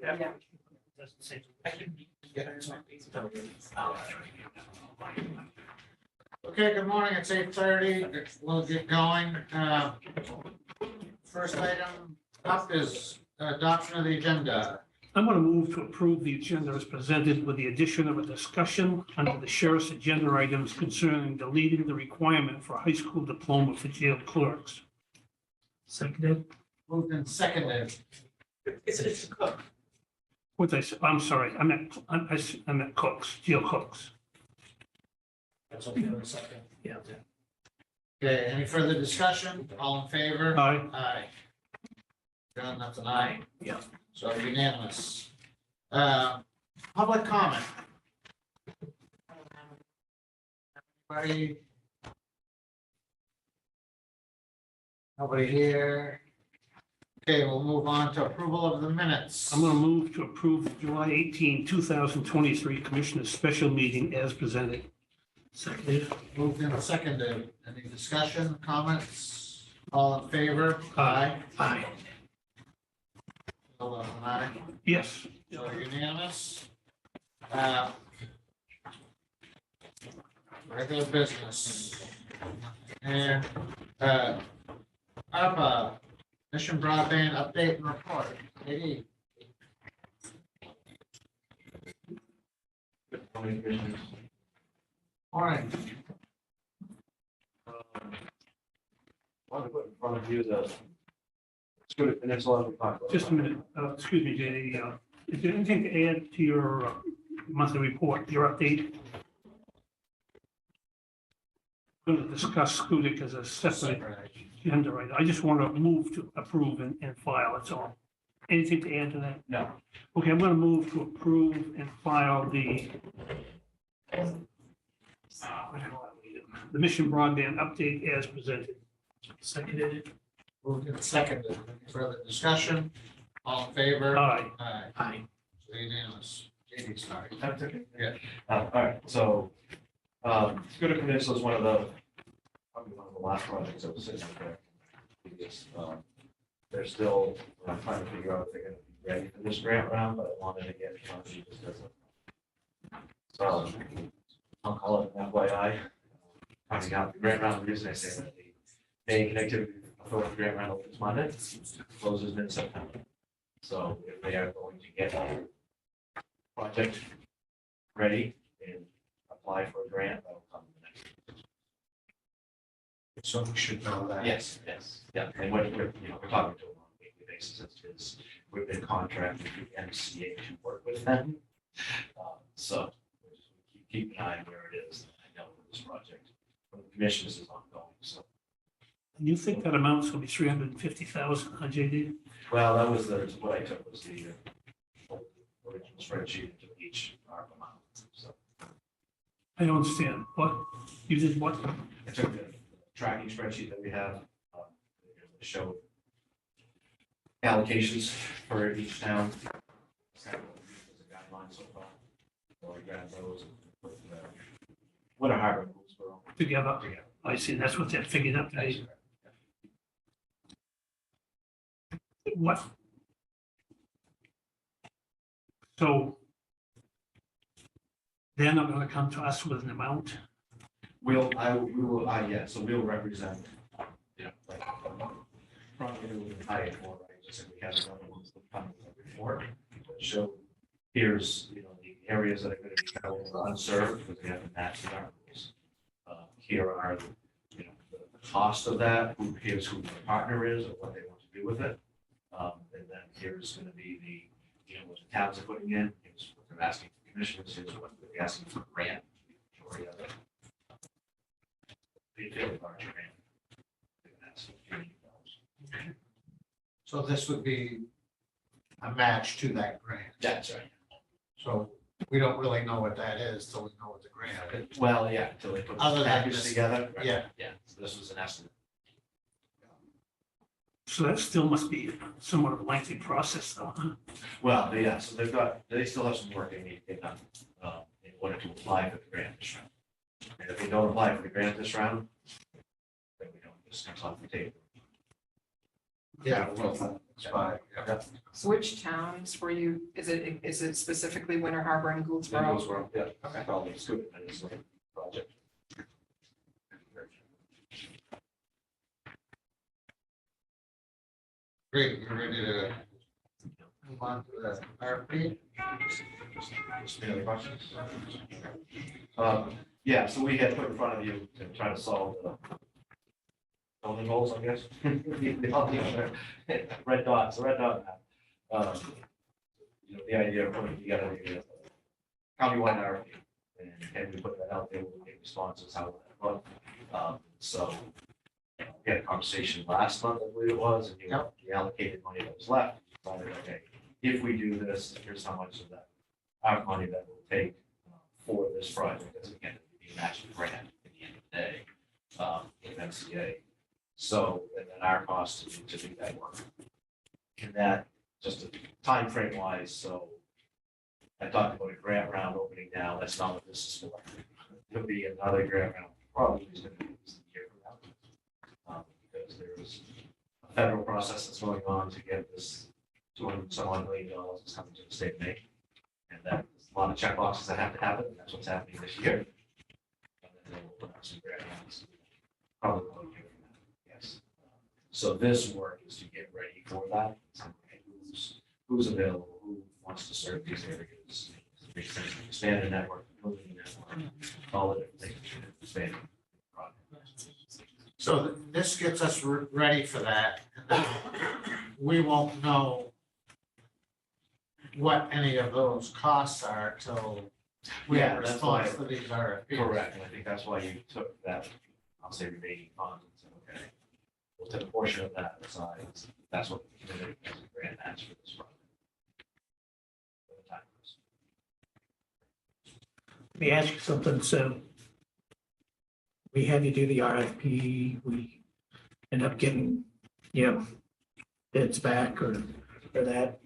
Yeah. Doesn't say. Okay, good morning. It's 8:30. We'll get going. First item up is adoption of the agenda. I'm going to move to approve the agenda as presented with the addition of a discussion under the sheriff's agenda items concerning deleting the requirement for a high school diploma for jail clerks. Seconded. Moved and seconded. It's a cook. What I said, I'm sorry, I meant cooks, jail cooks. That's okay for a second. Yeah. Okay, any further discussion? All in favor? Aye. Aye. John, that's an aye. Yeah. So unanimous. Public comment. Anybody? Nobody here. Okay, we'll move on to approval of the minutes. I'm going to move to approve the July 18, 2023 Commissioners' Special Meeting as presented. Seconded. Moved and seconded. Any discussion, comments? All in favor? Aye. Aye. Hold on, aye. Yes. So unanimous. Regular business. And, ARPA, Mission Broadband Update and Report. Katie? Morning. Want to put in front of you the Scoot Peninsula Park. Just a minute. Excuse me, JD. Is there anything to add to your monthly report, your update? Going to discuss Scudic as a separate agenda item. I just want to move to approve and file, that's all. Anything to add to that? No. Okay, I'm going to move to approve and file the Mission Broadband update as presented. Seconded. Moved and seconded. Any further discussion? All in favor? Aye. Aye. Aye. So unanimous. Katie, sorry. That's okay. Yeah. All right, so, Scoot Peninsula is probably one of the last projects that was sitting out there. Because, they're still trying to figure out if they're gonna be ready for this grant round, but I wanted to get funding just as a. So, I'll call it an FYI. Finding out the grant round, the reason I say that the Maine Connectivity Authority grant round opens Monday, closes mid-September. So if they are going to get a project ready and apply for a grant, that'll come in the next. So we should know that. Yes, yeah, and we're talking to them on a weekly basis, it's, we've been contracted with MCA to work with them. So we just keep an eye on where it is, I know for this project, for the commission, this is ongoing, so. And you think that amount's going to be 350,000, huh, JD? Well, that was what I took was the original spreadsheet and took each ARPA amount, so. I don't understand. What? You did what? I took the tracking spreadsheet that we have, to show allocations for each town. Kind of as a guideline so far. So we grab those and put what a harbor rules for all Together. together. I see. That's what that figured up to be. What? So they're not going to come to us with an amount? We will, yeah, so we'll represent, like, probably a little higher more, right, just like we had another one before. Show, here's, the areas that are gonna be kind of unserved, because we haven't matched our rules. Here are, the cost of that, here's who the partner is, or what they want to do with it. And then here's gonna be what the towns are putting in, here's what they're asking for commissions, here's what they're asking for grant. Majority of it. Fairly large grant. That's $50,000. So this would be a match to that grant. That's right. So we don't really know what that is till we know what the grant is. Well, yeah, until they put Other the than package this- together. right? yeah. Yeah, so this was an estimate. So that still must be somewhat of a lengthy process though, huh? Well, yeah, so they still have some work they need to get done in order to apply for the grant this round. And if they don't apply for the grant this round, then we don't, this comes off the table. Yeah, well, Spy, yeah. So which towns were you, is it specifically Winter Harbor and Those Gouldsboro? were, yeah, okay, probably scoop and it's like project. Great, we're ready to move on to the RFP. Any other questions? Yeah, so we had put in front of you to try to solve the zoning goals, I guess. Red dots, the red dot map. You know, the idea of putting together a countywide RFP, and can we put that out there, we'll get responses, how will that look? So we had a conversation last month, I believe it was, and you know, the allocated money that was left, we decided, okay, if we do this, here's how much of that, our money that will take for this project, as again, the matching grant at the end of the day, with MCA. So, and then our cost to do that work. And that, just time frame wise, so I talked about a grant round opening now, that's not what this is for. There'll be another grant round, probably is going to be this year from now. Because there's a federal process that's going on to get this $200 million that's coming to the state of Maine. And that's a lot of check boxes that have to happen, and that's what's happening this year. And then we'll put out some grant rounds, probably a little year from now, yes. So this work is to get ready for that. Who's available, who wants to serve these areas, expand the network, building the network, all the different things, expand. So this gets us ready for that. And then we won't know what any of those costs are till we have a Yeah, that's response why- to these RFPs. Correct, and I think that's why you took that, I'll say remaining funds and said, okay, we'll take a portion of that aside, that's what we committed as a grant match for this project. For the time comes. Let me ask you something. So we had to do the RFP. We end up getting, bids back or that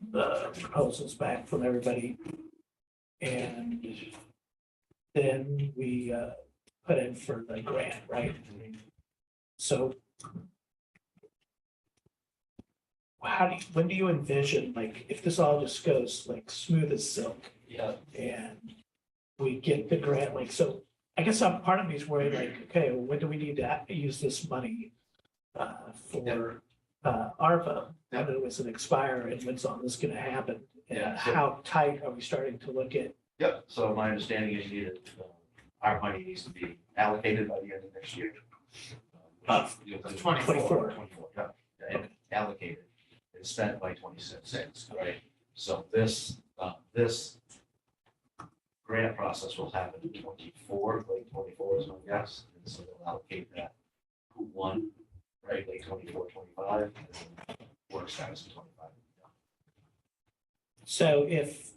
proposals back from everybody. And then we put in for the grant, right? So when do you envision, like, if this all just goes like smooth as silk? Yeah. And we get the grant, like, so I guess part of me is worried, like, okay, well, when do we need to use this money for ARPA? When does it expire and when's all this gonna happen? And Yeah. how tight are we starting to look at? Yep, so my understanding is you need our money needs to be allocated by the end of next year. Of 24. 24, yeah, and allocated and spent by 26, right? So this grant process will happen in 24, late 24 is my guess, and so they'll allocate that Q1, right, late 24, 25, and then work starts in 25. So if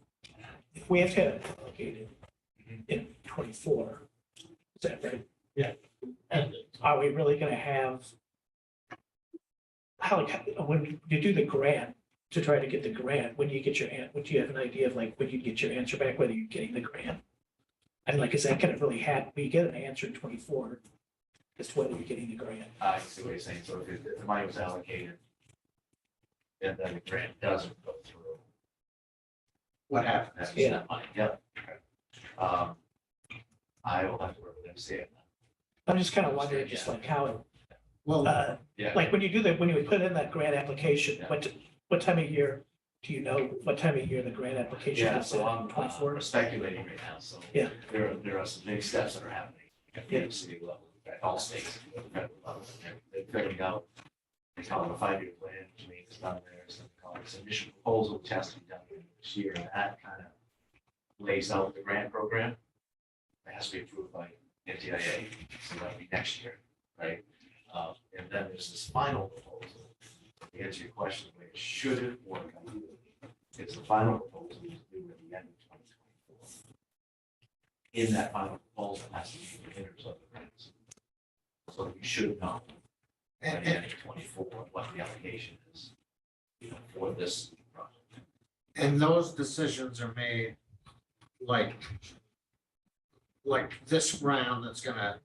we have to have it allocated in 24, is that right? And Are we really gonna have? When you do the grant, to try to get the grant, when you get would you have an idea of like, when you get your answer back, whether you're getting the grant? And like, is that gonna really happen? We get an answer in 24 as to whether you're getting the grant. I see what you're saying, so if the money was allocated, and then the grant doesn't go through, what happens? that's Yeah. that money, yep. Okay. I will have to work with them, see it. I'm just kind of wondering, just like how, Well, Yeah. like when you put in that grant application, Yeah. what time of year, do you know what time of year the grant application Yeah, is so I'm in 24? we're speculating right now, so. Yeah. There are some big steps that are happening at the city level, at all states, at the federal level. They're figuring out, they call it a 5-year plan, which means it's not there, so they call it an initial proposal, which has to be done this year, and that kind of lays out the grant program. It has to be approved by NTIA, so that'll be next year, right? And then there's this final proposal. To answer your question, the way it should work, it's the final proposal to do at the end of 2024. In that final proposal has to be the winners of the grants. So we should know by the end of 24 what the allocation is, for this project. and those decisions are made like this round that's gonna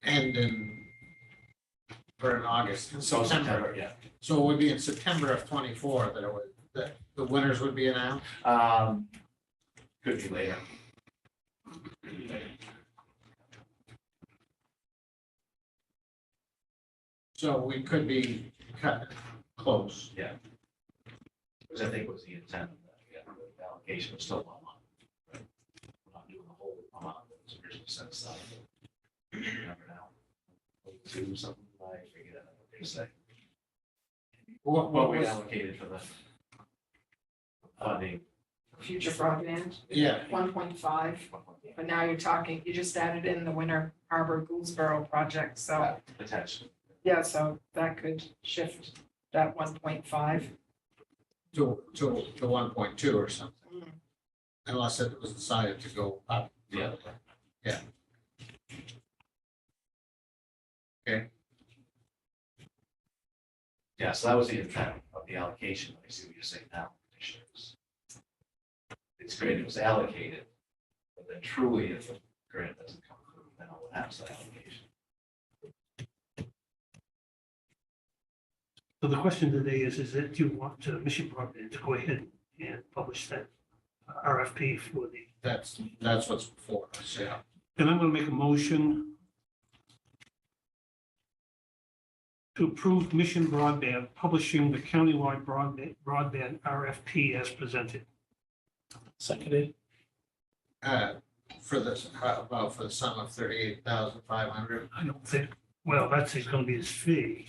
end in or in August, in So September. yeah. So it would be in September of 24 that it would, that the winners would be announced. Could be later. Could be later. So we could be cut close. Because I think was the intent of that, the allocation was still 1 month. Right? We're not doing the whole amount that was originally set aside. Remember now? 2, something like, forget it, what they say. What we was- allocated for the funding. Future broadband, Yeah, 1.5, but now you're talking, you just added in the Winter Harbor Gouldsboro project, so, Potentially. yeah, so that could shift that 1.5. to 1.2 or something, Mm. unless it was decided to go up. Yeah. Yeah, so that was the intent of the allocation. I see what you're saying now. It's great, it was allocated, but then truly, if the grant doesn't come through, then I'll have that allocation. So the question today is that do you want Mission Broadband to go ahead and publish that RFP for the, That's what's before us, yeah. and I'm going to make a motion to approve Mission Broadband publishing the countywide broadband RFP as presented. Seconded. For this, about for the sum of 38,500. I don't think, well, that's going to be his fee.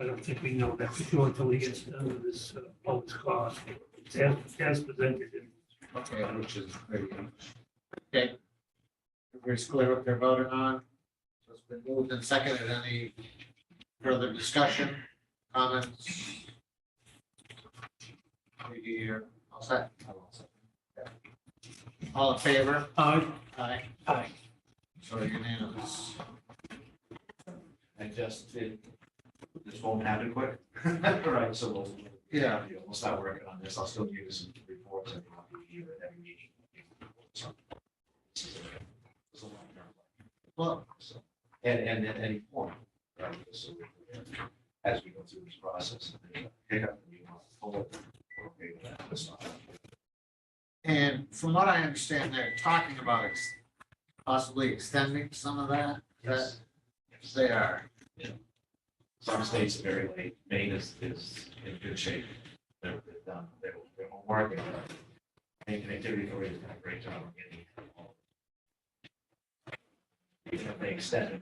I don't think we know that for sure until he gets done with this public cost. It's as presented. Okay, which is pretty. Okay. Everybody's clear what they're voting on? So it's been moved and seconded. Any further discussion, comments? You're all set? I'm all set. Okay. All in favor? Aye. Aye. So unanimous. And just, this won't happen quick. Right, so we'll. Yeah. We'll start working on this. I'll still give you some reports every every meeting. So, this is a long-term plan. Well, So, and at any point, right, so as we go through this process, if there's a hiccup and you want to pull it, we're okay with that. That's not- and from what I understand, they're talking about possibly extending some of that. Yes. They are. Some states are very late. Maine is in good shape. They're done. They're working. Maine Connectivity Authority has done a great job of getting. Even if they extend it.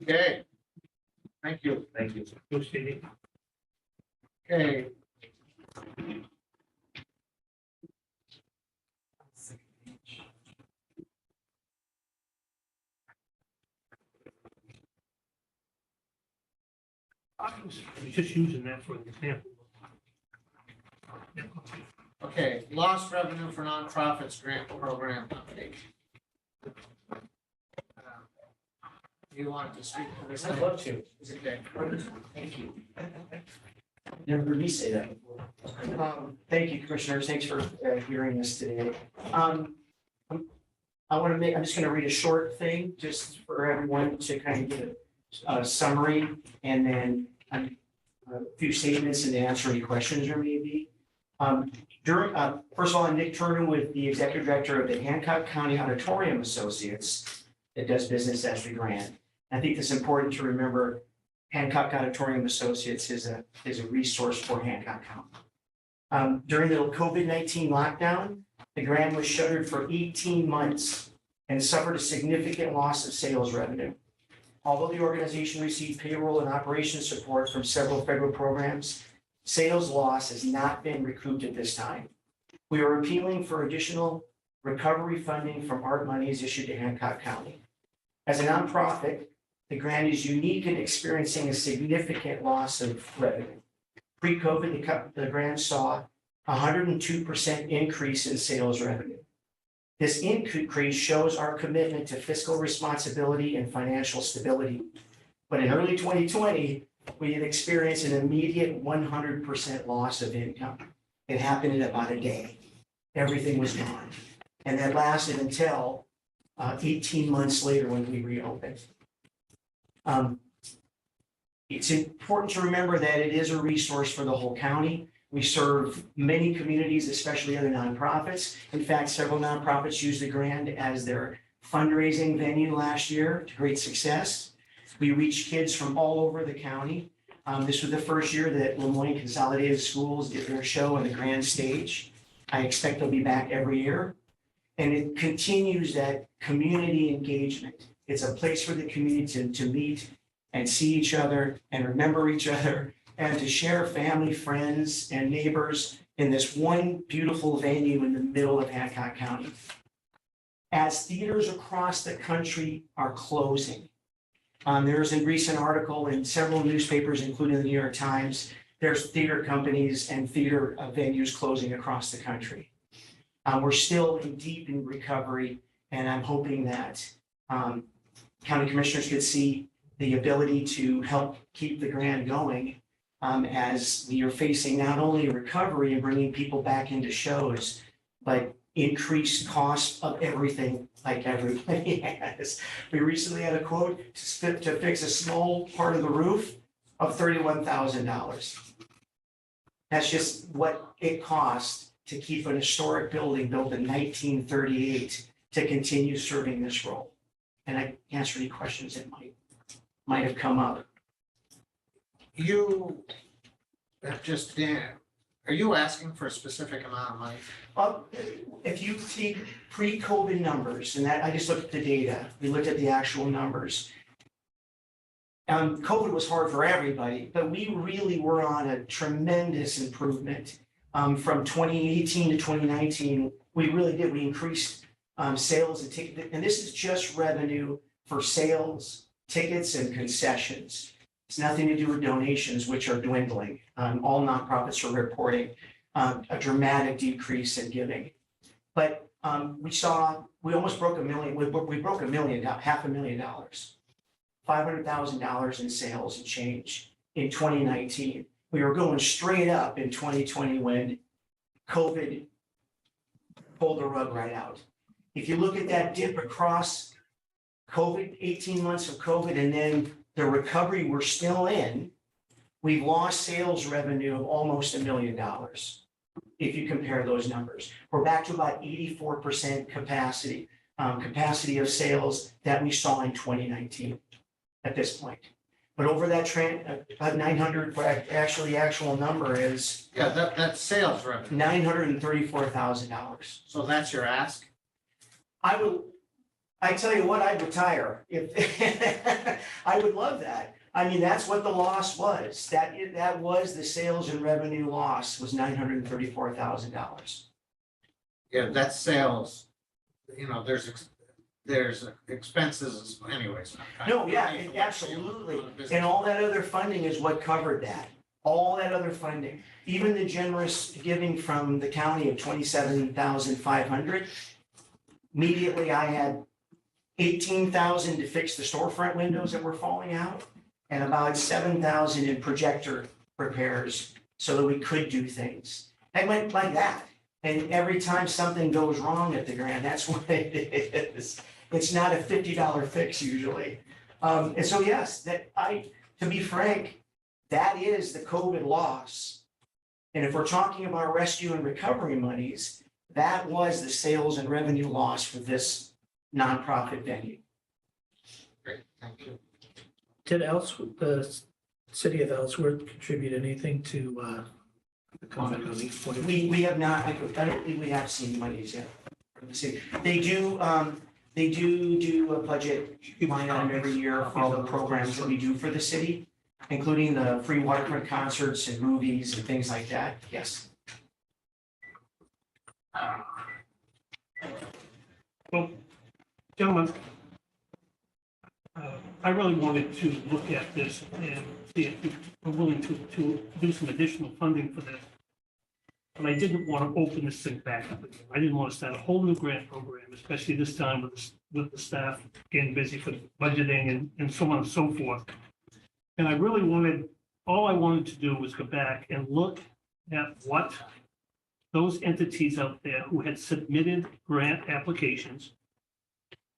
Okay. Thank you. Thank you. Negotiating. Okay. I was just using that for an example. Okay, lost revenue for nonprofits grant program update. You wanted to speak to this? I'd love to. Okay. Thank you. Never heard me say that before. Thank you, commissioners. Thanks for hearing us today. I'm just going to read a short thing just for everyone to kind of get a summary and then a few statements and answer any questions there may be. First of all, I'm Nick Turner with the Executive Director of the Hancock County Auditorium Associates that does business as the grant. I think it's important to remember Hancock Auditorium Associates is a resource for Hancock County. During the COVID-19 lockdown, the grant was shuttered for 18 months and suffered a significant loss of sales revenue. Although the organization received payroll and operations support from several federal programs, sales loss has not been recouped at this time. We are appealing for additional recovery funding from ARP monies issued to Hancock County. As a nonprofit, the grant is unique in experiencing a significant loss of revenue. Pre-COVID, the grant saw a 102% increase in sales revenue. This increase shows our commitment to fiscal responsibility and financial stability. But in early 2020, we had experienced an immediate 100% loss of income. It happened in about a day. Everything was gone. And that lasted until 18 months later when we reopened. It's important to remember that it is a resource for the whole county. We serve many communities, especially other nonprofits. In fact, several nonprofits used the Grand as their fundraising venue last year to great success. We reached kids from all over the county. This was the first year that Lemoyne Consolidated Schools did their show on the Grand Stage. I expect they'll be back every year. And it continues that community engagement. It's a place for the community to meet and see each other and remember each other and to share family, friends, and neighbors in this one beautiful venue in the middle of Hancock County. As theaters across the country are closing, there's a recent article in several newspapers, including the New York Times, there's theater companies and theater venues closing across the country. We're still deep in recovery, and I'm hoping that county commissioners could see the ability to help keep the Grand going as we are facing not only recovery and bringing people back into shows, but increased cost of everything like everybody has. We recently had a quote to fix a small part of the roof of $31,000. That's just what it cost to keep an historic building built in 1938 to continue serving this role. And I answer any questions that might have come up. You have just, are you asking for a specific amount of money? Well, if you take pre-COVID numbers, and that I just looked at the data, we looked at the actual numbers. COVID was hard for everybody, but we really were on a tremendous improvement. From 2018 to 2019, we really did. We increased sales and ticket, and this is just revenue for sales, tickets, and concessions. It's nothing to do with donations, which are dwindling. All nonprofits are reporting a dramatic decrease in giving. But we almost broke $1 million. We broke $1 million, $500,000, $500,000 in sales and change in 2019. We were going straight up in 2020 when COVID pulled the rug right out. If you look at that dip across COVID, 18 months of COVID, and then the recovery we're still in, we've lost sales revenue of almost $1 million. If you compare those numbers, we're back to about 84% capacity of sales that we saw in 2019 at this point. But over that trend, about 900, actually the actual number is Yeah, that's sales revenue. $934,000. So that's your ask? I tell you what, I'd retire if, I would love that. I mean, that's what the loss was. That was the sales and revenue loss was $934,000. Yeah, that's sales. You know, there's expenses anyways. No, yeah, absolutely. And all that other funding is what covered that. All that other funding, even the generous giving from the county of $27,500. Immediately, I had $18,000 to fix the storefront windows that were falling out, and about $7,000 in projector repairs so that we could do things. It went like that. And every time something goes wrong at the Grand, that's what it is. It's not a $50 fix usually. And so, yes, to be frank, that is the COVID loss. And if we're talking about rescue and recovery monies, that was the sales and revenue loss for this nonprofit venue. Great, thank you. Did the city of Ellsworth contribute anything to the COVID relief? We have not, I don't think we have seen monies yet from the city. They do a budget line item every year for all the programs that we do for the city, including the free waterfront concerts and movies and things like that. Yes. Well, gentlemen, I really wanted to look at this and see if we were willing to do some additional funding for this. But I didn't want to open this thing back up again. I didn't want to start a whole new grant program, especially this time with the staff getting busy for budgeting and so on and so forth. And I really all I wanted to do was go back and look at what those entities out there who had submitted grant applications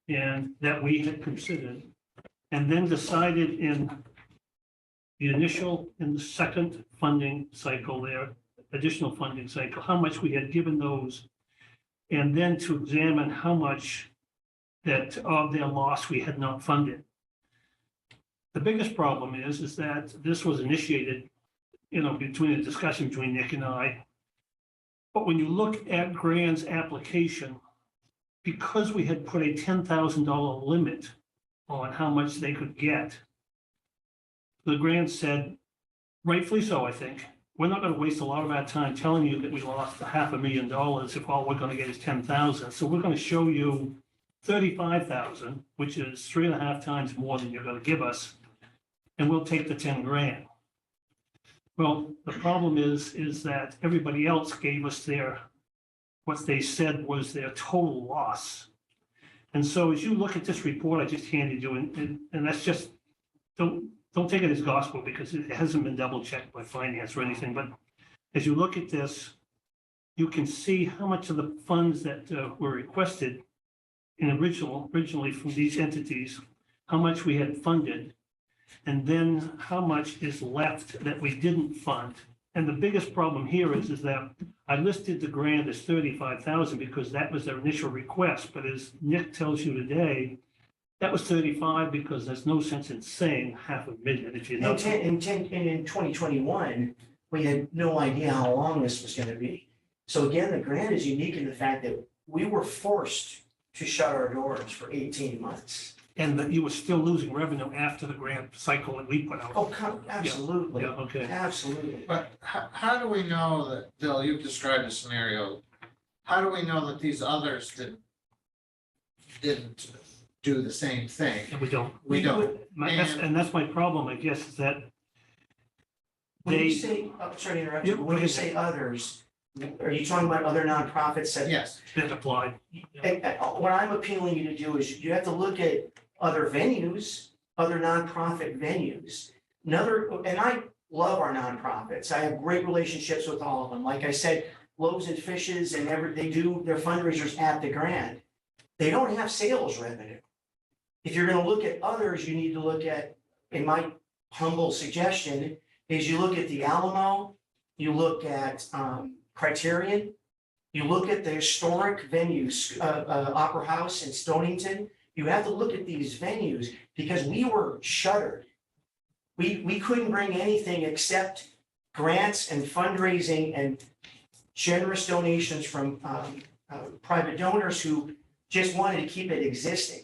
and that we had considered, and then decided in the initial and the second funding cycle there, additional funding cycle, how much we had given those, and then to examine how much that of their loss we had not funded. The biggest problem is that this was initiated, between a discussion between Nick and I. But when you look at Grand's application, because we had put a $10,000 limit on how much they could get, the Grand said, rightfully so, I think, we're not going to waste a lot of our time telling you that we lost $500,000 if all we're going to get is 10,000. So we're going to show you 35,000, which is 3.5 times more than you're going to give us, and we'll take the 10 grand. Well, the problem is that everybody else gave us what they said was their total loss. And so as you look at this report I just handed you, and that's just, don't take it as gospel because it hasn't been double checked by finance or anything, but as you look at this, you can see how much of the funds that were requested originally from these entities, how much we had funded, and then how much is left that we didn't fund. And the biggest problem here is that I listed the grant as 35,000 because that was their initial request. But as Nick tells you today, that was 35 because there's no sense in saying $500,000 if you know. And in 2021, we had no idea how long this was going to be. So again, the grant is unique in the fact that we were forced to shut our doors for 18 months. And that you were still losing revenue after the grant cycle that we put out. Oh, absolutely, Yeah, okay. absolutely. But how do we know that, Bill, you've described a scenario, how do we know that these others didn't do the same thing? And we don't. We don't. And that's my problem, I guess, is that When you they, say, sorry to interrupt Yeah, you, go when you ahead. say others, are you talking about other nonprofits that? Yes, that applied. And what I'm appealing you to do is you have to look at other venues, other nonprofit venues. And I love our nonprofits. I have great relationships with all of them. Like I said, Loaves and Fishes and they do their fundraisers at the Grand. They don't have sales revenue. If you're gonna look at others, you need to look at, in my humble suggestion, is you look at the Alamo, you look at Criterion, you look at the historic venues, Opera House in Stonington. You have to look at these venues because we were shuttered. We couldn't bring anything except grants and fundraising and generous donations from private donors who just wanted to keep it existing.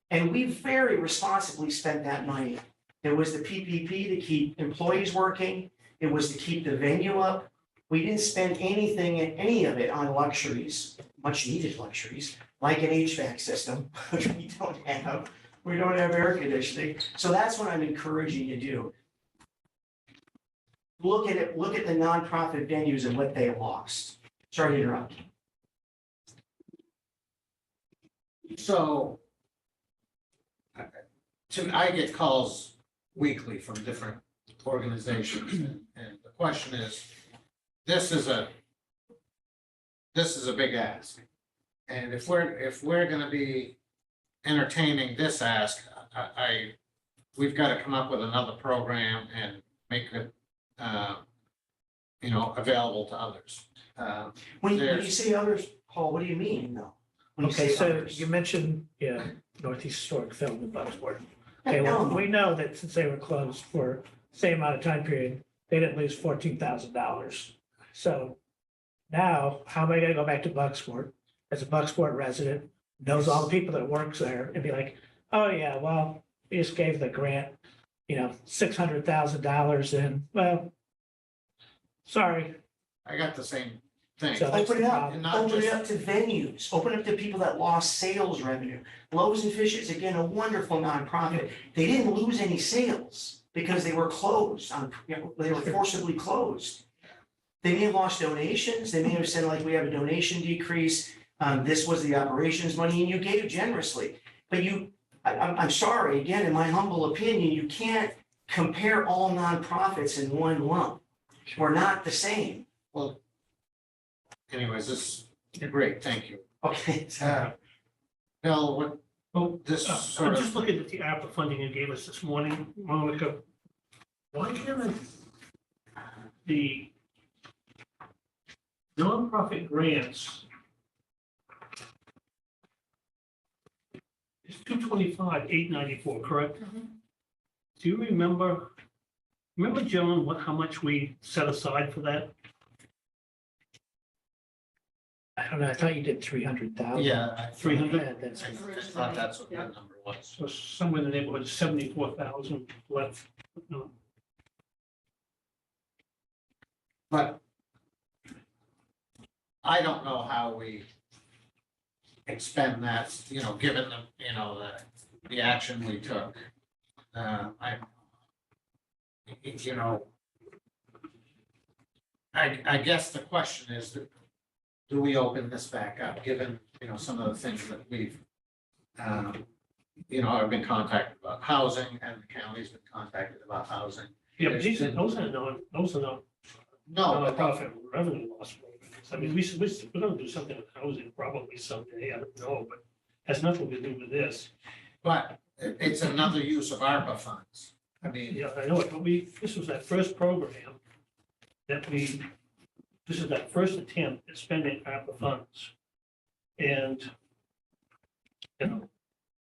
And we very responsibly spent that money. It was the PPP to keep employees working. It was to keep the venue up. We didn't spend any of it on luxuries, much needed luxuries, like an HVAC system, which we don't have. We don't have air conditioning. So that's what I'm encouraging you to do. Look at it, look at the nonprofit venues and what they lost. Sorry to interrupt. so I get calls weekly from different organizations, and the question is, this is a big ask. And if we're gonna be entertaining this ask, we've got to come up with another program and make it, available to others. When you There's- say others, Paul, what do you mean though? When you Okay, say so others? you mentioned, Northeast Historic Film in Bucksport. Okay, Yeah, well, Alamo. we know that since they were closed for the same amount of time period, they didn't lose $14,000. So now, how am I gonna go back to Bucksport as a Bucksport resident, knows all the people that works there and be like, oh yeah, well, we just gave the grant, $600,000 and, well, sorry. I got the same thing. So that's Open the it up, problem. Not open it just- up to venues, open up to people that lost sales revenue. Loaves and Fishes, again, a wonderful nonprofit. They didn't lose any sales because they were closed they were forcibly closed. They may have lost donations, they may have said like, we have a donation decrease, this was the operations money, and you gave generously. But I'm sorry, again, in my humble opinion, you can't compare all nonprofits in one lump. We're not the same. Well, anyways, great, thank you. Okay. Bill, what, Oh, this I'm sort just of, looking at the ARPA funding you gave us this morning, Monica. Why haven't the nonprofit grants is 225,894, correct? Do you remember, John, how much we set aside for that? I don't know, I thought you did 300,000. yeah. 300? That's, I thought that's what that number was. So somewhere in the neighborhood of 74,000 left. No. But I don't know how we expend that, given the action we took. I guess the question is, do we open this back up, given, some of the things that we've, I've been contacted about housing and the county's been contacted about housing. Yeah, but those are not No, but nonprofit revenue loss programs. I mean, we're gonna do something with housing probably someday, I don't know, but has nothing to do with this. But it's another use of ARPA funds. I mean, Yeah, I know it, but this was that first program this is that first attempt at spending ARPA funds. And,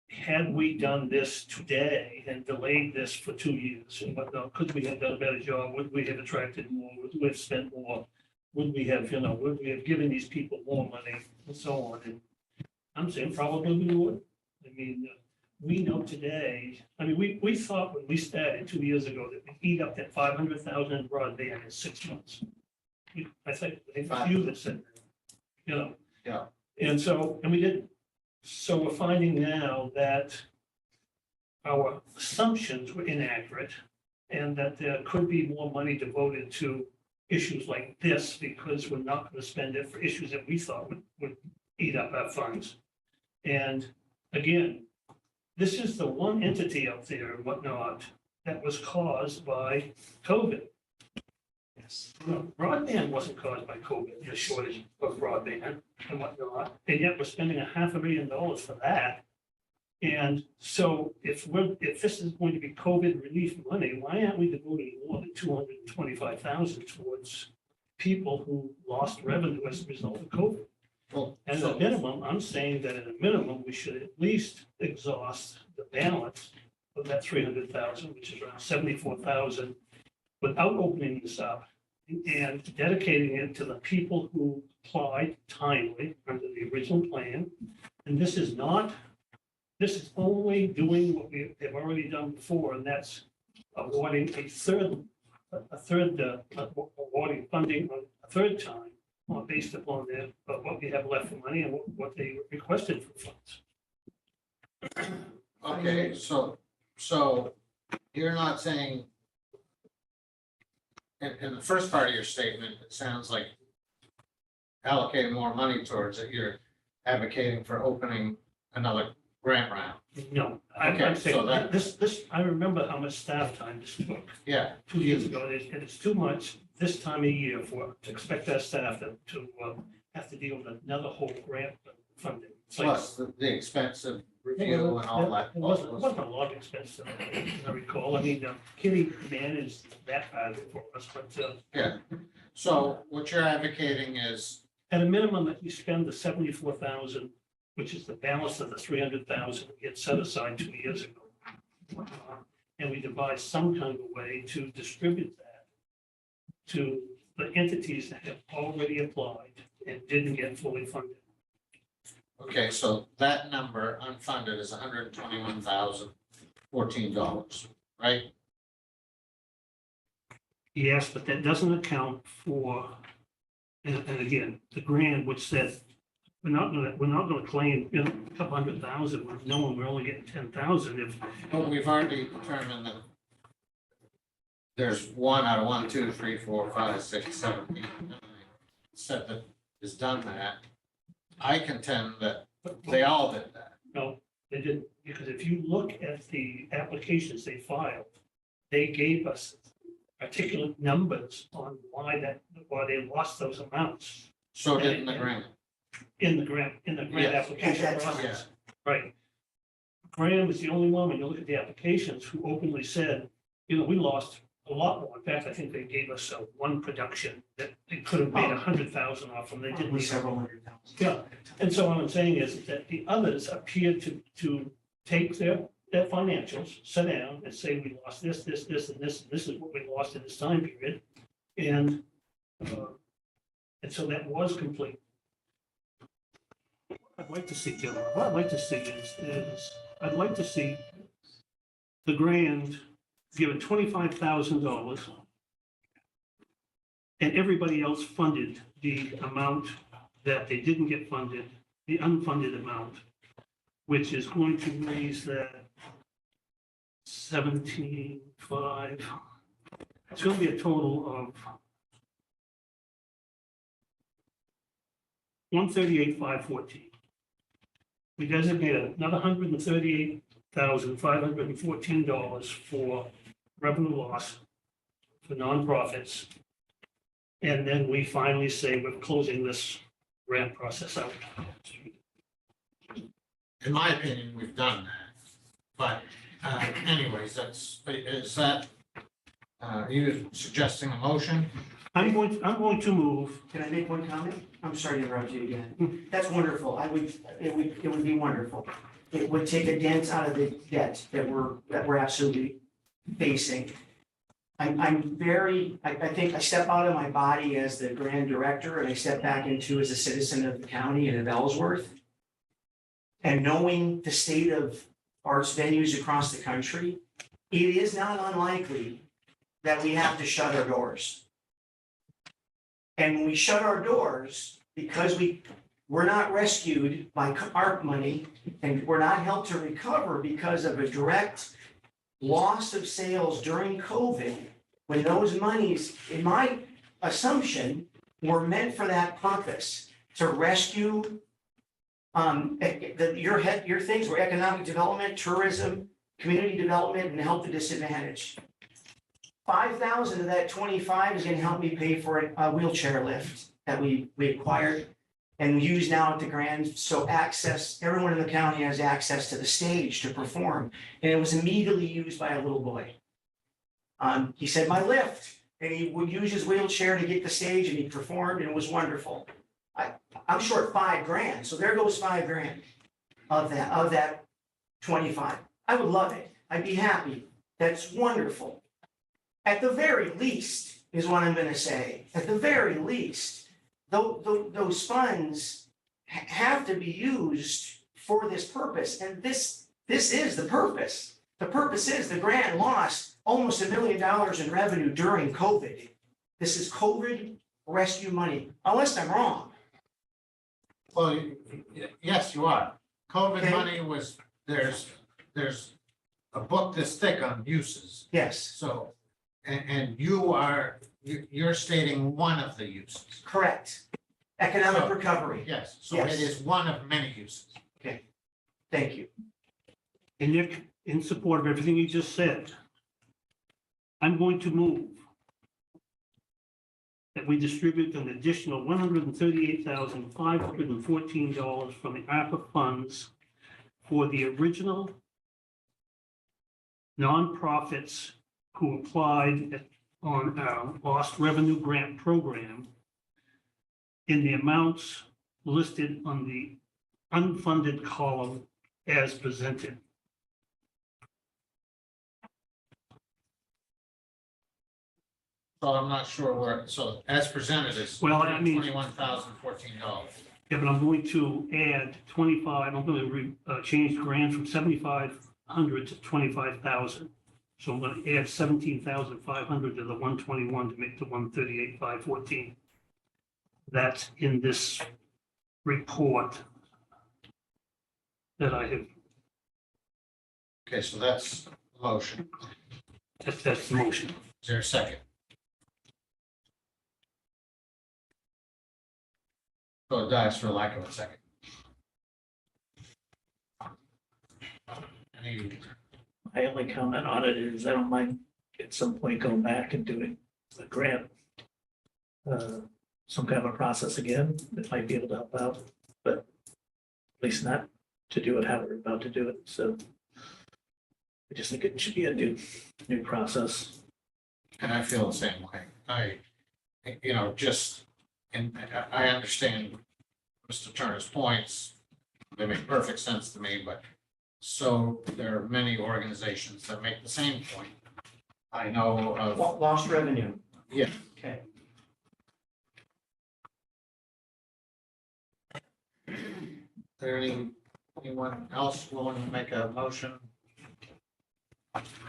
had we done this today and delayed this for 2 years and whatnot, could we have done a better job? Would we have attracted more? Would we have spent more? Would we have given these people more money and so on? And I'm saying probably we would. I mean, we know today, we thought when we started 2 years ago that we'd eat up that 500,000 in broadband in 6 months. I think a few that said that, Yeah. And we didn't. So we're finding now that our assumptions were inaccurate and that there could be more money devoted to issues like this because we're not going to spend it for issues that we thought would eat up our funds. And again, this is the one entity out there and whatnot that was caused by COVID. Yes. Broadband wasn't caused by COVID, the shortage of broadband and whatnot, and yet we're spending $500,000 for that. And so if this is going to be COVID relief money, why aren't we devoting more than 225,000 towards people who lost revenue as a result of COVID? well, And at so, a minimum, I'm saying that at a minimum, we should at least exhaust the balance of that 300,000, which is around 74,000, without opening this up and dedicating it to the people who applied timely under the original plan. And this is only doing what we have already done before, and that's awarding awarding funding a third time, based upon what we have left for money and what they requested for funds. okay, so you're not saying, in the first part of your statement, it sounds like allocating more money towards it, you're advocating for opening another grant round. No, Okay, I'm so saying, that- this, I remember how much staff time this took Yeah, 2 years ago, and it's too much this time of year to expect our staff to have to deal with another whole grant funding. It's like- plus the expense of review and all that. It wasn't a lot of expense, as I recall. I mean, Kitty managed that part of it for us, but Yeah, so what you're advocating is, at a minimum, that we spend the 74,000, which is the balance of the 300,000 we had set aside 2 years ago. And we devise some kind of a way to distribute that to the entities that have already applied and didn't get fully funded. okay, so that number unfunded is $121,014, right? Yes, but that doesn't account for, and again, the grant, which said, we're not gonna claim, a couple 100,000, when knowing we're only getting 10,000 if, But we've already determined that there's 1 out of 1, 2, 3, 4, 5, 6, 7, 8, 9 set that has done that. I contend that they all did that. no, they didn't, because if you look at the applications they filed, they gave us articulate numbers on why they lost those amounts. So did in the grant. in the grant Yes. application At that time. process. Right. Graham was the only one, when you look at the applications, who openly said, you know, we lost a lot more. In fact, I think they gave us one production that they could have made 100,000 off and they didn't. Probably several hundred thousand. Yeah. And so what I'm saying is that the others appear to take their financials, sit down and say, we lost this, and this, and this is what we lost in this time period. And so that was complete. I'd like to see, Jim, what I'd like to see is I'd like to see the Grand given $25,000 and everybody else funded the amount that they didn't get funded, the unfunded amount, which is going to raise that 17.5. It's going to be a total of 138,514. We designated another $138,514 for revenue loss for nonprofits. And then we finally say we're closing this grant process out. In my opinion, we've done that. But anyways, is that, are you suggesting a motion? I'm going to move, Can I make one comment? I'm sorry to interrupt you again. That's wonderful. It would be wonderful. It would take a dent out of the debt that we're absolutely facing. I think I step out of my body as the grand director and I step back into as a citizen of the county and of Ellsworth. And knowing the state of arts venues across the country, it is not unlikely that we have to shut our doors. And when we shut our doors, because we're not rescued by ARP money and we're not helped to recover because of a direct loss of sales during COVID, when those monies, in my assumption, were meant for that purpose, to rescue your things were economic development, tourism, community development, and help the disadvantaged. 5,000 of that 25 is going to help me pay for a wheelchair lift that we acquired and use now at the Grand. So everyone in the county has access to the stage to perform. And it was immediately used by a little boy. He said, my lift, and he would use his wheelchair to get the stage and he performed and it was wonderful. I'm short $5,000, so there goes $5,000 of that 25. I would love it. I'd be happy. That's wonderful. At the very least, is what I'm going to say. At the very least, those funds have to be used for this purpose, and this is the purpose. The purpose is the grant lost almost $1 million in revenue during COVID. This is COVID rescue money, unless I'm wrong. Well, yes, you are. COVID Okay. money was, there's a book this thick on uses. Yes, So, and you're stating one of the uses. correct. Economic So- recovery. Yes, so Yes. it is one of many uses. Thank you. and Nick, in support of everything you just said, I'm going to move that we distribute an additional $138,514 from the ARPA funds for the original nonprofits who applied on our lost revenue grant program in the amounts listed on the unfunded column as presented. So I'm not sure where, so as presented is Well, I mean- $21,014. Yeah, but I'm going to add 25, I'm going to change grant from 7,500 to 25,000. So I'm going to add 17,500 to the 121 to make the 138,514. That's in this report that I have, Okay, so that's the motion. that's the motion. Is there a second? So it dies for lack of a second. Any, My only comment on it is I don't mind at some point going back and doing the grant some kind of a process again that might be able to help out, but at least not to do it how we're about to do it, so I just think it should be a new process. And I feel the same way. And I understand Mr. Turner's points. They make perfect sense to me, but so there are many organizations that make the same point. I know of, Lost revenue. Yeah. Okay. is there anyone else willing to make a motion?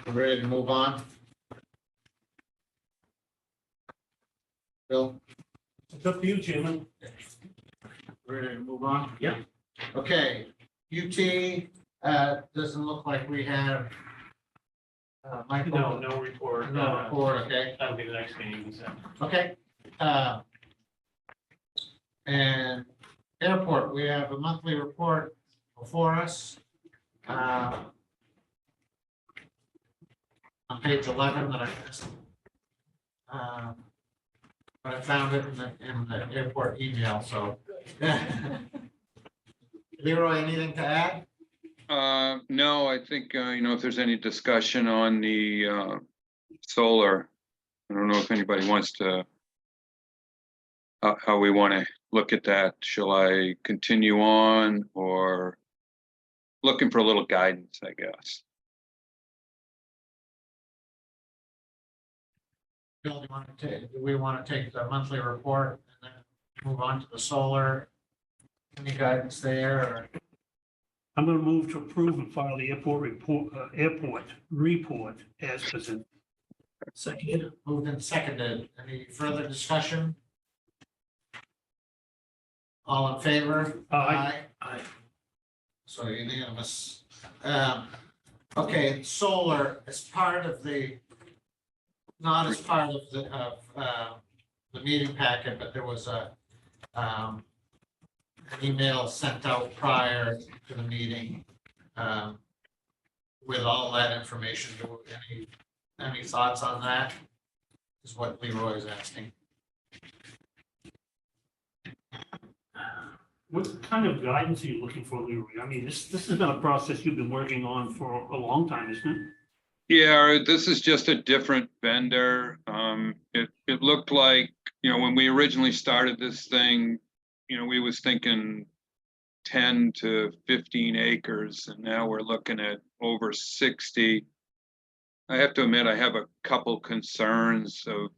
We're ready to move on? Bill? It's up to you, Chairman. Ready to move on? Yeah. Okay, UT, doesn't look like we have. Michael. No report. No report, okay, That'll be the next meeting, so. okay. And airport, we have a monthly report before us. On page 11 that I missed. But I found it in the airport email, so. Leroy, anything to add? No, I think, if there's any discussion on the solar, I don't know if anybody wants to, how we want to look at that. Shall I continue on or looking for a little guidance, I guess? Bill, do we want to take the monthly report and then move on to the solar? Any guidance there or? I'm gonna move to approve and file the airport report as presented. Second, Moved and seconded. Any further discussion? All in favor? Aye. Aye. So unanimous. Okay, solar as part of the, not as part of the meeting packet, but there was an email sent out prior to the meeting with all that information. Any thoughts on that? Is what Leroy is asking. What kind of guidance are you looking for, Leroy? I mean, this has been a process you've been working on for a long time, isn't it? Yeah, this is just a different vendor. It looked like, when we originally started this thing, we was thinking 10 to 15 acres, and now we're looking at over 60. I have to admit, I have a couple concerns of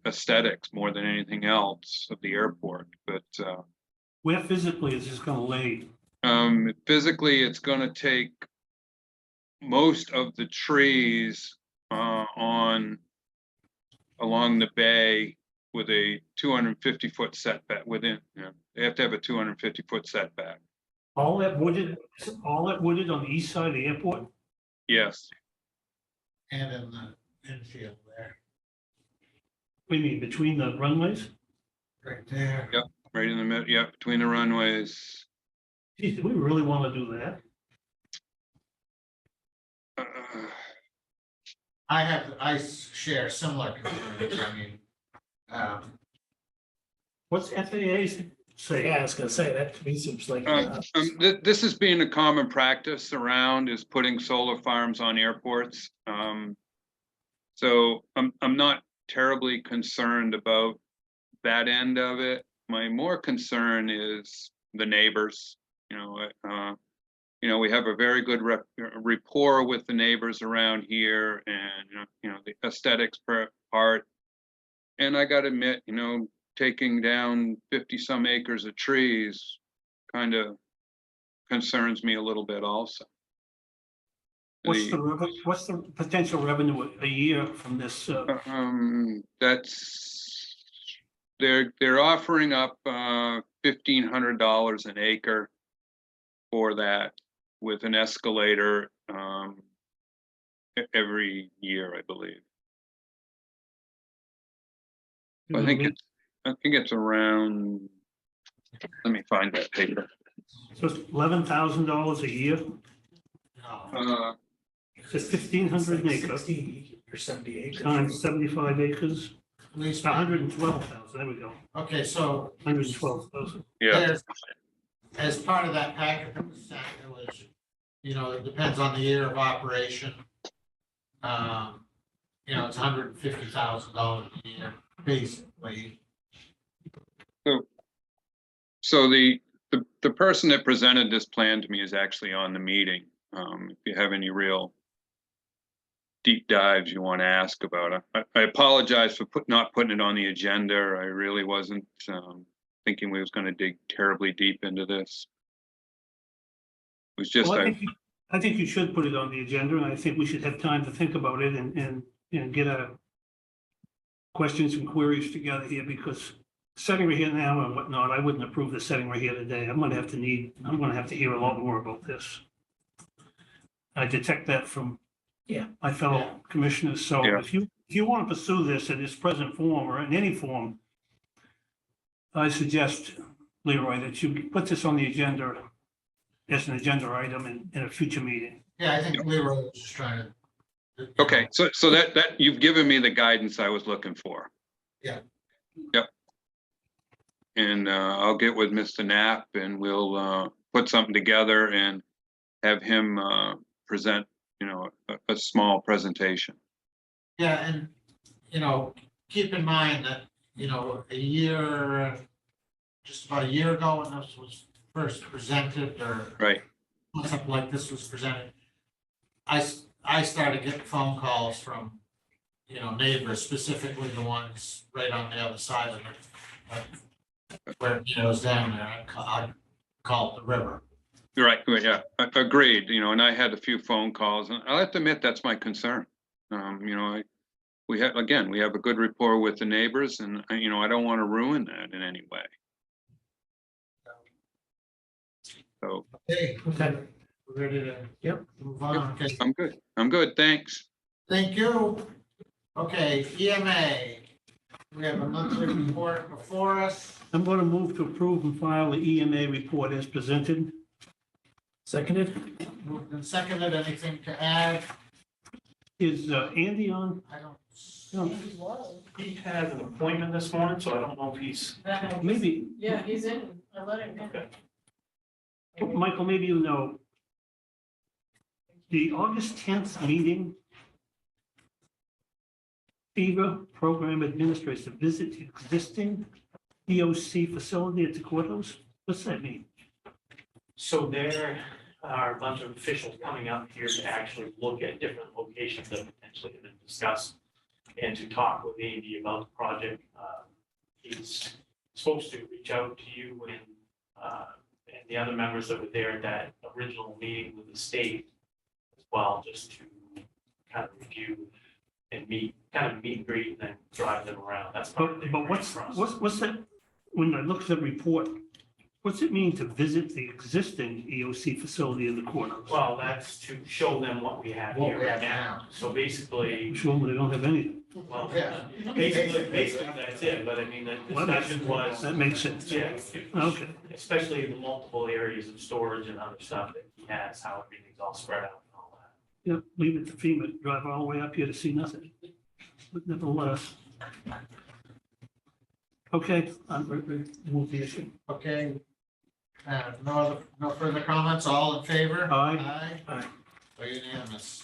aesthetics more than anything else of the airport, but Where physically is this gonna lay? physically, it's going to take most of the trees along the bay with a 250-foot setback within. They have to have a 250-foot setback. All that wooded on the east side of the airport? Yes. And in the infield there, What do you mean, between the runways? right there. Yep. Right in the middle. Yeah, between the runways. Geez, do we really want to do that? I share similar concerns. I mean, What's FAA say? yeah, I was gonna say, that to me seems like, This is being a common practice around is putting solar farms on airports. So I'm not terribly concerned about that end of it. My more concern is the neighbors. We have a very good rapport with the neighbors around here, and the aesthetics part. And I got to admit, taking down 50-some acres of trees kind of concerns me a little bit also. What's the potential revenue a year from this? They're offering up $1,500 an acre for that with an escalator every year, I believe. I think it's around. Let me find that paper. So it's $11,000 a year, no. it's 1,500 an acre 60 or 70 acres. times 75 acres. least, 112,000, there we go, okay, so 112,000. Yeah, there's, as part of that packet that was sent, it was, it depends on the year of operation. It's $150,000 a year, basically. so the person that presented this plan to me is actually on the meeting. If you have any real deep dives you want to ask about it. I apologize for not putting it on the agenda. I really wasn't thinking we was going to dig terribly deep into this. It was just, Well, I think you should put it on the agenda, and I think we should have time to think about it and get our questions and queries together here, because setting right here now and whatnot, I wouldn't approve the setting right here today. I'm gonna have to hear a lot more about this. I detect that from my fellow commissioners, so Yeah. if you want to pursue this in its present form or in any form, I suggest, Leroy, that you put this on the agenda as an agenda item in a future meeting. Yeah, I think Leroy was just trying to. okay, so that you've given me the guidance I was looking for. Yeah. Yep. And I'll get with Mr. Knapp and we'll put something together and have him present, a small presentation. Yeah, and, keep in mind that, just about a year ago when this was first presented, or Right. something like this was presented, I started getting phone calls from, neighbors, specifically the ones right on the other side of it. Where, it's down there, I call it the river. Right, yeah, agreed, and I had a few phone calls, and I have to admit, that's my concern. We have a good rapport with the neighbors, and, I don't want to ruin that in any way. So, Okay, Okay. we're ready to. Yep. Move on, okay, I'm good, thanks. thank you. Okay, EMA, we have a monthly report before us. I'm going to move to approve and file the EMA report as presented. Seconded? Moved and seconded, anything to add? Is Andy on? I don't. No, He had an appointment this morning, so I don't know if he's. maybe, Yeah, he's in, I let him in. Michael, maybe you know, the August 10th meeting, FEVA program administrators to visit the existing EOC facility at the courthouse. What's that mean? So there are a bunch of officials coming up here to actually look at different locations that potentially have been discussed and to talk with Andy about the project. He's supposed to reach out to you and the other members that were there at that original meeting with the state as well, just to kind of review and meet and greet and then drive them around. That's part of the. But what's that, when I look at the report, what's it mean to visit the existing EOC facility in the courthouse? Well, that's to show them what we have What here we right have now. now. So basically, I'm sure they don't have anything. well, Yeah. basically that's it, but I mean, the Well, discussion was, That makes sense. yeah, Okay. especially the multiple areas of storage and other stuff that he has, how everything's all spread out and all that. Yeah, leave it to FEMA, drive all the way up here to see nothing. But nevertheless. Okay, move the issue. Okay. No further comments, all in favor? Aye. Aye. So unanimous.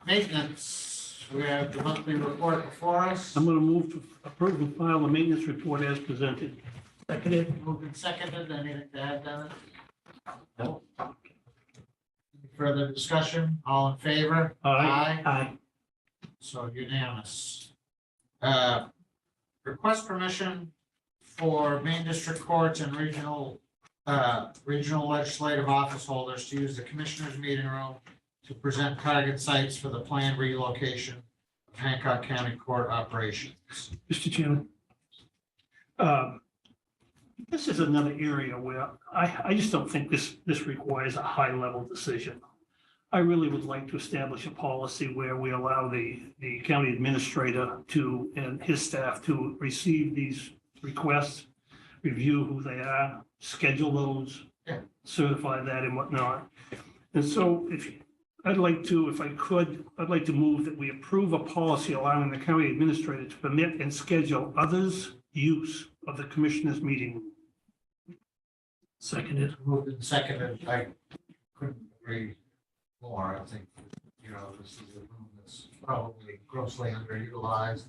Maintenance, we have the monthly report before us. I'm gonna move to approve and file the maintenance report as presented. Seconded? Moved and seconded, anything to add, Dennis? No. Any further discussion, all in favor? Aye. Aye. So unanimous. Request permission for Main District Courts and regional legislative office holders to use the Commissioners' meeting room to present target sites for the planned relocation of Hancock County Court operations. Mr. Chairman. This is another area where I just don't think this requires a high-level decision. I really would like to establish a policy where we allow the county administrator to, and his staff to receive these requests, review who they are, schedule those, Yeah. certify that and whatnot. And so I'd like to, if I could, I'd like to move that we approve a policy allowing the county administrator to permit and schedule others' use of the commissioners' meeting room. Seconded. Moved and seconded, I couldn't agree more, I think, you know, this is a room that's probably grossly underutilized.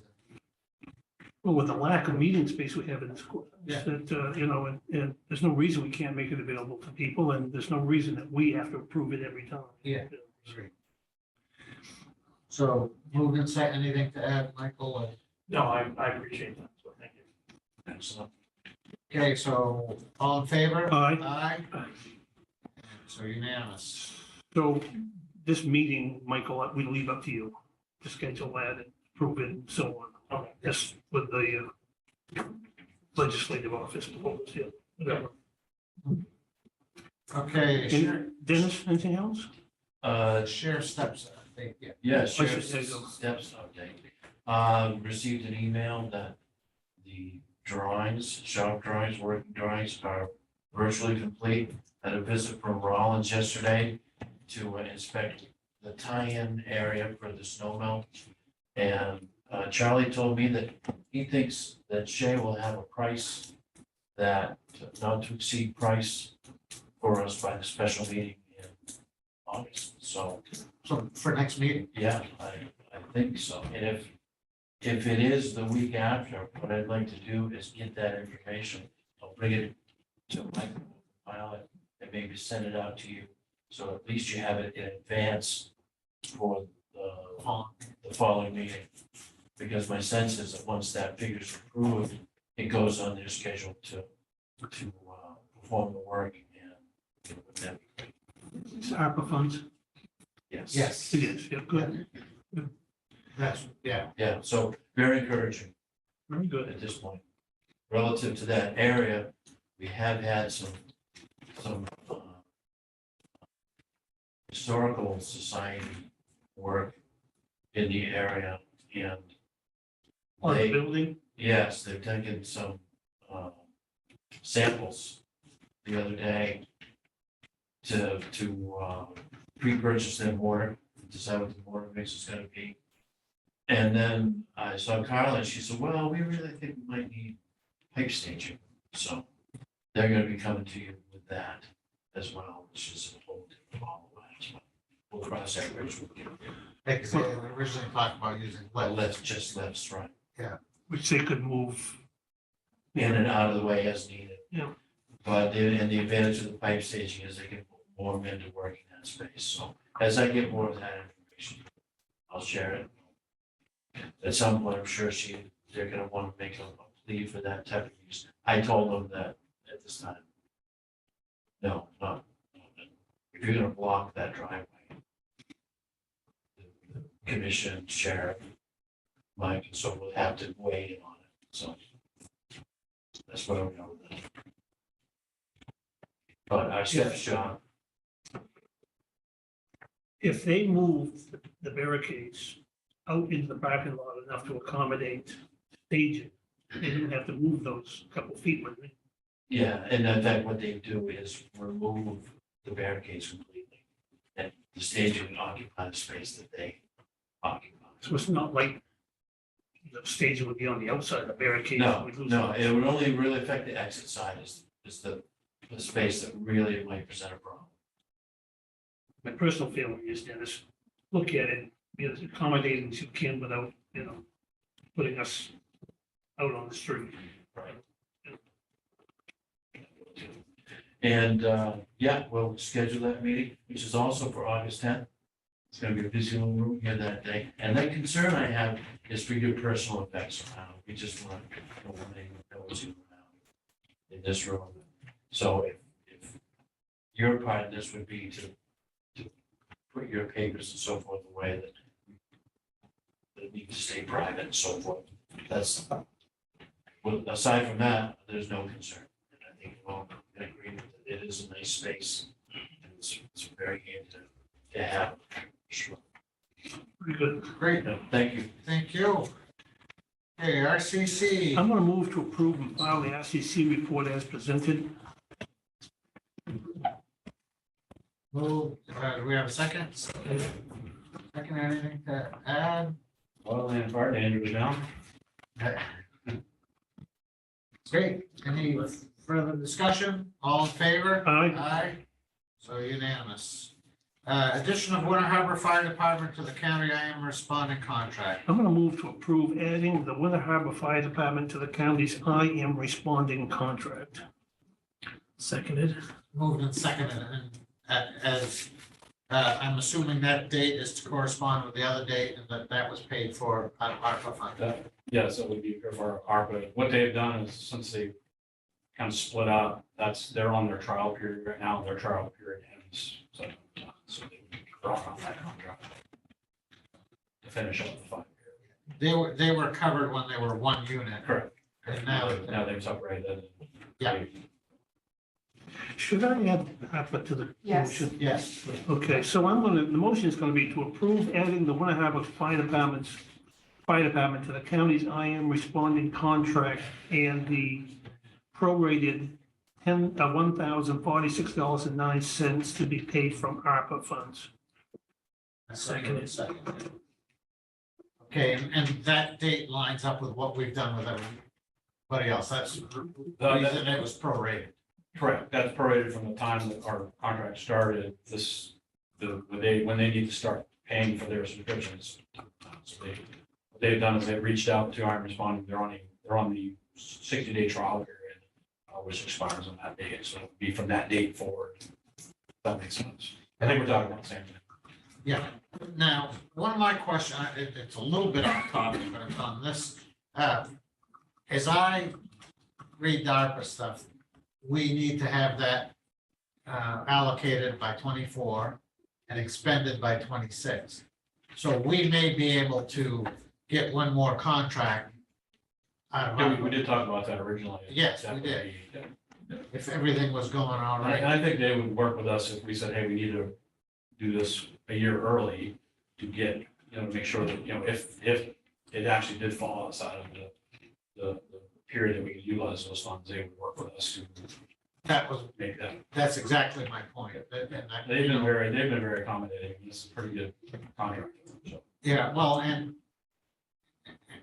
Well, with the lack of meeting space we have in this court, Yeah. that, you know, and there's no reason we can't make it available to people, and there's no reason that we have to approve it every time. Yeah. Agree. So moved and seconded, anything to add, Michael? No, I appreciate that, so thank you. Excellent. Okay, so all in favor? Aye. Aye. So unanimous. So this meeting, Michael, we leave up to you to schedule that and approve it and so on. Okay. Just with the legislative office, yeah, whatever. Okay, Any- Dennis, anything else? Sheriff Steps, I think, yeah. Yeah, should Sheriff's say so. steps update. Received an email that the drawings, shop drawings, working drawings are virtually complete. Had a visit from Rollins yesterday to inspect the tie-in area for the snow melt. And Charlie told me that he thinks that Shay will have a price that, not to exceed price for us by the special meeting in August. So, So for next meeting, yeah, I think so. And if it is the week after, what I'd like to do is get that information. I'll bring it to Mike, file it, and maybe send it out to you. So at least you have it in advance for the following meeting. Because my sense is that once that figure's approved, it goes on their schedule to perform the work and get it with them. It's ARPA funds. yes. It is, yeah, good, That's, yeah, Yeah, so very encouraging very good. at this point. Relative to that area, we have had some historical society work in the area, and On the they, building, yes, they've taken some samples the other day to pre-purchase their mortar, decide what the mortar mix is gonna be. And then I saw Carla, and she said, well, we really think we might need pipe staging. So they're gonna be coming to you with that as well, which is a whole different ball of wax, but we'll cross that bridge with you. because they originally talked about using Well, lead. let's just let's right which they could move. in and out of the way as needed. Yeah. But and the advantage of the pipe staging is they can put more men to work in that space. So as I get more of that information, I'll share it. At some point, I'm sure they're gonna want to make a plea for that type of use. I told them that at this time. No, not, if you're gonna block that driveway. the Commission, sheriff, Mike, and so we'll have to weigh in on it, so. That's where we are with that. But our step shop, If they move the barricades out into the parking lot enough to accommodate staging, they don't have to move those couple feet with me. yeah, and in fact, what they do is remove the barricades completely. And the staging occupy the space that they occupy. So it's not like the staging would be on the outside of the barricade. No, We'd lose no, it. it would only really affect the exit side is the space that really might present a problem. My personal feeling is, Dennis, look at it, be as accommodating as you can without, you know, putting us out on the street. Right. And, yeah, we'll schedule that meeting, which is also for August 10th. It's gonna be a busy little room here that day. And that concern I have is for your personal effects around. We just want to eliminate those around in this room. So if your part of this would be to put your papers and so forth away that need to stay private and so forth. That's, well, aside from that, there's no concern. And I think we're all in agreement that it is a nice space. And it's very handy to have. Sure. Pretty good. Great, Thank you. thank you. Okay, RCC, I'm gonna move to approve and file the RCC report as presented. Move, do we have a second? Second, anything to add? Well, and fire danger was down. Great. Any further discussion? All in favor? Aye. Aye. So unanimous. Addition of Winter Harbor Fire Department to the county IM responding contract. I'm gonna move to approve adding the Winter Harbor Fire Department to the county's I am responding contract. Seconded. Moved and seconded, and as, I'm assuming that date is to correspond with the other date, and that was paid for out of ARPA fund. Yes, it would be for ARPA. What they've done is since they kind of split up, they're on their trial period right now. Their trial period ends. So they would be brought on that contract to finish up the 5 year. They were covered when they were one unit, Correct. and Now now, they've separated. Yeah. Should I add ARPA to the Yes. motion? yes, Okay, so the motion is gonna be to approve adding the Winter Harbor Fire Department to the county's I am responding contract and the prorated $1,046.09 to be paid from ARPA funds. seconded. Okay, and that date lines up with what we've done with everybody else. That's the reason it was prorated. Correct. That's prorated from the time that our contract started. When they need to start paying for their subscriptions. So what they've done is they've reached out to I'm responding. They're on the 60-day trial period, which expires on that date. So it'll be from that date forward. If that makes sense. I think we're talking about the same thing. Yeah, now, one of my questions, it's a little bit off topic, but it's on this. As I read the ARPA stuff, we need to have that allocated by 24 and expended by 26. So we may be able to get one more contract out of Yeah, we ARPA did talk about that originally. Yes, we did. if everything was going all And right. I think they would work with us if we said, hey, we need to do this a year early to get, make sure that, if it actually did fall outside of the period that we could utilize those funds, they would work with us to make that. That's exactly my point. They've been very accommodating. This is a pretty good contract. So, Yeah, well, and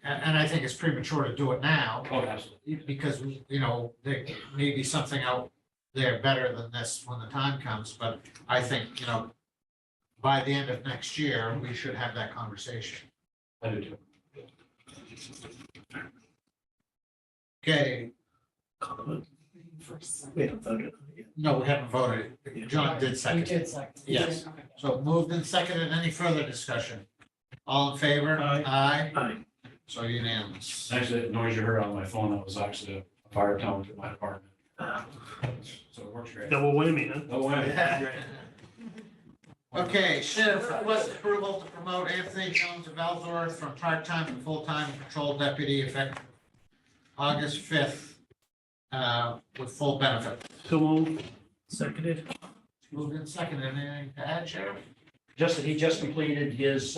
I think it's premature to do it now. oh, absolutely. Because, there may be something out there better than this when the time comes, but I think, by the end of next year, we should have that conversation. I do too. Okay, We haven't voted on it yet. no, we haven't voted. John did You second. did second. Yes. Okay. So moved and seconded. Any further discussion? All in favor? Aye. Aye. Aye. So unanimous. Actually, the noise you heard on my phone, that was actually a fire tone to my apartment. Uh, So it works great. Double whammy, huh? Oh, wait. Okay, sheriff request approval to promote Anthony Jones of Ellsworth from part-time to full-time patrol deputy effective August 5th with full benefit. So moved. Seconded. Moved and seconded. Anything to add, Sheriff? Just that he just completed his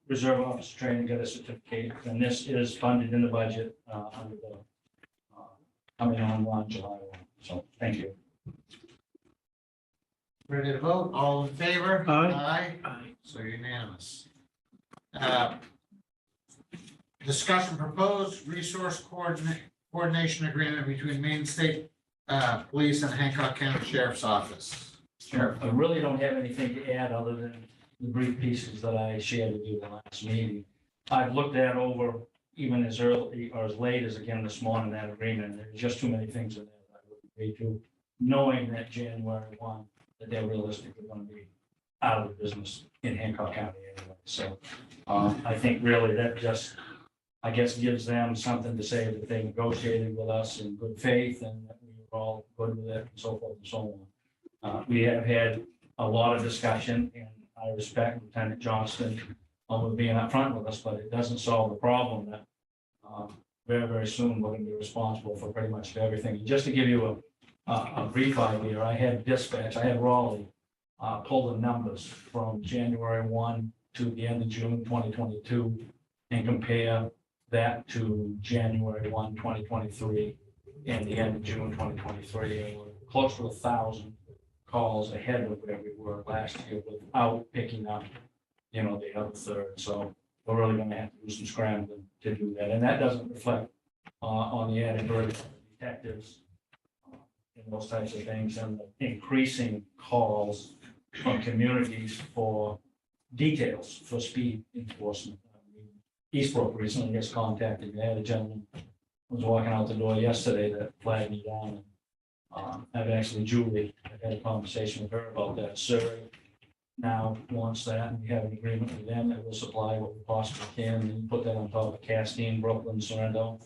reserve officer training, got a certificate, and this is funded in the budget under the coming on July 1. So, thank you. Ready to vote? All in favor? Aye. Aye. Aye. So unanimous. Discussion proposed resource coordination agreement between Maine State Police and Hancock County Sheriff's Office. Sheriff. I really don't have anything to add other than the brief pieces that I shared with you the last meeting. I've looked that over even as early or as late as again this morning, that agreement. There's just too many things in there that I would agree to, knowing that January 1, that they're realistically going to be out of the business in Hancock County anyway. So I think really that just, I guess, gives them something to say that they negotiated with us in good faith and that we were all good with it and so forth and so on. We have had a lot of discussion, and I respect Lieutenant Johnston with being upfront with us, but it doesn't solve the problem that very, very soon we're going to be responsible for pretty much everything. And just to give you a brief idea, I had dispatch, I had Raleigh pull the numbers from January 1 to the end of June 2022 and compare that to January 1, 2023 and the end of June 2023. And we're close to 1,000 calls ahead of where we were last year without picking up, the other third. So we're really gonna have to do some scrambling to do that. And that doesn't reflect on the added burden of detectives and those types of things, and the increasing calls from communities for details for speed enforcement. Eastbrook recently just contacted me. I had a gentleman who was walking out the door yesterday that flagged me down. I've actually, Julie, I've had a conversation with her about that. Surrey now wants that, and we have an agreement with them that will supply what we possibly can, and then put that on top of Castine, Brooklyn, Sorrento,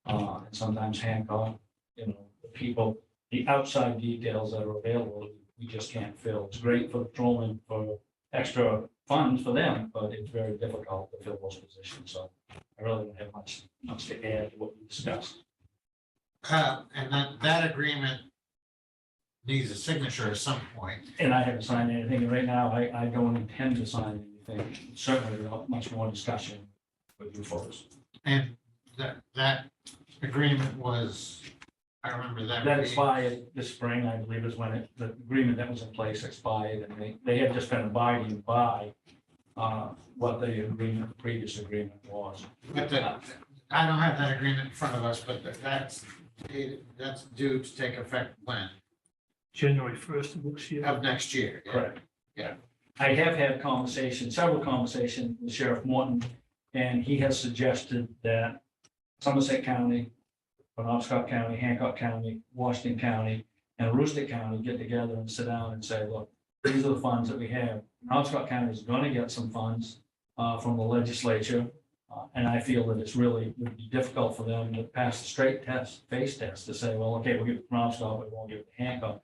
and sometimes Hancock. The people, the outside details that are available, we just can't fill. It's great for patrolmen for extra funds for them, but it's very difficult to fill those positions. So I really don't have much to add to what we discussed. And that agreement needs a signature at some point. And I haven't signed anything. And right now, I don't intend to sign anything. Certainly without much more discussion with you folks. And that agreement was, I remember that. That being- expired this spring, I believe, is when the agreement that was in place expired, and they had just been abiding by what the previous agreement was. But I don't have that agreement in front of us, but that's due to take effect when? January 1st of next year. Of next year. Yeah. Correct. Yeah. I have had several conversations with Sheriff Morton, and he has suggested that Somerset County, Penobscot County, Hancock County, Washington County, and Aroostook County get together and sit down and say, look, these are the funds that we have. Penobscot County is going to get some funds from the legislature. And I feel that it's really would be difficult for them to pass the straight face test to say, well, okay, we'll give it to Penobscot, but we won't give it to Hancock.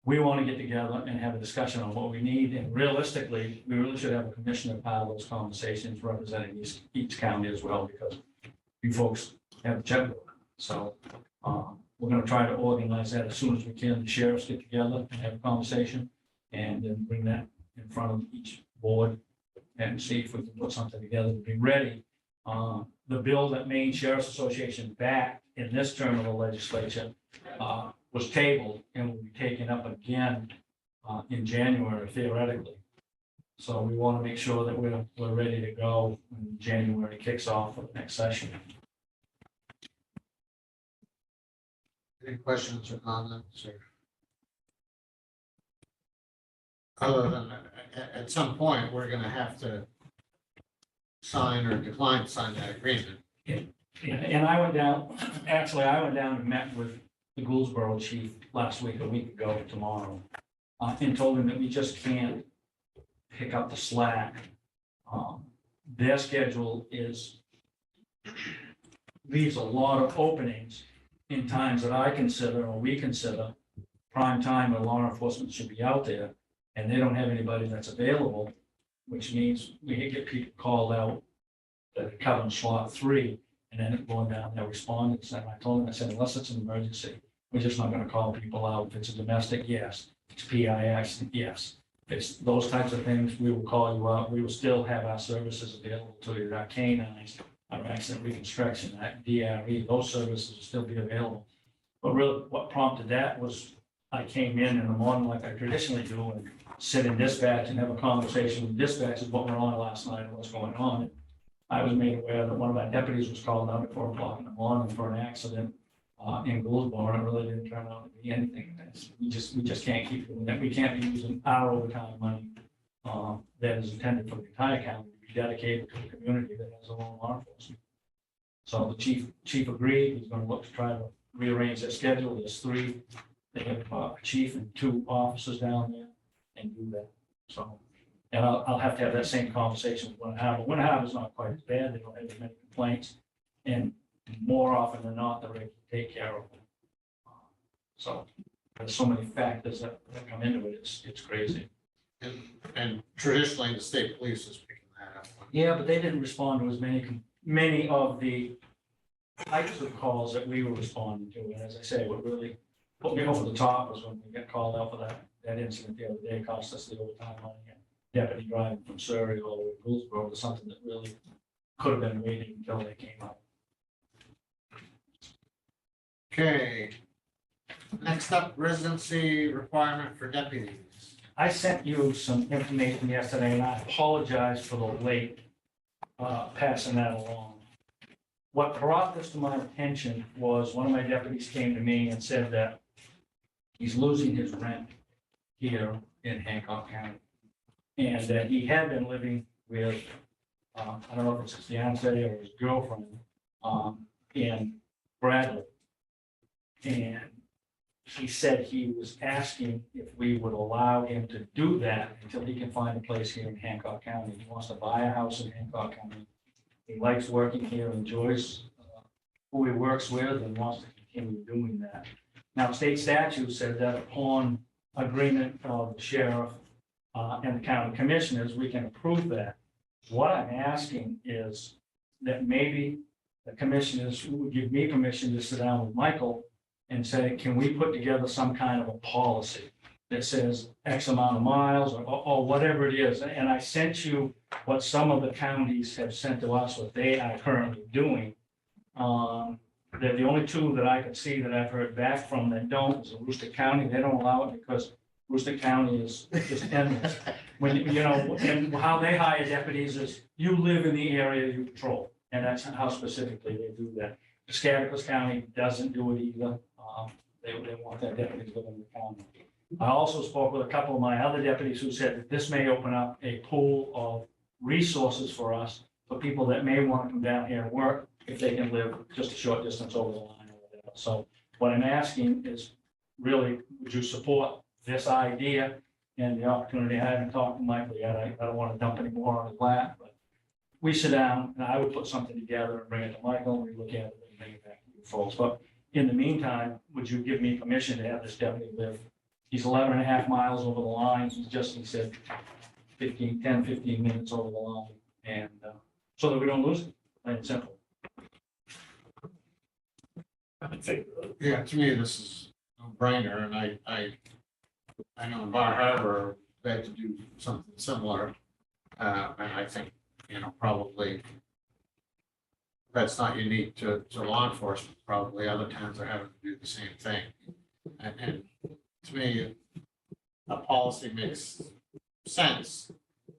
We want to get together and have a discussion on what we need. And realistically, we really should have a commissioner part of those conversations representing each county as well, because you folks have a checkbook. So we're going to try to organize that as soon as we can. The sheriffs get together and have a conversation, and then bring that in front of each board and see if we can put something together to be ready. The bill that Maine Sheriff's Association backed in this term of the legislature was tabled and will be taken up again in January theoretically. So we want to make sure that we're ready to go when January kicks off for the next session. Any questions or comments or? Other than, at some point, we're gonna have to sign or decline to sign that agreement. And I went down and met with the Gouldsboro chief last week, a week ago tomorrow, and told him that we just can't pick up the slack. Their schedule leaves a lot of openings in times that I consider, or we consider, prime time when law enforcement should be out there, and they don't have anybody that's available, which means we get people called out that are covering slot 3, and then going down their respondents. And I told them, I said, unless it's an emergency, we're just not gonna call people out. If it's a domestic, yes. If it's PIX, yes. If it's those types of things, we will call you out. We will still have our services available to you, our canines, our accident reconstruction, that DRE, those services will still be available. But really, what prompted that was I came in the morning like I traditionally do and sit in dispatch and have a conversation with dispatch of what went on last night and what's going on. I was made aware that one of our deputies was called out at 4 o'clock in the morning for an accident in Gouldsboro, and it really didn't turn out to be anything. We just can't keep doing that. We can't be using our overtime money that is intended for the entire county to be dedicated to a community that has a own law enforcement. So the chief agreed. He's going to look to try to rearrange their schedule. There's 3. They have a chief and 2 officers down there and do that. So, and I'll have to have that same conversation with Winter Harbor. Winter Harbor's not quite as bad. They don't have as many complaints. And more often than not, they're able to take care of them. So there's so many factors that come into it. It's crazy. And traditionally, the state police is picking that up. Yeah, but they didn't respond to as many of the types of calls that we were responding to. And as I say, what really put me over the top was when we got called out for that incident the other day. Cost us the overtime money. Deputy driving from Surrey all the way to Gouldsboro was something that really could have been waiting until they came up. Okay. Next up, residency requirement for deputies. I sent you some information yesterday, and I apologize for the late passing that along. What brought this to my attention was one of my deputies came to me and said that he's losing his rent here in Hancock County. And that he had been living with, I don't know if it's his fiance or his girlfriend, in Bradley. And he said he was asking if we would allow him to do that until he can find a place here in Hancock County. He wants to buy a house in Hancock County. He likes working here, enjoys who he works with, and wants to continue doing that. Now, state statute said that upon agreement of the sheriff and the county commissioners, we can approve that. What I'm asking is that maybe the commissioners would give me permission to sit down with Michael and say, can we put together some kind of a policy that says X amount of miles or whatever it is? And I sent you what some of the counties have sent to us, what they are currently doing. They're the only two that I could see that I've heard back from that don't is Aroostook County. They don't allow it because Aroostook County is just endless. When, you know, and how they hire deputies is you live in the area you patrol. And that's how specifically they do that. Scottsbluff County doesn't do it either. They want that deputy to live in the county. I also spoke with a couple of my other deputies who said that this may open up a pool of resources for us, for people that may want to come down here and work if they can live just a short distance over the line or whatever. So what I'm asking is really, would you support this idea and the opportunity? I haven't talked to Michael yet. I don't want to dump any more on his lap, but we sit down and I would put something together and bring it to Michael and we look at it and bring it back to you folks. But in the meantime, would you give me permission to have this deputy live? He's 11 and a half miles over the line. He said 15 minutes over the line. And so that we don't lose it, plain and simple. Yeah, to me, this is no brainer, and I know in Bar Harbor, they had to do something similar. And I think, you know, probably that's not unique to law enforcement, probably other towns are having to do the same thing. And to me, a policy makes sense,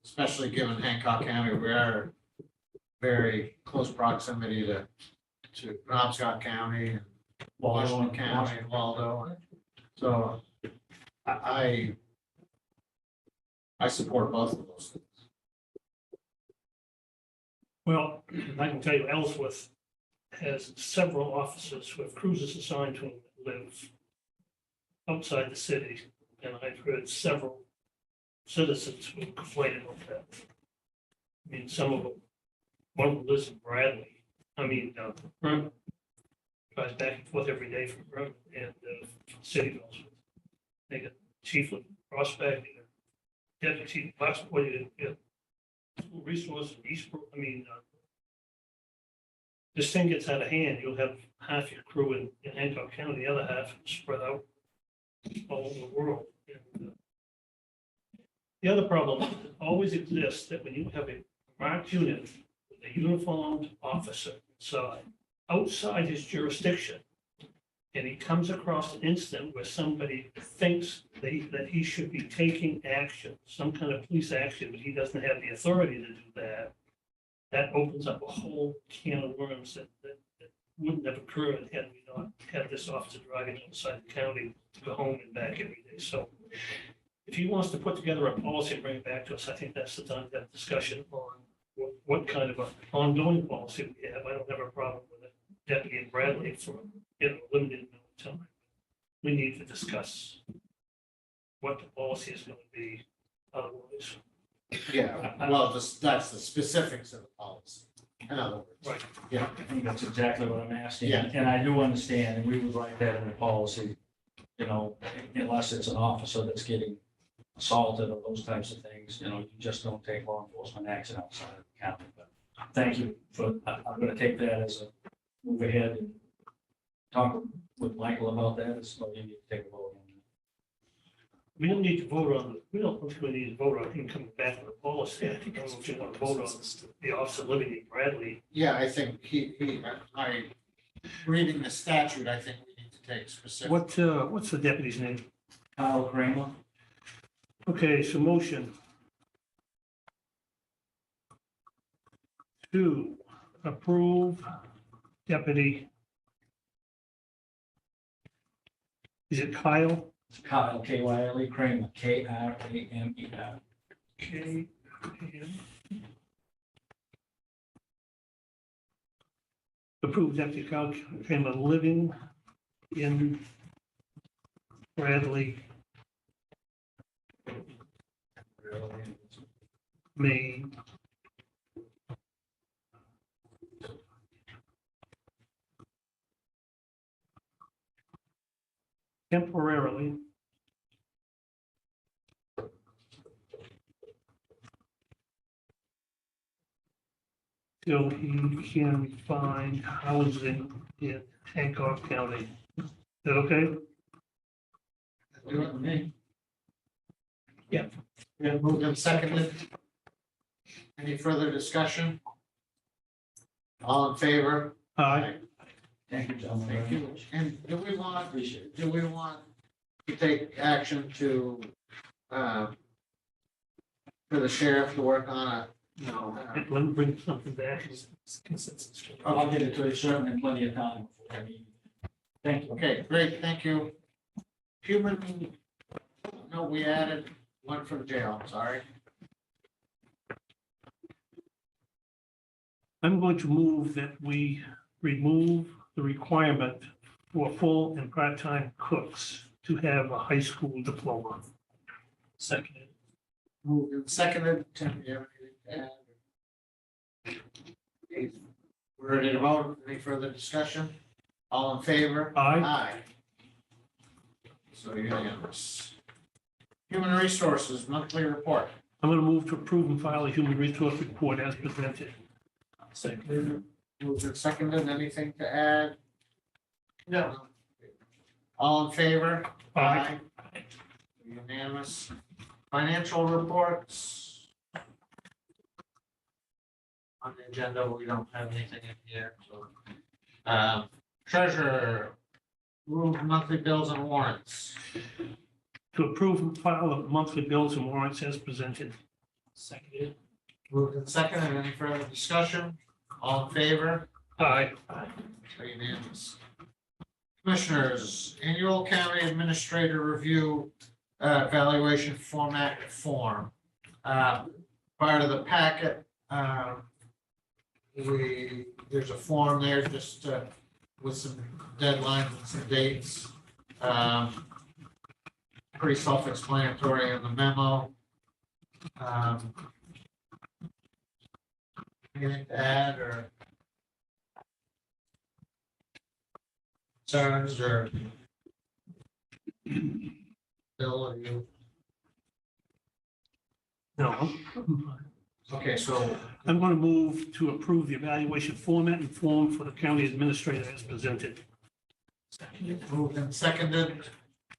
especially given Hancock County, we are very close proximity to Penobscot County and Washington County and Waldo. So I support both of those things. Well, I can tell you Ellsworth has several officers who have cruisers assigned to them that live outside the city. And I've heard several citizens who complained about that. I mean, some of them, one of them lives in Bradley. I mean, Vernon. Drives back and forth every day from Vernon and City of Ellsworth. They got chief of Prospect, deputy chief, school resource, Eastbrook. I mean, this thing gets out of hand, you'll have half your crew in Hancock County, the other half spread out all over the world. And, the other problem that always exists that when you have a marked unit with a uniformed officer inside, outside his jurisdiction, and he comes across an incident where somebody thinks that he should be taking action, some kind of police action, but he doesn't have the authority to do that, that opens up a whole can of worms that wouldn't have occurred had we not had this officer driving outside the county to go home and back every day. So if he wants to put together a policy and bring it back to us, I think that's the time to have a discussion on what kind of an ongoing policy we have. I don't have a problem with it. Deputy in Bradley for a limited amount of time. We need to discuss what the policy is going to be otherwise. Yeah, well, that's the specifics of the policy. In other words. Right. Yeah. I think that's exactly what I'm asking. Yeah. And I do understand, and we would write that in the policy, you know, unless it's an officer that's getting assaulted or those types of things, you know, you just don't take law enforcement action outside of the county. But thank you for, I'm gonna take that as a move ahead and talk with Michael about that. So you need to take a vote on that. We don't need to vote on, we don't think we need to vote on him coming back with a policy. I think that's what you want to vote on, the officer living in Bradley. Yeah, I think I reading the statute, I think we need to take specific. What's the deputy's name? Kyle Kramer. Okay, so motion to approve deputy. Is it Kyle? It's Kyle, K-Y-L-E Kramer, K-R-A-M-E-R. K. Approve deputy Kyle Kramer living in Bradley, Maine. Temporarily. Till he can find housing in Hancock County. Is that okay? Do it. Me. Moved and seconded. Any further discussion? All in favor? Aye. Thank you, gentlemen. Thank you. And do we want, Appreciate it. do we want to take action to, for the sheriff to work on a? No, let me bring something back. I'll get it to you certainly plenty of time before I meet. Thank you. Okay, great, thank you. Human, no, we added one from jail, sorry. I'm going to move that we remove the requirement for full and part-time cooks to have a high school diploma. Second. Moved and seconded. Tim, do you have anything to add? Okay, we're ready to vote. Any further discussion? All in favor? Aye. Aye. So unanimous. Human Resources Monthly Report. I'm going to move to approve and file a human resource report as presented. Seconded. Moved and seconded. Anything to add? No. All in favor? Aye. Unanimous. Financial reports. On the agenda, we don't have anything in here, so. Treasurer, approve monthly bills and warrants. To approve and file the monthly bills and warrants as presented. Seconded. Moved and seconded. Any further discussion? All in favor? Aye. So unanimous. Commissioners, annual county administrator review evaluation format form. Part of the packet, there's a form there just with some deadlines and some dates. Pretty self-explanatory in the memo. Anything to add or concerns or Bill, are you? No. Okay, so I'm going to move to approve the evaluation format and form for the county administrator as presented. moved and seconded.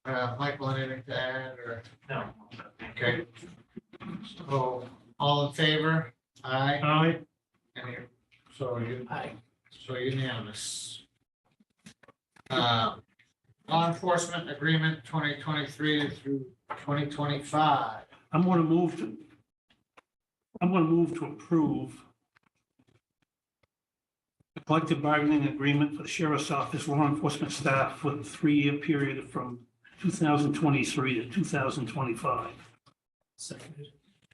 Michael, anything to add or? No. Okay. So all in favor? Aye. Aye. Any, so unanimous. Law enforcement agreement 2023 through 2025. I'm going to move to approve the collective bargaining agreement for the sheriff's office law enforcement staff for the 3-year period from 2023 to 2025. Seconded.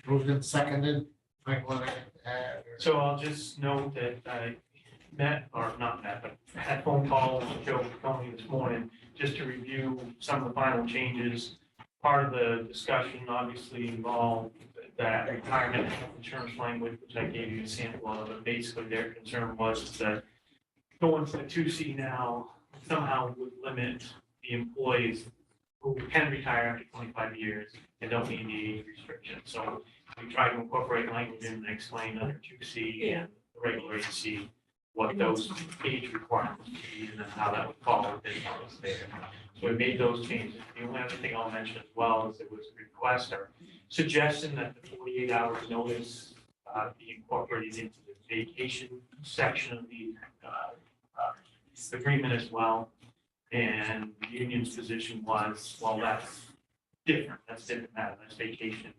Moved and seconded. Michael, anything to add or? So I'll just note that I not met, but had phone calls with Joe Tony this morning, just to review some of the final changes. Part of the discussion obviously involved that retirement health insurance language, which I gave you a sample of, but basically their concern was that going to the 2C now somehow would limit the employees who can retire after 25 years and don't need the age restriction. So we tried to incorporate language in and explain under 2C and the regular AC what those age requirements would be and then how that would fall within those there. So we made those changes. The only other thing I'll mention as well is there was a request or suggestion that the 48 hours notice be incorporated into the vacation section of the agreement as well. And the union's position was, well, that's different, matter, that's vacation.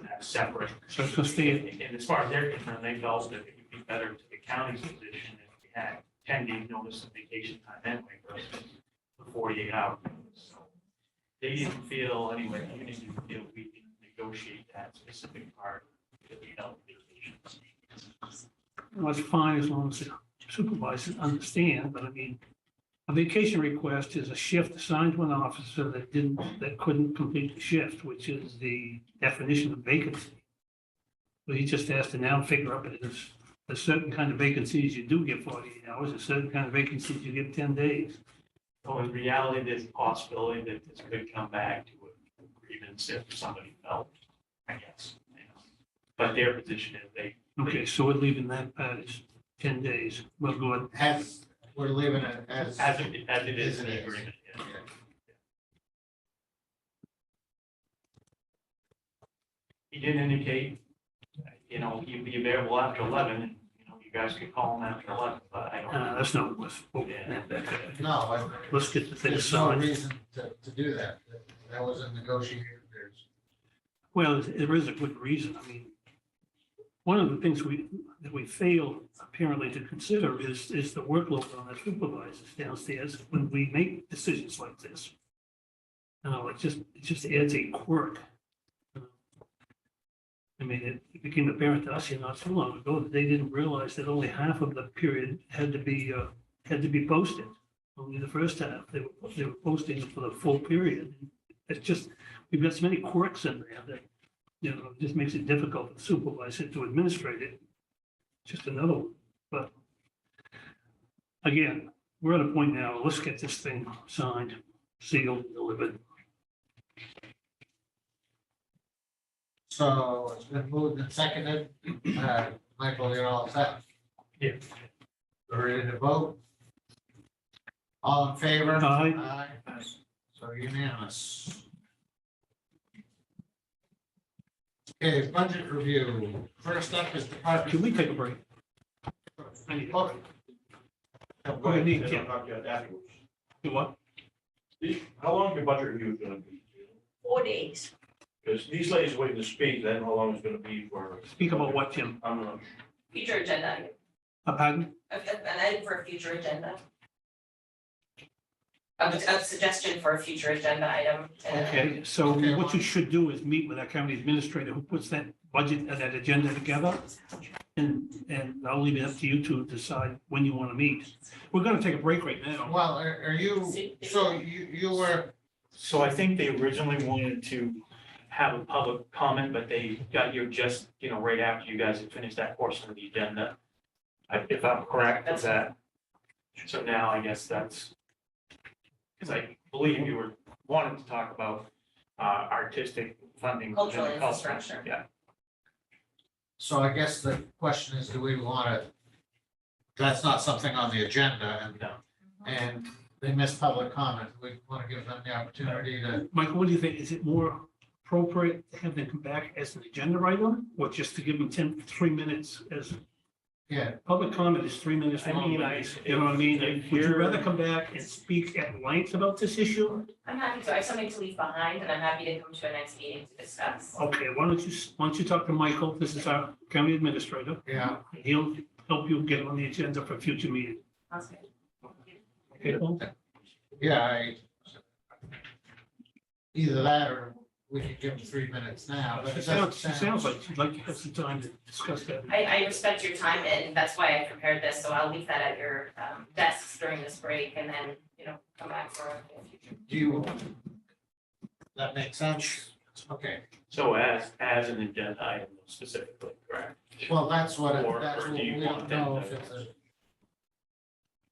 That's separate. So it's gonna stay, And as far as they're concerned, they felt that it would be better to the county's position if we had 10 days notice of vacation time anyway versus the 48 hours. So they didn't feel, anyway, the union didn't feel we can negotiate that specific part that we held vacations. well, it's fine as long as the supervisors understand, but I mean, a vacation request is a shift assigned to an officer that couldn't complete the shift, which is the definition of vacancy. But he just has to now figure out that there's certain kind of vacancies you do get 48 hours, there's certain kind of vacancies you get 10 days. So in reality, there's a possibility that this could come back to a grievance if somebody felt, I guess. You know. But their position is they. Okay, so we're leaving that part as 10 days. Well, good. We're leaving it as. As it is in As it the is. agreement, yeah. He did indicate, you know, he'd be available after 11, and, you know, you guys could call him after 11, but I don't. That's not what's, No, let's get the thing there's no signed. reason to do that. That wasn't negotiated. There's, Well, there is a good reason. I mean, one of the things that we fail apparently to consider is the workload on the supervisors downstairs when we make decisions like this. It just adds a quirk. I mean, it became apparent to us, not too long ago, that they didn't realize that only half of the period had to be posted. Only the first half, they were posting for the full period. It's just, we've got so many quirks in there that, it just makes it difficult for the supervisor to administrate it. Just another one, but again, we're at a point now, let's get this thing signed, sealed, delivered. so it's been moved and seconded. Michael, you're all set? Yeah. We're ready to vote? All in favor? Aye. Aye. So unanimous. Okay, budget review. First up is department. Can we take a break? I need a break. Go ahead, Nick, Kim. Do what? How long is your budget review gonna be? 4 days. Because these ladies waiting to speak, then how long is it gonna be for? Speak about what, Tim? I'm not. Future agenda, Pardon? an item for a future agenda. A suggestion for a future agenda item. Okay, so Okay, what you should do is meet with our county administrator who puts that budget and that agenda together. And I'll leave it up to you to decide when you want to meet. We're gonna take a break right now. Well, are you, so you were, So I think they originally wanted to have a public comment, but they got you just, right after you guys had finished that portion of the agenda. If I'm correct, is that, so now I guess that's, because I believe you were wanting to talk about artistic funding. within the Cultural culture. infrastructure. Yeah, so I guess the question is, do we want to? That's not something on the agenda No. and they missed public comment. We want to give them the opportunity to, Michael, what do you think? Is it more appropriate to have them come back as an agenda item or just to give them 3 minutes as yeah, public comment is 3 minutes I long? mean, You know what I mean? if Would you you're- rather come back and speak at length about this issue? I'm happy to, I have something to leave behind and I'm happy to come to a next meeting to discuss. Okay, why don't you talk to Michael? This is our county administrator. yeah. He'll help you get on the agenda for a future meeting. Sounds good. Okay, Paul? Yeah, either that or we could give them 3 minutes now, but It it doesn't sounds like you'd like to have some time to discuss that. I respect your time and that's why I prepared this, so I'll leave that at your desks during this break and then, come back for a future. Do you, that makes sense? Okay, so as an agenda item specifically, correct? well, that's what, Or that's what do you we want don't know them if to- it's a.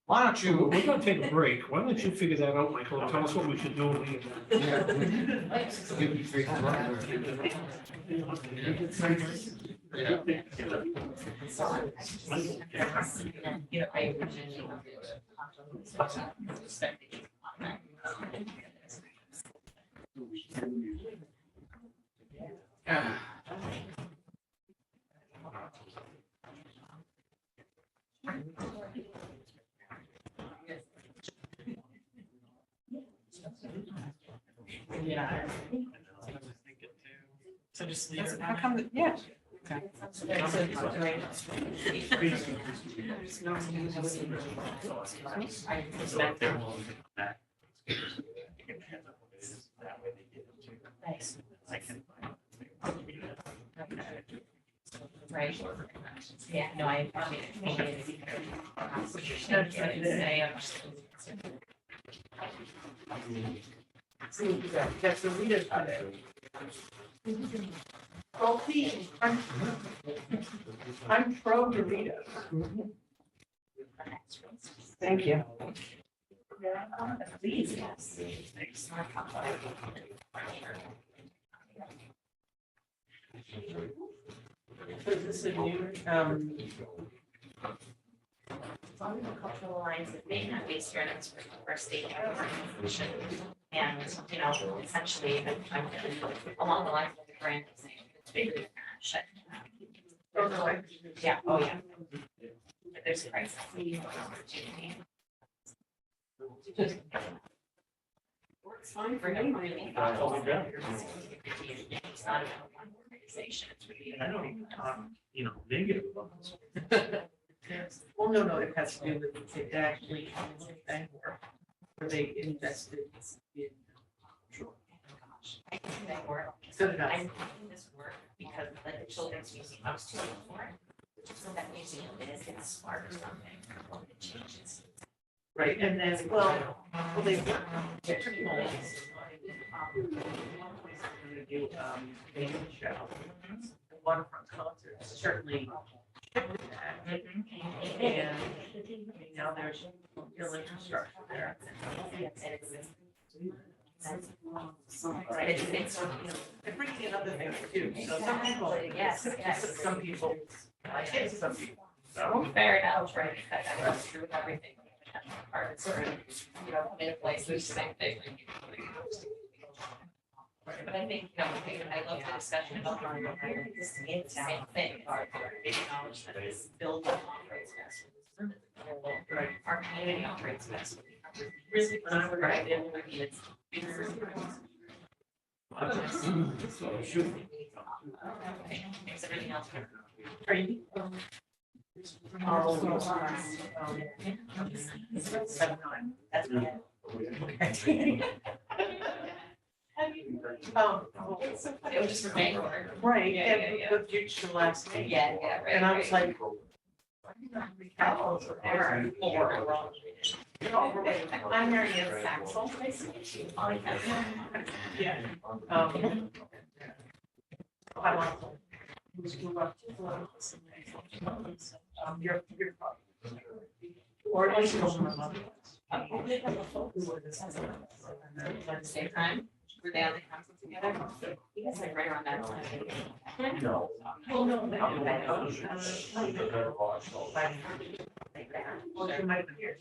Why don't you? We're gonna take a break. Why don't you figure that out, Michael, and tell us what we should do? when we get done. Yeah. Give me 3 minutes. Yeah. I originally. Yeah. So just leave it. How come, yeah. I suspect they're willing to come back. That way they get into. Nice. I can. Right. Yeah, no, I appreciate it. That's the reader's credit. Coffee, I'm pro Dorito. Thank you. Please, yes. So this is a new, Cultural lines that may not be here next for state organization. And, you know, essentially, I'm along the lines of the grant, it's bigger than that, shut. oh no, I, Yeah, oh, yeah. But there's a price. Opportunity. Works fine for anybody. It's not about one organization, it's really. I don't talk, you know, negative about this. well, no, it has to do with it actually, where they invested in. I think that work. So did I. I'm making this work because like the children's museum, I was too young for it. So that museum is, it's smart or something, it changes. Right, and then, well, they. They're pretty nice. Do, they show, the waterfront concerts certainly. shifted that. And now there's real infrastructure there. Right, it's, you know, They're bringing in other things too, so some people. Yes, yes. Some people, like it, some people. So fair enough, right, because I went through everything. Parts are, you know, in a place, there's the same thing. But I think, you know, I love the discussion about it's the same thing, our acknowledge that this building operates best. Our community operates best. Really, when I was Right, in, it's. Makes everything else. are you? That's good. It was just for me. Right, Yeah, yeah, and yeah. but you the last name. Yeah, yeah, right. And I was right. like. I'm Mary Ann Saxel. Yeah. I want to. Your. Or at least. At the same time, were they on the council together? You guys like right around that time. No. Well, no. Well, she might have been here.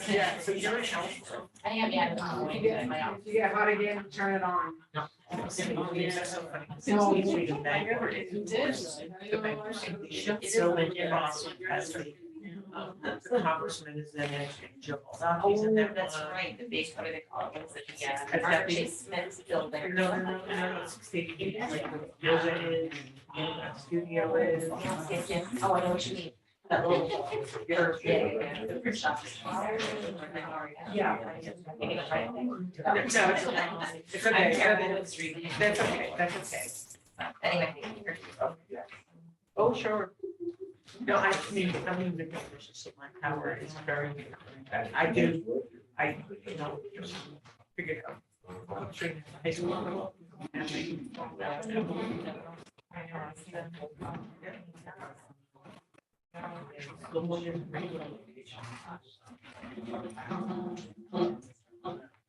Yeah, so you're in health. I am, yeah. You get hot again, turn it on. No, you did. So many congressman is then actually Joe. Oh, that's right, the big, what do they call it? Yeah, Mark Chase Smith's building. No, it's like where yoga is, studio is. Oh, I know what you mean. That little. Yeah. The print shop. Yeah. No, it's okay. It's okay. I'm terrible with street. That's okay, that's okay. Anyway. Oh, sure. No, I mean, I'm even vicious of my power is very, I do, you know, just figured out. I'm training in high school.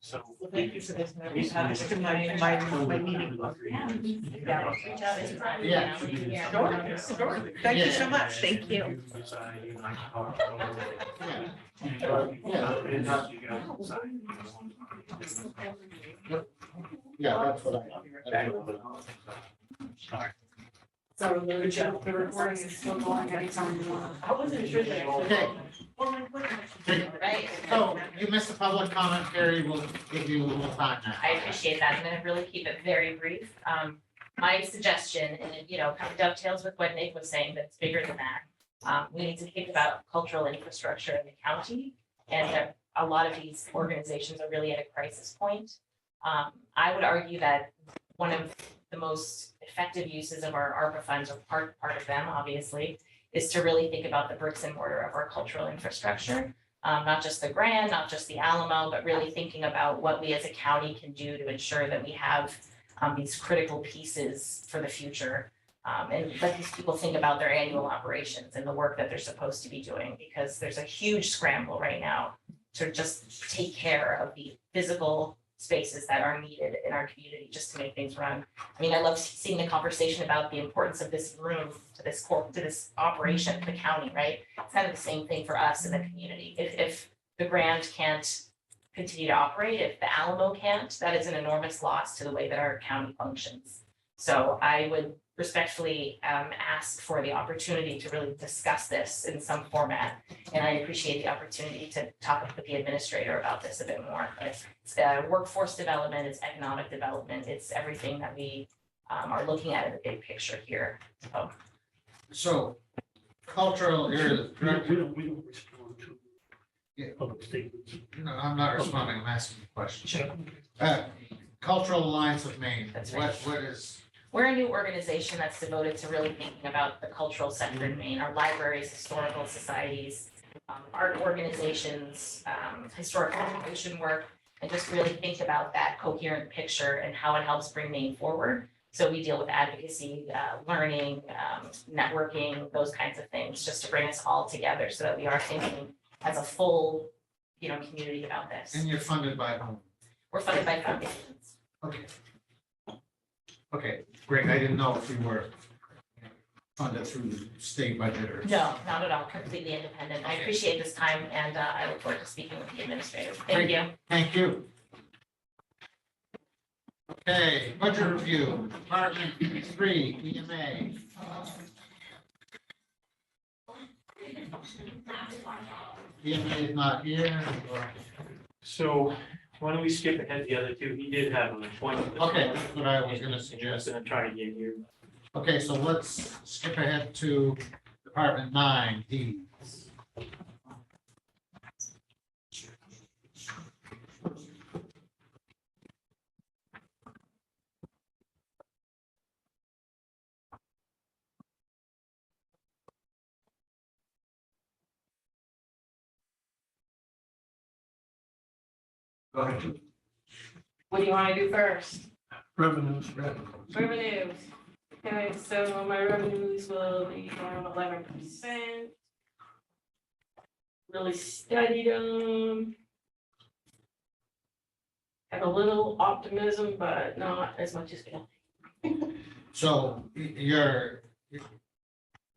So. Thank you for this. My meeting. Yeah. Sure. Thank you so much. Thank you. Yeah, that's what I. So the recording is still going anytime you want. I wasn't sure that. Okay. Right? So you missed the public comment period. We'll give you a little time now. I appreciate that. I'm gonna really keep it very brief. My suggestion, and it, kind of dovetails with what Nick was saying, but it's bigger than that. We need to think about cultural infrastructure in the county, and that a lot of these organizations are really at a crisis point. I would argue that one of the most effective uses of our ARPA funds, or part of them, obviously, is to really think about the bricks and mortar of our cultural infrastructure. Not just the Grand, not just the Alamo, but really thinking about what we as a county can do to ensure that we have these critical pieces for the future. And let these people think about their annual operations and the work that they're supposed to be doing, because there's a huge scramble right now to just take care of the physical spaces that are needed in our community just to make things run. I mean, I love seeing the conversation about the importance of this room to this operation, the county, right? It's kind of the same thing for us in the community. If the Grand can't continue to operate, if the Alamo can't, that is an enormous loss to the way that our county functions. So I would respectfully ask for the opportunity to really discuss this in some format. And I appreciate the opportunity to talk with the administrator about this a bit more. But it's workforce development, it's economic development, it's everything that we are looking at in the big picture here. So cultural, you're the We director. don't respond Yeah. to public statements. No, I'm not responding. I'm asking a question. Sure. Cultural Alliance of Maine. That's right. What is, We're a new organization that's devoted to really thinking about the cultural sector in Maine, our libraries, historical societies, art organizations, historical preservation work, and just really think about that coherent picture and how it helps bring Maine forward. So we deal with advocacy, learning, networking, those kinds of things, just to bring us all together so that we are thinking as a full, community about this. and you're funded by whom? We're funded by foundations. Okay. Okay, great. I didn't know if you were funded through the state budget or. No, not at all, completely independent. I appreciate this time and I look forward to speaking with the administrator. Thank Great. you. Thank you. Okay, budget review, Department 3, EMA. EMA is not here. So why don't we skip ahead to the other two? He did have an appointment. Okay, that's what I was gonna suggest. I'm gonna try to get here. Okay, so let's skip ahead to Department 9, D. Go ahead. What do you want to do first? Revenues. Revenues. Okay, so my revenues will be around 11%. Really studied them. Have a little optimism, but not as much as Bill. So you're,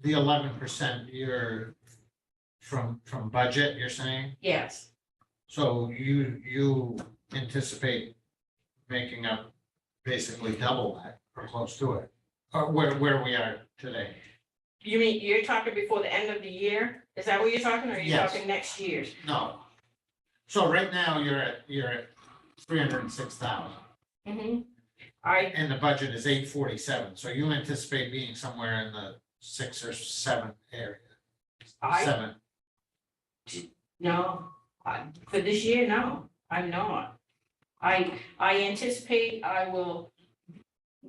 the 11%, you're from budget, you're saying? Yes, So you anticipate making up basically double that or close to it? Or where we are today? you mean, you're talking before the end of the year? Is that what you're talking, or are you Yes. talking next year's? No. So right now, you're at 306,000 Mm-hmm. I, and the budget is 847. So you anticipate being somewhere in the 6 or 7 area? I, 7. no, for this year, no, I'm not. I anticipate I will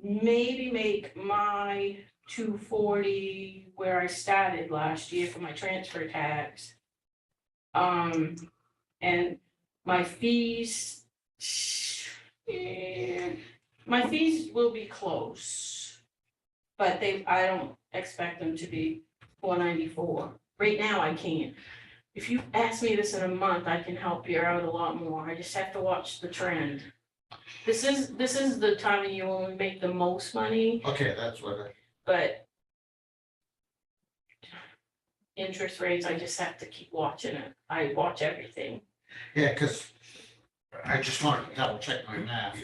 maybe make my 240 where I started last year for my transfer tax. And my fees, my fees will be close. But I don't expect them to be 494. Right now, I can't. If you ask me this in a month, I can help you out a lot more. I just have to watch the trend. This is the time of year when we make the most money, Okay, that's what but interest rates, I just have to keep watching it. I watch everything. yeah, because I just wanted to double check my math.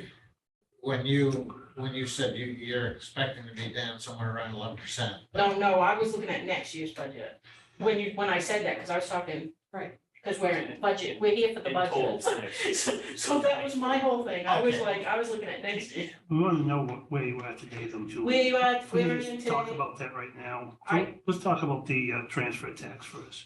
when you said you're expecting to be down somewhere around 11%. No, I was looking at next year's budget. When I said that, because I was talking. Right. Because we're in budget, we're here for the In total, budget. next year. So that was my whole thing. I was Okay. like, I was looking at next year. We want to know where you are today, though, Julie. We're Please in talk today. about that right now. I- Let's talk about the transfer tax first.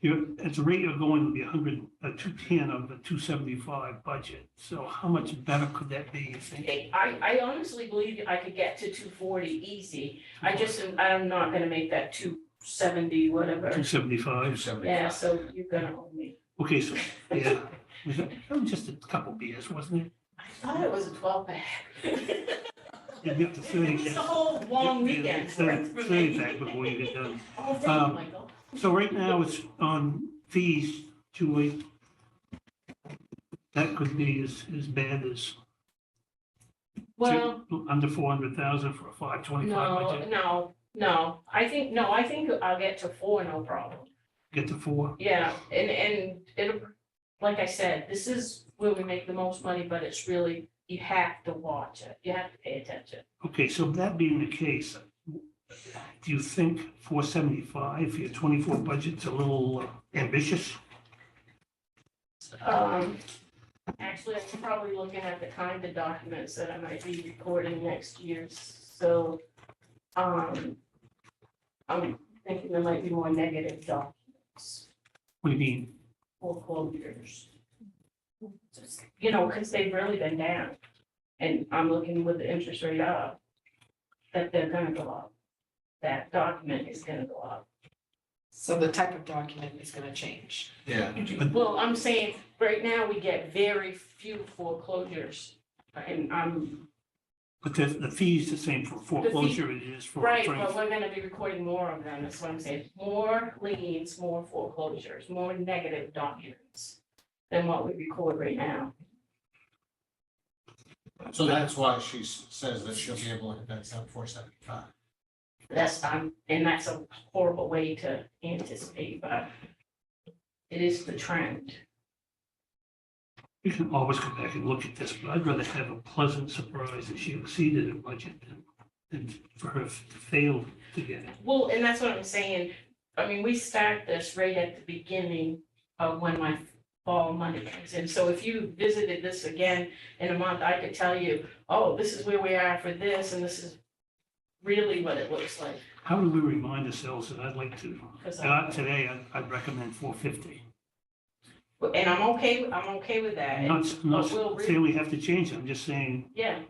At the rate you're going, will be 210 of the 275 budget. So how much better could that be, you think? I honestly believe I could get to 240 easy. I'm not gonna make that 270, whatever. 275? Yeah, so you're gonna owe me. Okay, so, yeah, that was just a couple beers, wasn't it? I thought it was a 12 pack. You'd get to 30. It was the whole long Yeah, weekend. 30 back before you get done. Oh, thank you, Michael. So right now it's on fees, Julie. That could be as bad as Well, under 400,000 for a 525 budget. no. I think I'll get to 4, no problem. Get to 4. Yeah, and it'll, like I said, this is where we make the most money, but it's really, you have to watch it. You have to pay attention. Okay, so that being the case, do you think 475 for your 24 budget's a little ambitious? Actually, I'm probably looking at the kind of documents that I might be recording next year, so, I'm thinking there might be more negative documents, What do you mean? foreclosures. You know, because they've really been down, and I'm looking with the interest rate up, that they're gonna go up. That document is gonna go up. So the type of document is gonna change. Yeah. Well, I'm saying, right now, we get very few foreclosures, and But the fee's the same for foreclosure as it is for right, transfer. but we're gonna be recording more of them, that's what I'm saying. More liens, more foreclosures, more negative documents than what we record right now. So that's why she says that she'll be able to hit that 475. And that's a horrible way to anticipate, but it is the trend. We can always come back and look at this, but I'd rather have a pleasant surprise that she exceeded her budget than for her to fail to get it. Well, and that's what I'm saying. I mean, we start this right at the beginning of when my fall money comes in. So if you visited this again in a month, I could tell you, oh, this is where we are for this, and this is really what it looks like. How do we remind ourselves that I'd like to, 'Cause today, I'd recommend 450. And I'm okay with that. I'm not we'll saying we have to change it, I'm just saying, Yeah,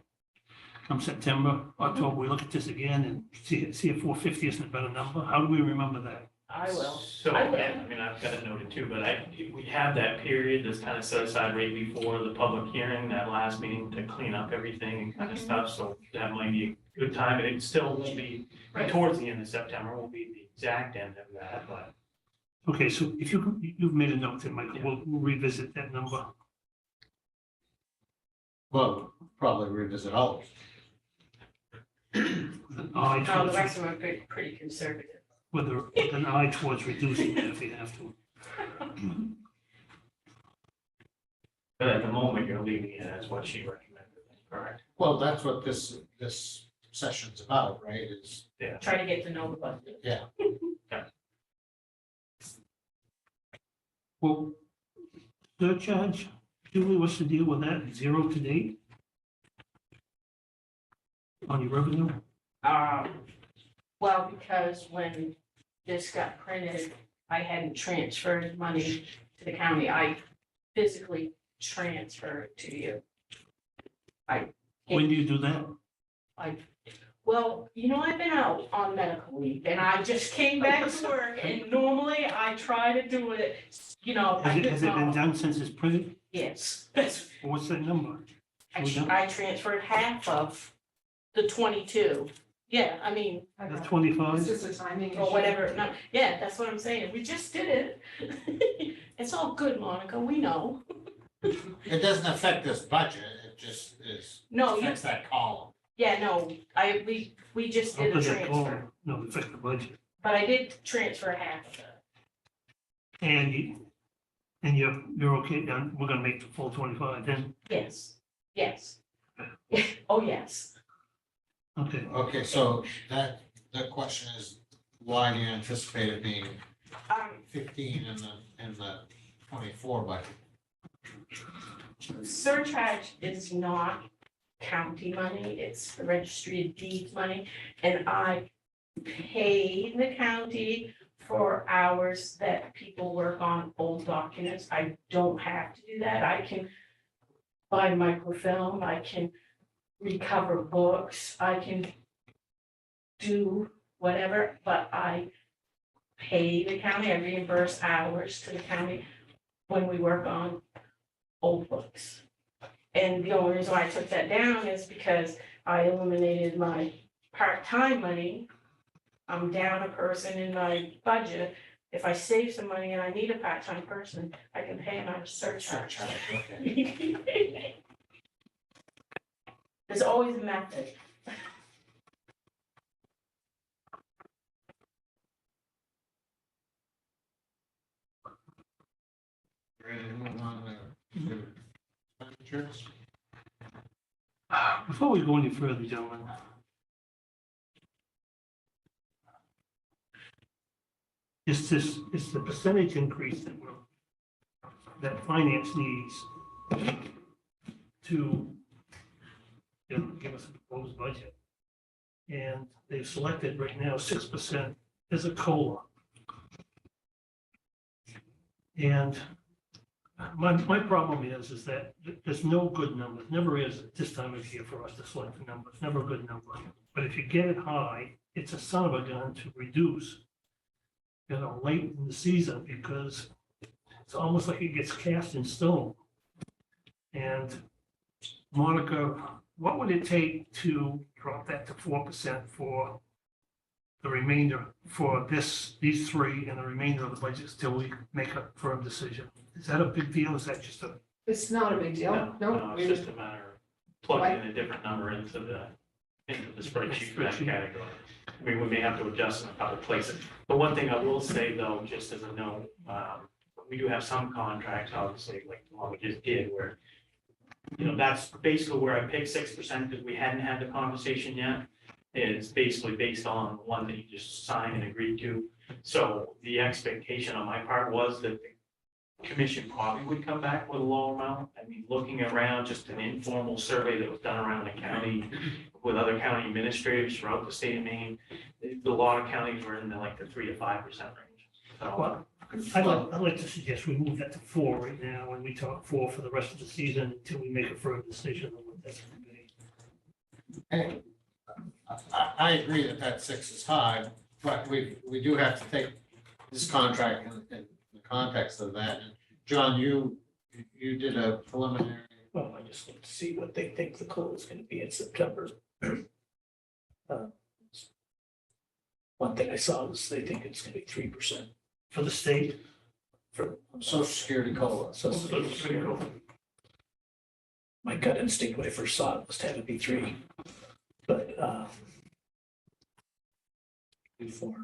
come September, October, we look at this again and see if 450 isn't a better number. How do we remember that? I will. So, I will. and, I mean, I've got it noted too, but we have that period that's kind of set aside right before the public hearing, that last meeting to clean up everything and kind of stuff, so that might be a good time, and it still won't be Right. towards the end of September, won't be the exact end of that, but. Okay, so if you've made a note there, Michael, we'll revisit that number. Well, probably revisit all of it. With an eye No, the towards, rest of them are pretty conservative. with an eye towards reducing it if you have to. But at the moment, you're leaving it as what she recommended, correct? Well, that's what this session's about, right, is, Try to get to know the budget. Well, surcharge, Julie, what's the deal with that? 0 to date? On your revenue? Well, because when this got printed, I hadn't transferred money to the county. I physically transfer it to you. When do you do that? Well, you know, I've been out on medical leave and I just came back to work and normally I try to do it, you know. Has it been done since it's printed? Yes. What's that number? I transferred half of the 22. Yeah, I mean, The 25? Is this a timing issue? or whatever. No, yeah, that's what I'm saying. We just did it. It's all good, Monica. We know. it doesn't affect this budget, it just No, affects that column. yeah, no, we just How did a does that transfer, go? No, affect the budget. but I did transfer half of it. And you're okay, then we're gonna make the full 25 then? Yes, yes. Oh, yes. Okay, Okay, so the question is, why do you anticipate it being 15 in the 24 budget? Surcharge is not county money, it's the registry of deeds money. And I pay the county for hours that people work on old documents. I don't have to do that. I can buy microfilm, I can recover books, I can do whatever, but I pay the county, I reimburse hours to the county when we work on old books. And the only reason why I took that down is because I eliminated my part-time money. I'm down a person in my budget. If I save some money and I need a part-time person, I can pay my surcharge. Okay. There's always a method. Ready to move on to expenditures? before we go any further, gentlemen. It's the percentage increase that finance needs to give us a proposed budget. And they've selected right now 6% as a COLA. And my problem is that there's no good number, never is at this time of year for us to select a number, it's never a good number. But if you get it high, it's a son of a gun to reduce, late in the season, because it's almost like it gets cast in stone. And Monica, what would it take to drop that to 4% for the remainder, for these three and the remainder of the budget till we make a firm decision? Is that a big deal? Is that just a? It's not a big deal, no. It's just a matter of plugging in a different number into the spreadsheet for that category. I mean, we may have to adjust in a couple places. But one thing I will say though, just as a note, we do have some contracts, obviously, like the one we just did, where, that's basically where I picked 6% because we hadn't had the conversation yet. It's basically based on the one that you just signed and agreed to. So the expectation on my part was that the commission probably would come back with a low amount. I mean, looking around, just an informal survey that was done around the county with other county administrators throughout the state of Maine, a lot of counties were in the 3 to 5% range. So, Well, I'd like to suggest we move that to 4 right now, and we talk 4 for the rest of the season until we make a firm decision on what that's going to be. Hey, I agree that 6 is high, but we do have to take this contract in the context of that. And John, you did a preliminary. Well, I just want to see what they think the COLA is going to be in September. One thing I saw was they think it's going to be 3% For the state, for Social Security COLA. So my gut instinct when I first saw it was to have it be 3, but 4.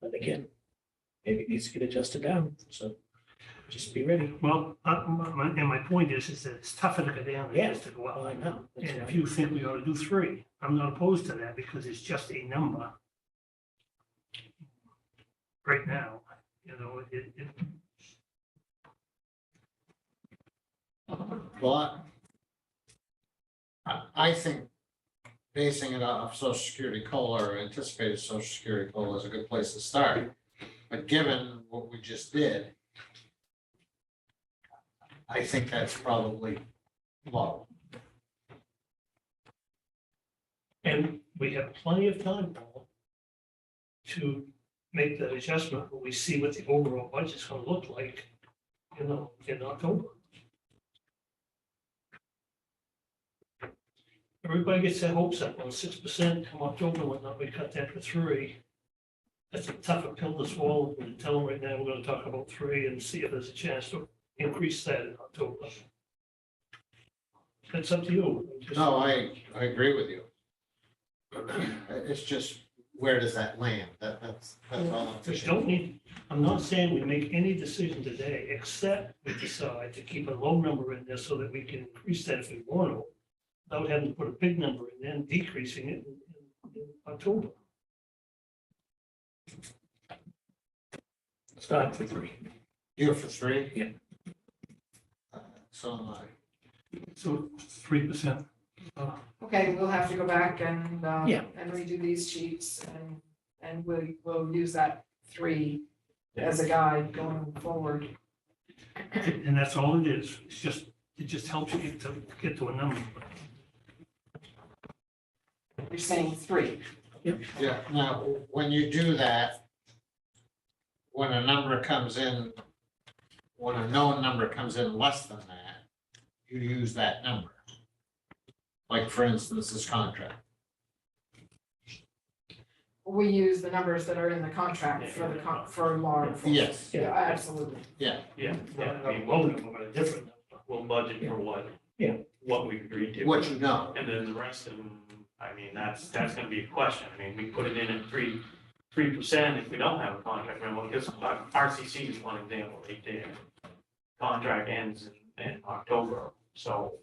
But again, maybe it needs to get adjusted down. So just be ready. well, my point is that it's tougher to go down than it is to go Well, I up. know. That's And if right. you think we ought to do 3, I'm not opposed to that because it's just a number. Right now, Well, I think basing it off Social Security COLA or anticipated Social Security COLA is a good place to start. But given what we just did, I think that's probably low. and we have plenty of time, Paul, to make that adjustment when we see what the overall budget's gonna look like, in October. Everybody gets their hopes up on 6% come October, whatnot, we cut that to 3. That's a tougher pill to swallow, and tell them right now, we're gonna talk about 3 and see if there's a chance to increase that in October. That's up to you. No, I agree with you. It's just, where does that land? That's all I'm We fishing. don't need, I'm not saying we make any decision today, except we decide to keep a low number in there so that we can increase that if we want to. without having to put a big number in, then decreasing it in October. Start for 3. You're for 3? Yeah. So am I. So 3%. Okay, we'll have to go back and, Yeah. and redo these sheets and we'll use that 3 as a guide going forward. And that's all it is. It just helps you get to a number. You're saying 3. Yeah, now, when you do that, when a number comes in, when a known number comes in less than that, you use that number. Like, for instance, this contract. We use the numbers that are in the contract for for law enforcement. Yes, Yeah, absolutely. Yeah, I mean, Well, we'll come at a different number. we'll budget for what. Yeah. What we've agreed to. what you know. And then the rest of them, I mean, that's gonna be a question. I mean, we put it in at 3% if we don't have a contract renewal, because RCC is one example, their contract ends in October, so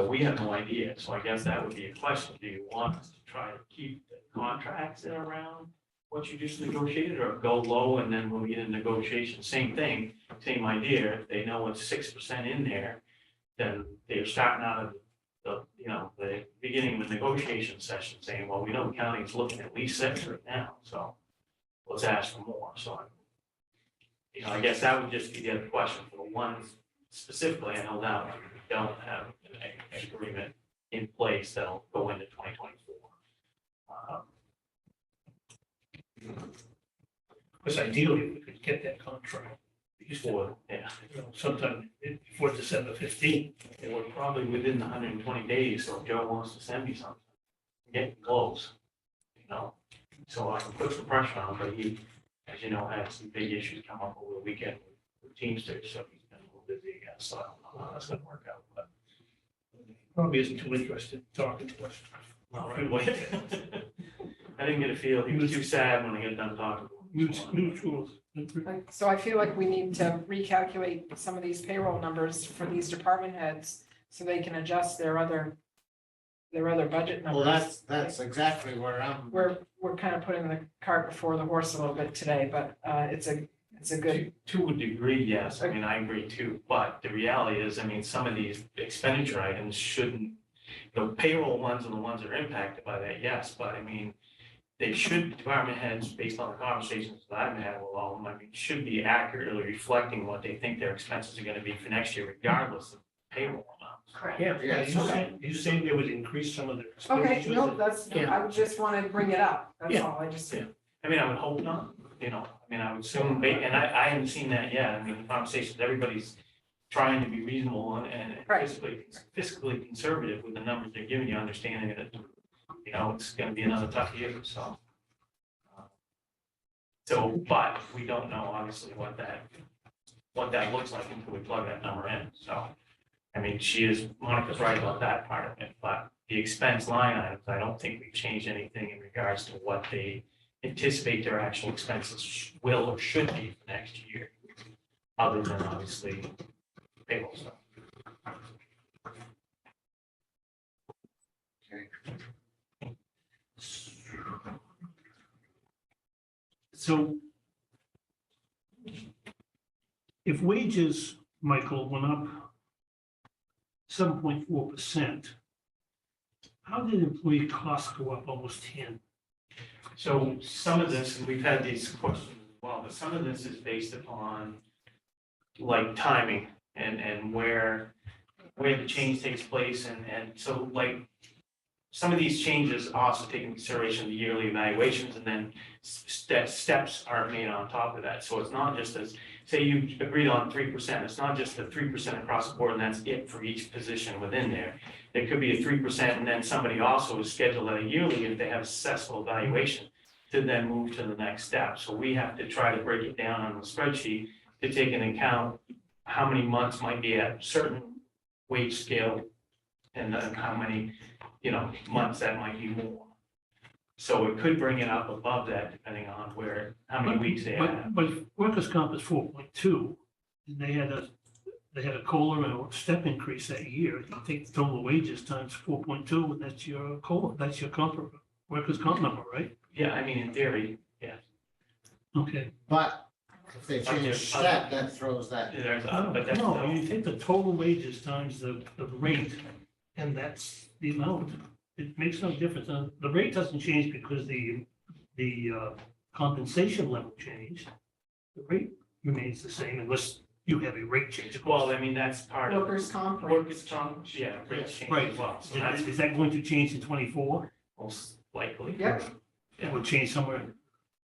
we have no idea. So I guess that would be a question. Do you want us to try to keep the contracts that are around what you just negotiated, or go low, and then when we get in negotiation, same thing, same idea. If they know it's 6% in there, then they're starting out of the beginning of the negotiation session saying, well, we know the county is looking at least 6 right now, so let's ask for more. So, I guess that would just be the other question for the ones specifically I held out, we don't have an agreement in place that'll go into 2024. Because ideally, if we could get that contract Before, yeah, sometime before December 15th. and we're probably within the 120 days, so if Joe wants to send me something, getting close, so I can put some pressure on him, but he, as you know, had some big issues come up over the weekend with Teamsters, so he's been a little busy again, so I don't know how that's gonna work out, but. Probably isn't too interested in talking to us. All right, wait. I didn't get a feel, he was too sad when I got done talking. Mutual. So I feel like we need to recalculate some of these payroll numbers for these department heads so they can adjust their other budget Well, numbers. that's exactly where I'm. We're kind of putting the cart before the horse a little bit today, but it's a good, To a degree, yes, I mean, I agree too, but the reality is, I mean, some of these expenditure items shouldn't, the payroll ones are the ones that are impacted by that, yes, but I mean, they should, department heads, based on the conversations that I've had with all of them, I mean, should be accurately reflecting what they think their expenses are gonna be for next year, regardless of payroll amounts. Correct. Yeah, Yeah, you saying they would increase some of their okay, expenditures? no, that's, I just wanted to bring it up, that's Yeah. all, I just. Yeah. I mean, I would hope not, I mean, I would assume, and I haven't seen that yet, I mean, the conversations, everybody's trying to be reasonable and Right. fiscally conservative with the numbers they're giving you, understanding that, it's gonna be another tough year, so. So, but we don't know, obviously, what that looks like until we plug that number in, so. I mean, Monica's right about that part of it, but the expense line items, I don't think we've changed anything in regards to what they anticipate their actual expenses will or should be for next year, other than obviously payroll stuff. So if wages, Michael, went up 7.4%, how did employee costs go up almost 10? So some of this, and we've had these questions as well, but some of this is based upon like timing and where the change takes place and so like some of these changes also take into consideration the yearly evaluations and then steps are made on top of that. So it's not just as, say you agreed on 3%, it's not just the 3% across the board and that's it for each position within there. There could be a 3% and then somebody also is scheduled at a yearly if they have a successful evaluation to then move to the next step. So we have to try to break it down on the spreadsheet to take into account how many months might be at certain wage scale and then how many, months that might be more. So it could bring it up above that depending on how many weeks they have. But workers' comp is 4.2, and they had they had a COLA and a step increase that year. You take the total wages times 4.2, and that's your COLA, that's your workers' comp number, right? Yeah, I mean, in theory, yeah. Okay. But if they change step, that throws that. There's, No, but that's, no, you take the total wages times the rate, and that's the amount. It makes no difference. The rate doesn't change because the compensation level changed. The rate remains the same unless you have a rate change. well, I mean, that's part of Workers' comp. workers' comp, yeah, rates change Right. as well. So that's Is that going to change in 24? most likely. Yep. It will change somewhere.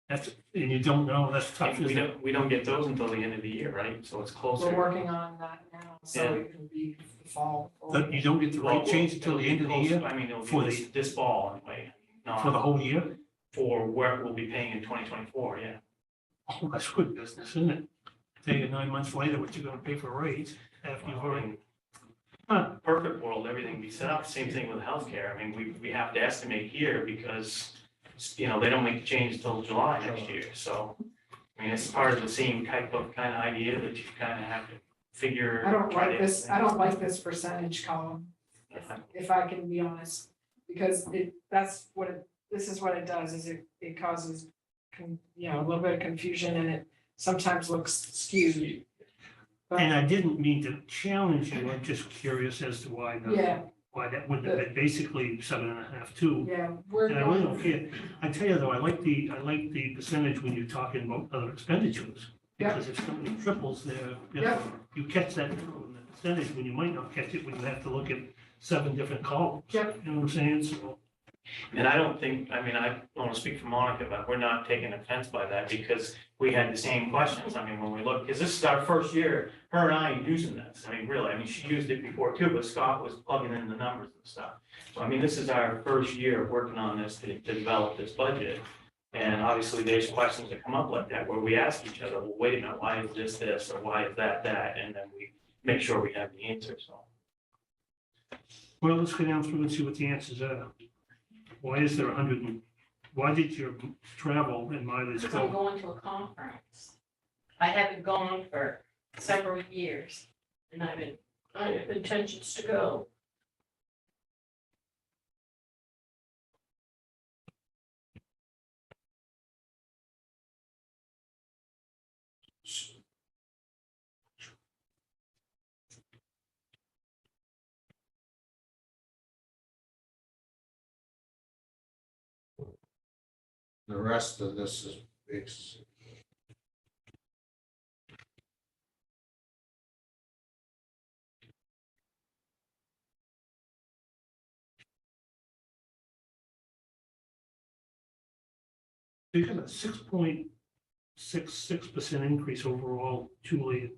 That's, and you don't know, that's tough. And isn't it? we don't get those until the end of the year, right? So it's closer. We're working on that now, so it can be the fall. But you don't get the rate change until the end of the year I mean, it'll for be this fall anyway, for the not whole year? for where we'll be paying in 2024, yeah. Oh, that's good business, isn't it? Tell you 9 months later what you're gonna pay for a raise after you've already. Huh. Perfect world, everything be set up, same thing with healthcare. I mean, we have to estimate here because, you know, they don't make the change until July next year, so. I mean, it's part of the same type of kind of idea that you kind of have to figure. I don't try like to- this, I don't like this percentage column, if I can be honest. Because this is what it does, is it causes, a little bit of confusion and it sometimes looks skewed. And I didn't mean to challenge you, I'm just curious as to why Yeah, why that wouldn't have been basically 7.5 too. yeah, we're And I really don't going, care. I tell you though, I like the percentage when you're talking about other expenditures. Yeah. Because if something triples there, Yeah. you catch that in the percentage when you might not catch it when you have to look at 7 different columns. Yeah. You know what I'm saying? So, And I don't think, I mean, I don't want to speak for Monica, but we're not taking offense by that because we had the same questions. I mean, when we look, because this is our first year, her and I using this. I mean, really, I mean, she used it before too, but Scott was plugging in the numbers and stuff. So I mean, this is our first year of working on this to develop this budget. And obviously, there's questions that come up like that where we ask each other, well, wait a minute, why is this, or why is that? And then we make sure we have the answer, so. well, let's go down through and see what the answers are. Why is there 100 why did your travel and mileage Because I'm go? going to a conference. I haven't gone for several years, and I have intentions to go. The rest of this is. You have a 6.66% increase overall, Julie,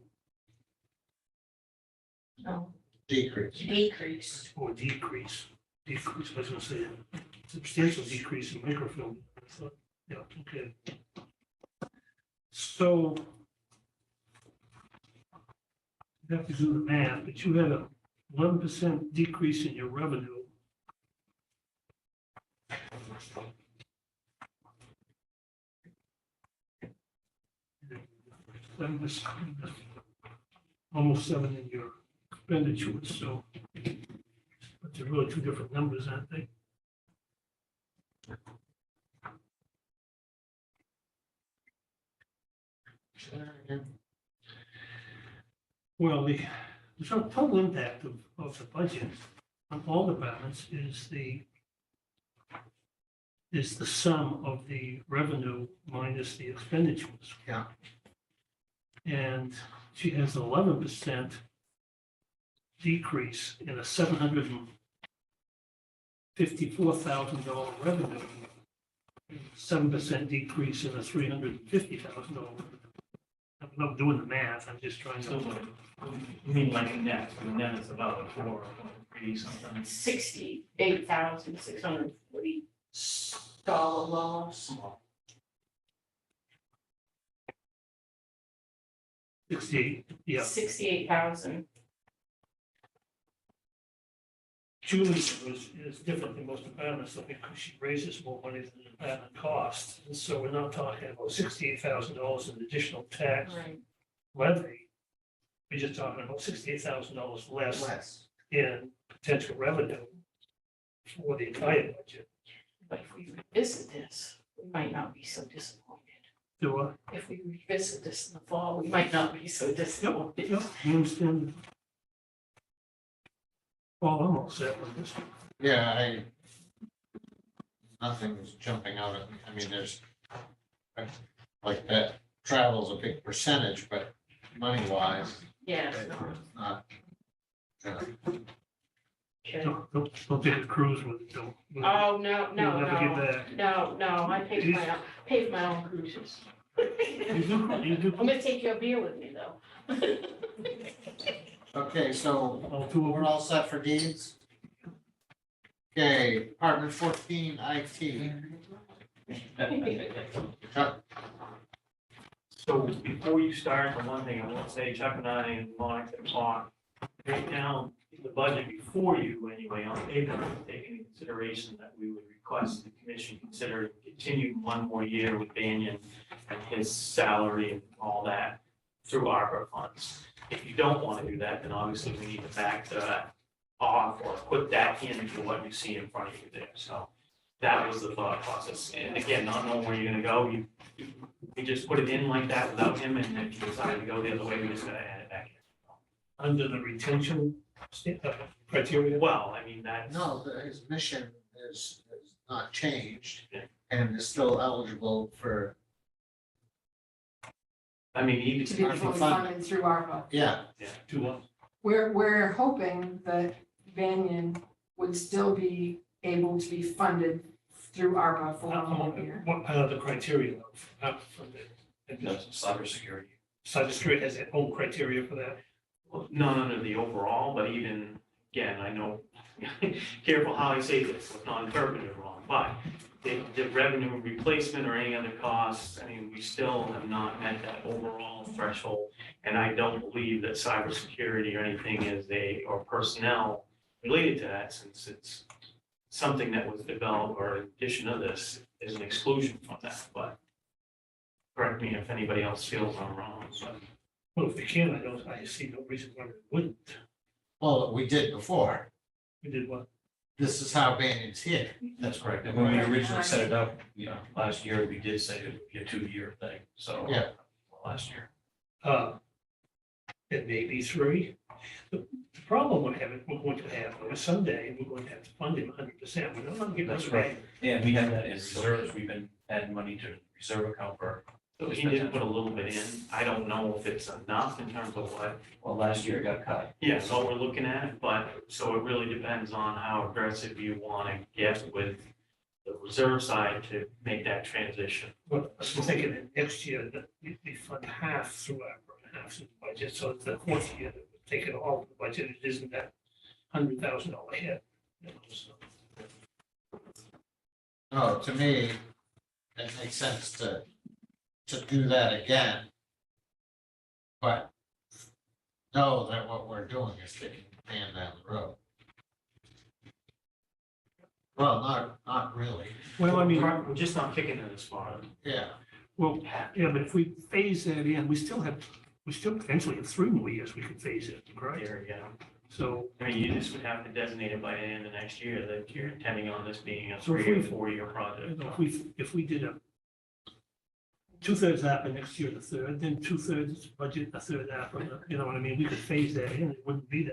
No, Decrease. decrease. or decrease. Decrease, I was gonna say, substantial decrease in microfilm. I thought, yeah, okay. So you have to do the math, but you had a 11% decrease in your revenue. Then this, almost 7 in your expenditures, so. But they're really 2 different numbers, aren't they? Well, the total impact of the budget on all departments is the sum of the revenue minus the expenditures. Yeah. And she has an 11% decrease in a $754,000 revenue, 7% decrease in a $350,000. I'm not doing the math, I'm just trying So, to. you mean like net, the net is about a 4 or 3 something. $68,640 loss. 68, yeah. 68,000. Julie is different than most departments, though, because she raises more money than the department costs. And so we're not talking about $68,000 in additional tax Right. levy we're just talking about $68,000 less Less. in potential revenue for the entire budget. But if we revisit this, we might not be so disappointed. Do I? If we revisit this in the fall, we might not be so disappointed. Yep, I understand. Well, I'm all set with this. Yeah, nothing's jumping out at me. I mean, there's, like that, travel's a big percentage, but money wise, Yeah, it's it's not. not. you know, Okay. Don't take a cruise with it, don't. Oh, no, You'll never get no, back. no, I pay for my own cruises. You do. I'm gonna take your beer with me, though. Okay, so All two of we're them. all set for deeds? Okay, Department 14 IT. Chuck, So before you start, the one thing I want to say, Chuck and I and Monica talked, right now, the budget before you anyway, on paper, taking into consideration that we would request the commission consider continuing one more year with Banyan and his salary and all that through ARPA funds. If you don't want to do that, then obviously we need to back that off or put that into what you see in front of you there. So that was the thought process. And again, not knowing where you're gonna go, we just put it in like that without him, and if you decide to go the other way, we just gotta add it back in. Under the retention criteria. Well, I mean, that's. no, his mission is not changed Yeah. and is still eligible for, I mean, even. To be ARPA fully funding. funded through ARPA. yeah, To us. We're hoping that Banyan would still be able to be funded through ARPA for one more year. What part of the criteria for the Cybersecurity. cybersecurity has its own criteria for that? Well, no, the overall, but even, again, I know, careful how I say this, let's not interpret it wrong, but the revenue replacement or any other costs, I mean, we still have not met that overall threshold. And I don't believe that cybersecurity or anything or personnel related to that, since it's something that was developed or in addition to this is an exclusion from that, but correct me if anybody else feels I'm wrong, but. Well, if they can, I see no reason why we wouldn't. well, we did before. We did what? This is how Banyan's here. That's correct. And when we originally set it up, last year, we did say it would be a 2-year thing, so. Yeah. Last year. It may be 3. The problem we're going to have, on someday, we're going to have to fund him 100%. We're not going to get That's that right. back. And we have that in reserves. We've been adding money to reserve account for, So he did put a little bit in. I don't know if it's enough in terms of what, well, last year it got cut. yeah, so we're looking at, but, so it really depends on how aggressive you want to get with the reserve side to make that transition. Well, I'm thinking that next year that we fund half through our half through the budget, so it's the 4th year that we take it all to the budget. It isn't that $100,000 hit. So. No, to me, it makes sense to do that again. But know that what we're doing is kicking the can down the road. Well, not really, Well, I mean, We're just not kicking it as far. yeah. well, yeah, but if we phase that in, we still potentially have 3 more years we could phase it, right? Here, yeah. So, I mean, you just would have to designate it by the end of next year that you're intending on this being a So if 3 or we- 4-year you project. know, if we did a 2/3 happen next year, the 3rd, then 2/3 budget, a 1/3 happen, you know what I mean? We could phase that in, it wouldn't be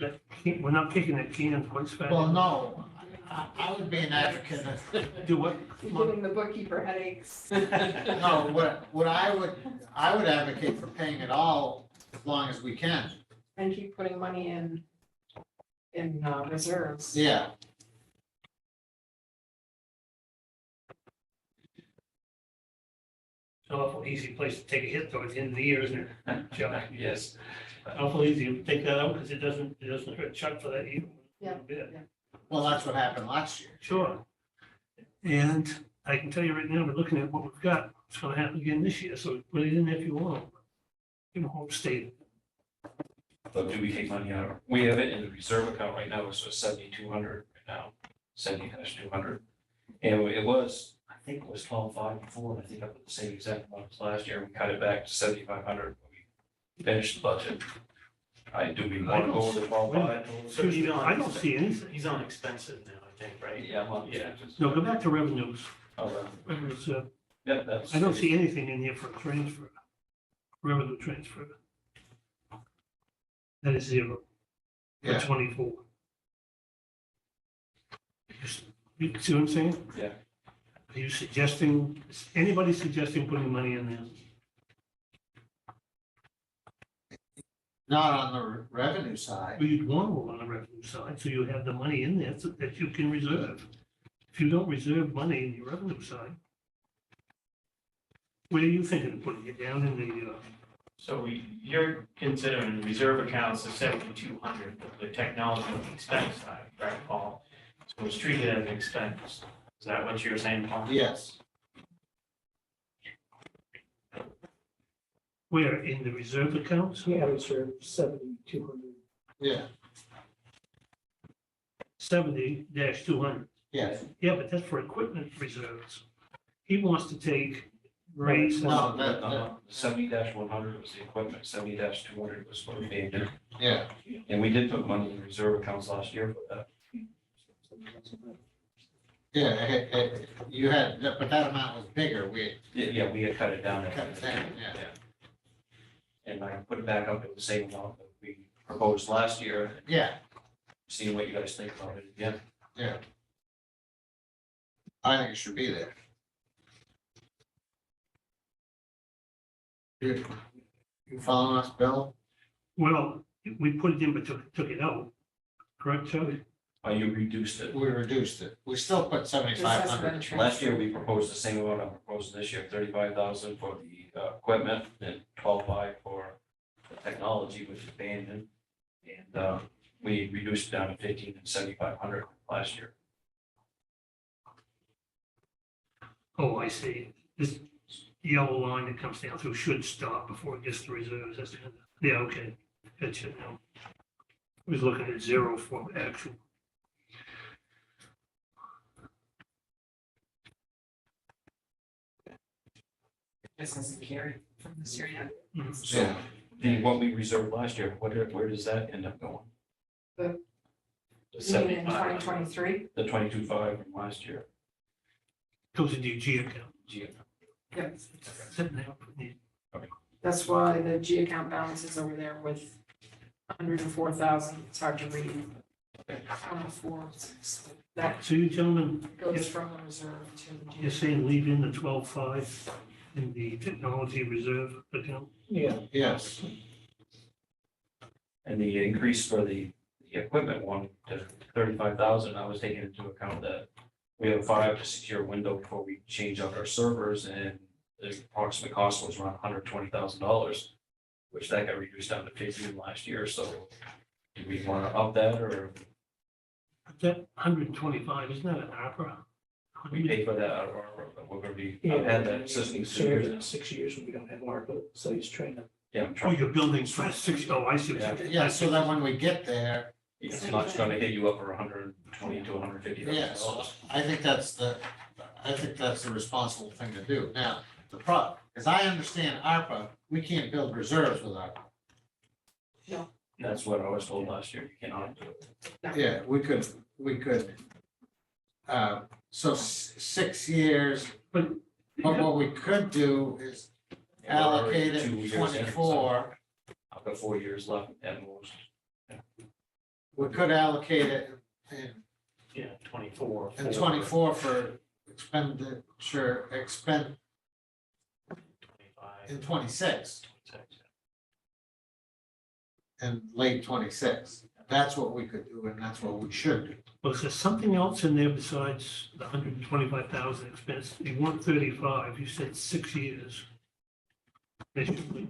that, we're not kicking that can quite as fast. Well, no, I would be an advocate of, Do what? You're giving the bookkeeper headaches. no, what I would advocate for paying it all as long as we can, And keep putting money in reserves. yeah. It's an awful easy place to take a hit towards the end of the year, isn't it, Chuck? Yes. Awful easy to take that out because it doesn't hurt Chuck for that either. Yeah. Well, that's what happened last year. Sure. And I can tell you right now, we're looking at what we've got, it's gonna happen again this year, so put it in if you want. You know, home state. So do we take money out? We have it in the reserve account right now, so 7,200 right now, 70-200. And it was, I think it was 12,500 before, and I think I put the same exact amount as last year. We cut it back to 7,500 when we finished the budget. Do we want to go with the 12.5? So he's on. I don't see anything. He's on expensive now, I think, right? Yeah, well, Yeah. No, go back to revenues. Oh, Revenues, yeah, that's. I don't see anything in here for transfer, revenue transfer. That is zero for Yeah. 24. You see what I'm saying? Yeah. Are you suggesting, is anybody suggesting putting money in there? Not on the revenue side. Well, you'd want to on the revenue side, so you have the money in there so that you can reserve. If you don't reserve money in your revenue side, where are you thinking of putting it down in the, So you're considering reserve accounts of 7,200, the technology expense side, right, Paul? So it's treated as an expense. Is that what you're saying, Paul? Yes, where, in the reserve accounts? Yeah, reserve 7,200. yeah, 70-200. yes. Yeah, but that's for equipment reserves. He wants to take rates. No, that, No, 70-100 was the equipment, 70-200 was for the payment. yeah, And we did put money in reserve accounts last year for that. yeah, you had, but that amount was bigger, we Yeah, we had cut it down. cut it down, yeah. And I put it back up at the same amount that we proposed last year, Yeah, seeing what you guys think about it again. yeah. I think it should be there. You following us, Bill? Well, we put it in, but took it out, correct, Chuck? You reduced it. We reduced it. We still put This 7,500. hasn't been transferred. Last year, we proposed the same amount I'm proposing this year, 35,000 for the equipment and 12.5 for the technology, which is abandoned. And we reduced it down to 15 and 7,500 last year. Oh, I see. This yellow line that comes down through should stop before it gets to reserves. That's, yeah, okay. Gotcha now. I was looking at zero for actual. This hasn't carried from this year yet. So Yeah, the, what we reserved last year, where does that end up going? The- The You mean in 75, 2023? the 22.5 from last year. Goes into your G account. Gee, Yep. Sitting there. That's why the G account balance is over there with 104,000. It's hard to read. 104, that So you gentlemen, goes from the reserve to the you're G. saying leave in the 12.5 in the technology reserve account? Yeah, yes, And the increase for the equipment one to 35,000, I was taking into account that we have a 5 to 6 year window before we change out our servers, and the approximate cost was around $120,000, which that got reduced down to 15 last year, so do we want to up that, or That 125, isn't that an ARPA? we pay for that, or we're gonna be, yeah. I've had that system So 6 years when we don't have ARPA, so he's trying to. yeah, I'm Oh, trying, your building's for 6, oh, I see. what you- yeah, so that when we get there, it's not gonna hit you up for 120 to 150,000 yes, dollars. I think that's the responsible thing to do. Now, the problem, as I understand ARPA, we can't build reserves with ARPA. That's what I was told last year, you cannot do it. Yeah, we could, so 6 years, But but what we could do is And we're already allocate 2 it years in, so 24. I've got 4 years left at most. We could allocate it in Yeah, 24. And 24 for expenditure, 25. in 26 26. and late 26. That's what we could do and that's what we should do. was there something else in there besides the 125,000 expense? You want 35, you said 6 years. It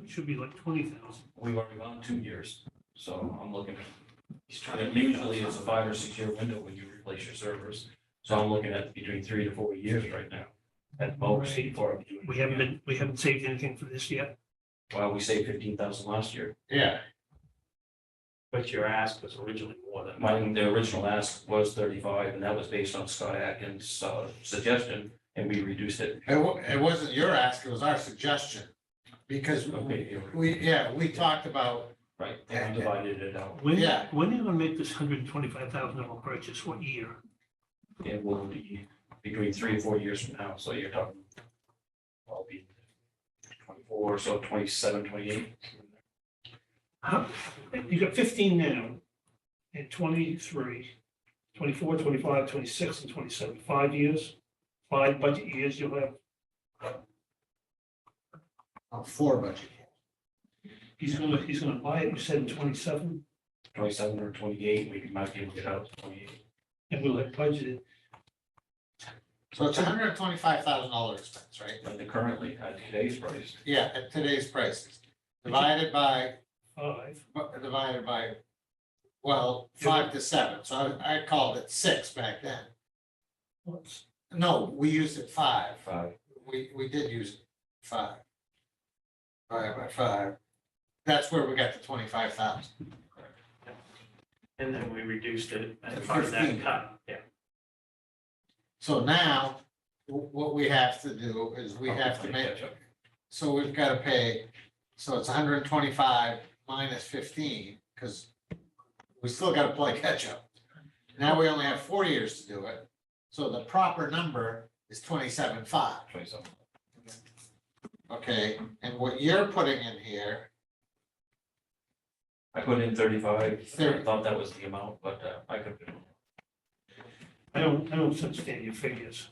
should be like 20,000. We've already gone 2 years, so I'm looking at, usually it's a 5 or 6 year window when you replace your servers. So I'm looking at between 3 to 4 years right now, at most, before I'm doing. We haven't saved anything for this yet. Well, we saved 15,000 last year. Yeah. But your ask was originally more than. The original ask was 35, and that was based on Scott Atkins' suggestion, and we reduced it. It wasn't your ask, it was our suggestion. Because Okay, we talked about Right, they divided it out. When, Yeah. when are you gonna make this $125,000 purchase? What year? It will be between 3 and 4 years from now, so you're talking, I'll be 24, so 27, 28. How, you got 15 now, and 23, 24, 25, 26, and 27, 5 years, 5 budget years you'll have. 4 budget. He's gonna buy it, you said in 27, 27 or 28, we might be able to get out to 28. and we'll have budgeted. So it's $125,000 expense, right? But the currently, at today's price, Yeah, at today's prices, divided by, 5, well, 5 to 7, so I called it 6 back then. what's, No, we used it 5. 5. We did use 5. 5 by 5. That's where we got the 25,000. And then we reduced it To as part of that 15. cut, yeah. So now, what we have to do is we have to make, so we've got to pay, so it's 125 minus 15, because we still got to play catch up. Now we only have 4 years to do it, so the proper number is 27.5. 27. Okay, and what you're putting in here, I put in 35, I 30. thought that was the amount, but I could. I don't understand your figures.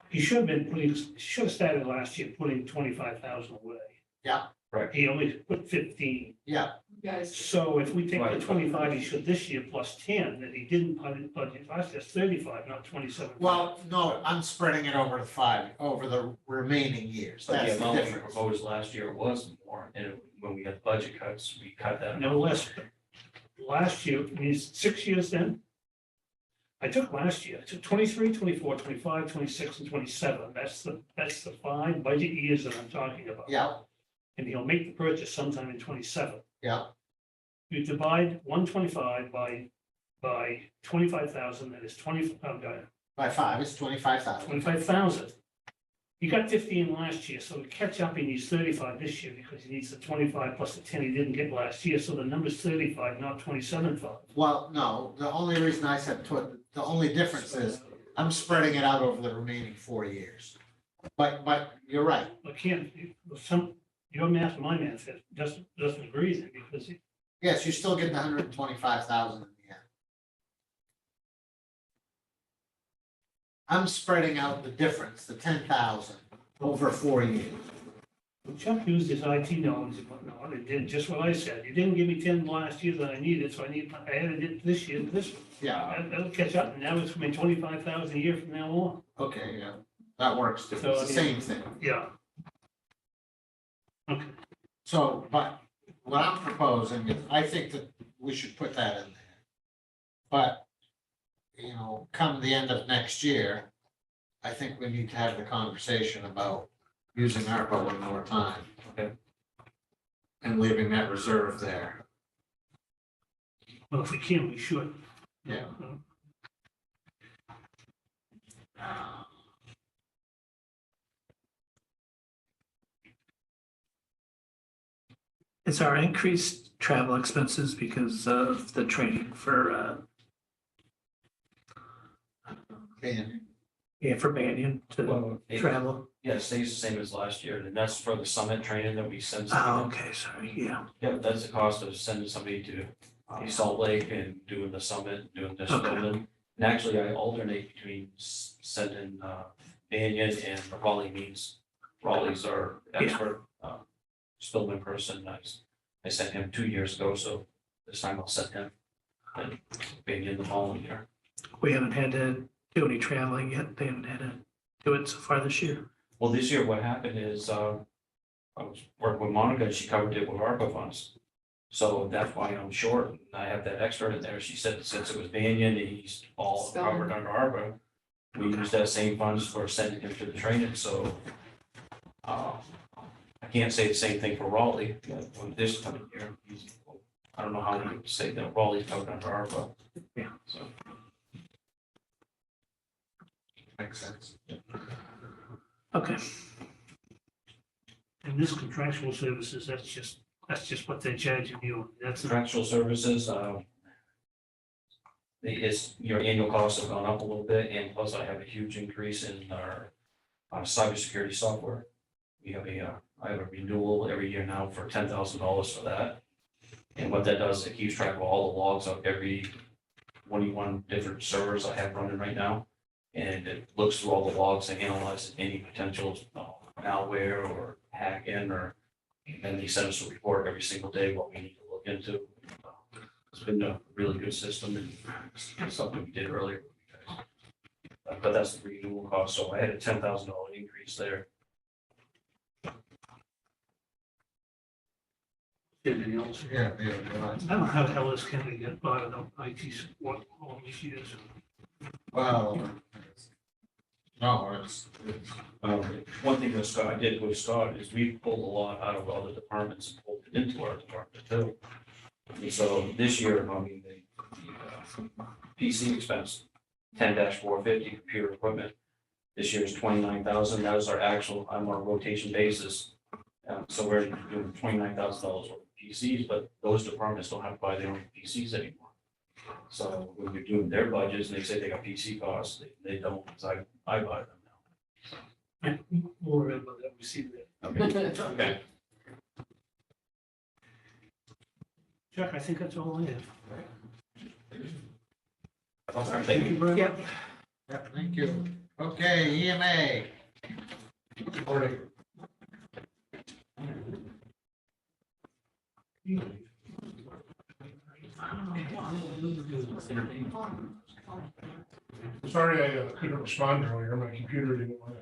He should have been putting, should have started last year putting 25,000 away. Yeah. Right. He only put 15. yeah, You guys, So if we take the Right. 25 he should this year plus 10, that he didn't budget last year, that's 35, not 27. well, no, I'm spreading it over the remaining years, But the that's the amount we difference. proposed last year was more, and when we had budget cuts, we cut that. No less. Last year, I mean, 6 years then. I took last year, I took 23, 24, 25, 26, and 27. That's the 5 budget years that I'm talking about. Yeah, And he'll make the purchase sometime in 27. yeah, You divide 125 by 25,000, that is 20, by 5, it's 25,000. 25,000. He got 15 last year, so to catch up, he needs 35 this year because he needs the 25 plus the 10 he didn't get last year, so the number's 35, not 27.5. Well, no, the only reason I said the only difference is I'm spreading it out over the remaining 4 years. But you're right, I can't, your math, my math doesn't agree then because yes, you still get the 125,000 in the end. I'm spreading out the difference, the 10,000 over 4 years. Chuck used his IT knowledge and whatnot, and did just what I said. You didn't give me 10 last year that I needed, so I added it this year to this one. Yeah, That'll catch up, and now it's gonna be 25,000 a year from now on. okay, yeah, that works too, it's So, I the mean- same thing. Yeah. Okay, So, but what I'm proposing is, I think that we should put that in there. But, you know, come the end of next year, I think we need to have the conversation about using ARPA one more time. Okay. And leaving that reserve there. well, if we can, we should. Yeah. Is our increased travel expenses because of the training for, And for Banyan to Well, it- travel? Yeah, it stays the same as last year, and that's for the summit training that we send. Oh, somebody. okay, sorry, yeah. Yeah, that's the cost of sending somebody to Salt Lake and doing the summit, doing this Okay. building. And actually, I alternate between sending Banyan and Raleigh meets. Raleigh's our expert Spillman person. I sent him 2 years ago, so this time I'll send him. And Banyan the following year. We haven't had to do any traveling yet. They haven't had to do it so far this year. Well, this year, what happened is, I was working with Monica, and she covered it with ARPA funds. So that's why I'm short, and I have that extra in there. She said since it was Banyan, and he's all covered under ARPA, we used that same funds for sending him to the training, so I can't say the same thing for Raleigh, when this coming year, I don't know how we would say that Raleigh's covered under ARPA. Yeah. So. makes sense. Okay, And this contractual services, that's just That's just what they're charging you. That's, Contractual services, your annual costs have gone up a little bit, and plus I have a huge increase in our cybersecurity software. I have a renewal every year now for $10,000 for that. And what that does, it keeps track of all the logs of every 21 different servers I have running right now. And it looks through all the logs and analyzes any potential malware or hack in, and they send us a report every single day what we need to look into. It's been a really good system, and it's something we did earlier. But that's the renewal cost, so I had a $10,000 increase there. anything else? Yeah. I don't know how the hell this can get by without IT support all these years. Well, no, it's, One thing that Scott, I did with Scott is we pulled a lot out of other departments and pulled it into our department too. And so this year, I mean, the PC expense, 10-450 computer equipment. This year's 29,000, that is our actual, I'm on a rotation basis. So we're doing $29,000 worth of PCs, but those departments don't have to buy their own PCs anymore. So when you're doing their budgets and they say they got PC costs, they don't, because I buy them now. We'll remember that, we see that. Okay. Okay. Chuck, I think that's all I have. Thank you. very much. yeah, thank you. Okay, EMA. Morning. Sorry, I couldn't respond earlier. My computer didn't want to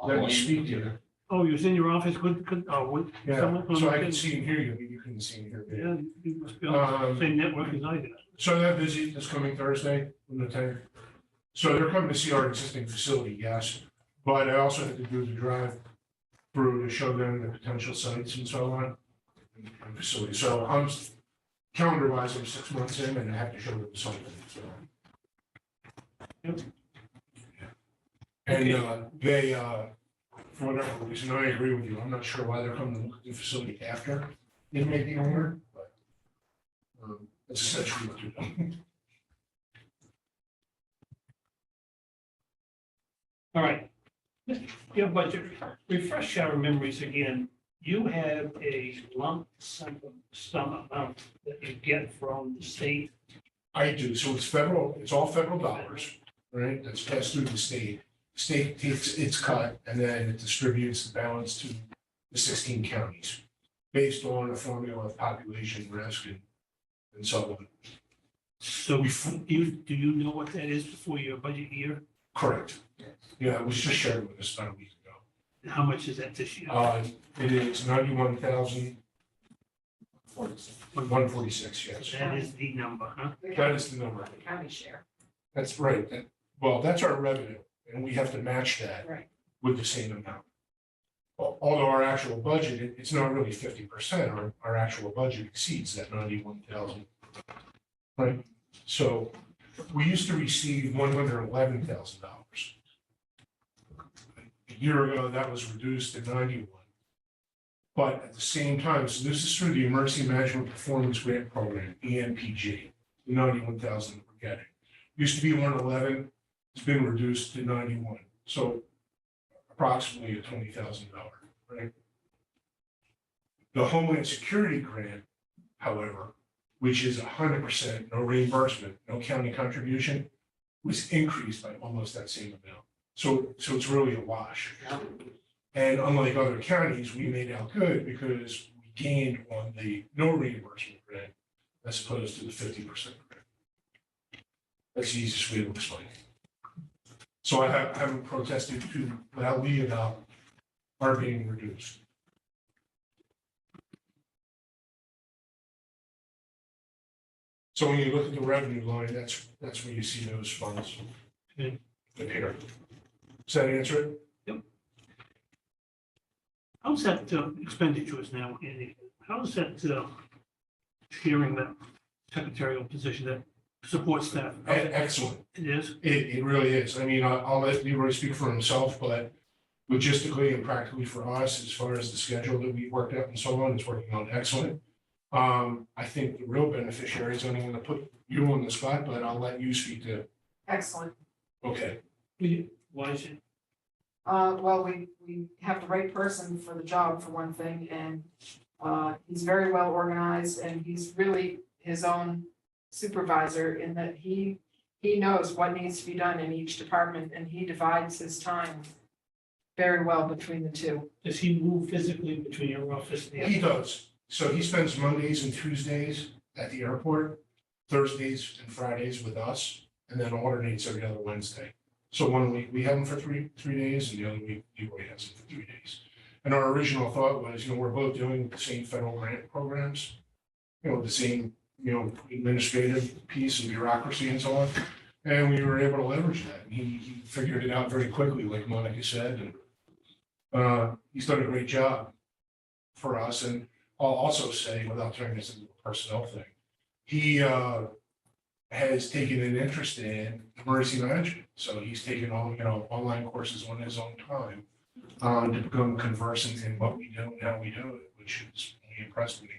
let me speak to you. Oh, you was in your office, with Yeah, someone? so I could see and hear you, but you couldn't see and hear me. Yeah, you must be on the same network as I did. So that visit this coming Thursday from the tank. So they're coming to see our existing facility, yes, but I also had to do the drive through to show them the potential sites and so on. And facility, so I'm calendar wise, I'm 6 months in and I have to show them something, so. Yep. And they, for whatever reason, I agree with you, I'm not sure why they're coming to look at the facility after they made the owner, but that's essentially what they're doing. All right. Your budget, refresh our memories again. You have a lump sum amount that you get from the state. I do, so it's federal, it's all federal dollars, right, that's passed through the state. State takes its cut and then it distributes the balance to the 16 counties based on a formula of population risk and so on. So do you know what that is before your budget year? Correct. Yeah, it was just shared with us about a week ago. And how much is that this year? It is 91,146, yes. That is the number, huh? That is the number. The county share. That's right. Well, that's our revenue, and we have to match that Right. with the same amount. Although our actual budget, it's not really 50%, our actual budget exceeds that 91,000. Right, so we used to receive $111,000. A year ago, that was reduced to 91. But at the same time, so this is through the Emergency Management Performance Grant Program, EMPG, the 91,000 that we're getting. Used to be 111, it's been reduced to 91, so approximately a $20,000, right? The Homeland Security Grant, however, which is 100% no reimbursement, no county contribution, was increased by almost that same amount. So it's really a wash. And unlike other counties, we made out good because we gained on the no reimbursement grant as opposed to the 50% grant. That's the easiest way to explain it. So I haven't protested too loudly about our being reduced. So when you look at the revenue line, that's where you see those funds. Okay. Appear. Does that answer it? How's that expenditures now, Andy? How's that hearing that secretarial position, that support staff? Excellent. It is? It really is. I mean, I'll let Leroy speak for himself, but logistically and practically for us, as far as the schedule that we worked out and so on, it's working out excellent. I think the real beneficiary is, I'm gonna put you on the spot, but I'll let you speak to, Excellent. okay. Why is it? Well, we have the right person for the job for one thing, and he's very well organized, and he's really his own supervisor in that he knows what needs to be done in each department, and he divides his time very well between the two. Does he move physically between your office and the He other? does. So he spends Mondays and Tuesdays at the airport, Thursdays and Fridays with us, and then alternates every other Wednesday. So 1 week we have him for three days, and the other week Leroy has him for 3 days. And our original thought was, we're both doing the same federal grant programs, the same, administrative piece and bureaucracy and so on. And we were able to leverage that. And he figured it out very quickly, like Monica said, and he's done a great job for us. And I'll also say, without turning this into a personnel thing, he has taken an interest in emergency management. So he's taken all, online courses on his own time to become conversant in what we do and how we do it, which is really impressed me.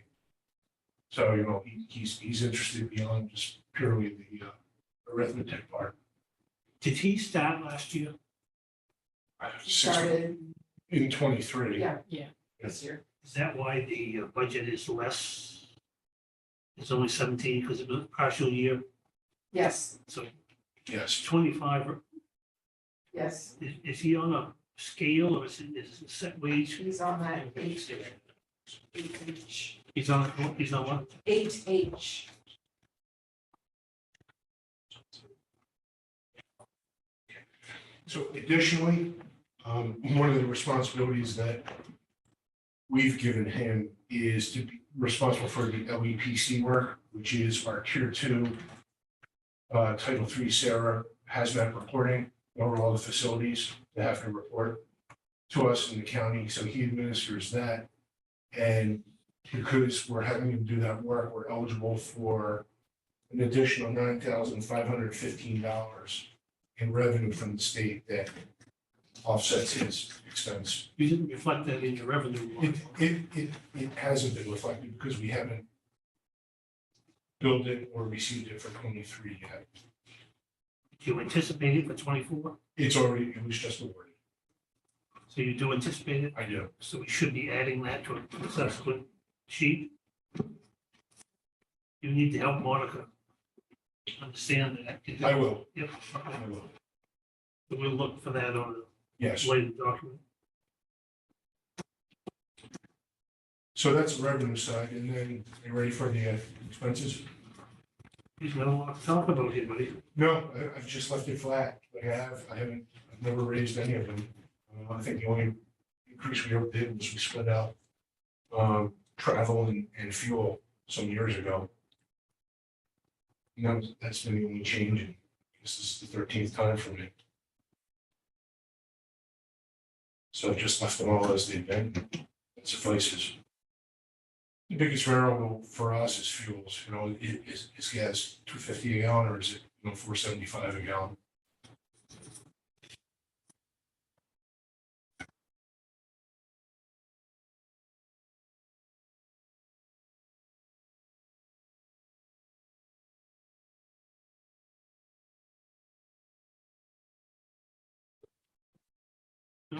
So, he's interested beyond just purely the arithmetic part. Did he start last year? Started, In 23. yeah, this year. Is that why the budget is less? It's only 17 because it was a partial year, Yes, so Yes. 25. yes, Is he on a scale or is it set wage? he's on that H. He's on what? 8H. So additionally, one of the responsibilities that we've given him is to be responsible for the LEPC work, which is our tier 2 Title III Sarah hazmat reporting over all the facilities that have to report to us in the county. So he administers that. And because we're having him do that work, we're eligible for an additional $9,515 in revenue from the state that offsets his expense. You didn't reflect that in your revenue. line. It hasn't been reflected because we haven't billed it or received it for 23 yet. Do you anticipate it for 24? It was just awarded. So you do anticipate it? I do. So we should be adding that to a subsequent sheet. You need to help Monica understand that. I will. Yep. I will. So we'll look for that on Yes. a later document. So that's the revenue side. And then you ready for the expenses? He's got a lot to talk about here, buddy. No, I've just left it flat. I've never raised any of them. I think the only increase we ever did was we split out travel and fuel some years ago. And that's been the only change. And this is the 13th time for me. So I've just left them all as they've been. That suffices. The biggest variable for us is fuels. Is gas $2.50 a gallon or is it $4.75 a gallon?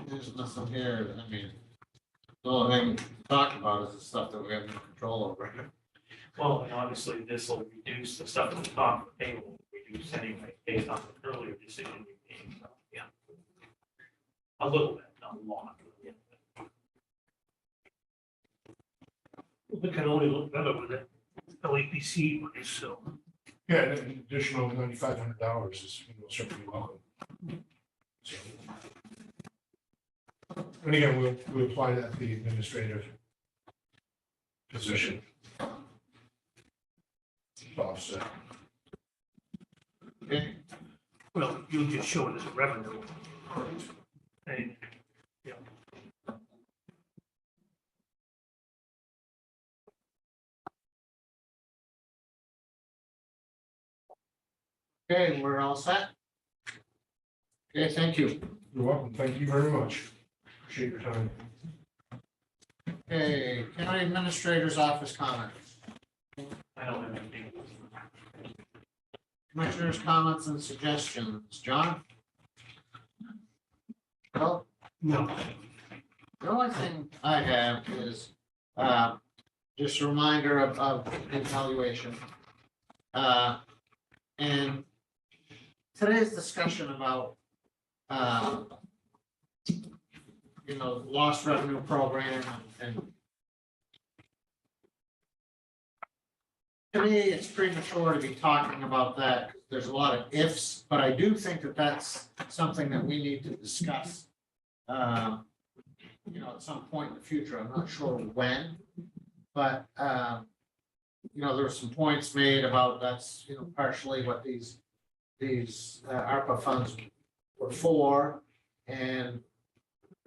There's nothing here, the only thing to talk about is the stuff that we have no control over. Well, and obviously this will reduce the stuff at the top of the table, reduce anyway, based on the earlier decision we made, so, yeah. A little bit, not a lot. Yeah. We can only look better with it. LAPC money, so. Yeah, and an additional $9,500 is certainly welcome. So, and again, we'll apply that to the administrative position. Offset. Okay, Well, you just show it as a revenue. And, yeah. okay, we're all set. Okay, thank you. You're welcome. Thank you very much. Appreciate your time. Okay, county administrator's office comments. I don't have anything. Commissioners' comments and suggestions. John? Well, No. the only thing I have is just a reminder of evaluation. And today's discussion about lost revenue program and to me, it's premature to be talking about that. There's a lot of ifs, but I do think that that's something that we need to discuss. At some point in the future. I'm not sure when, but there were some points made about that's partially what these ARPA funds were for, and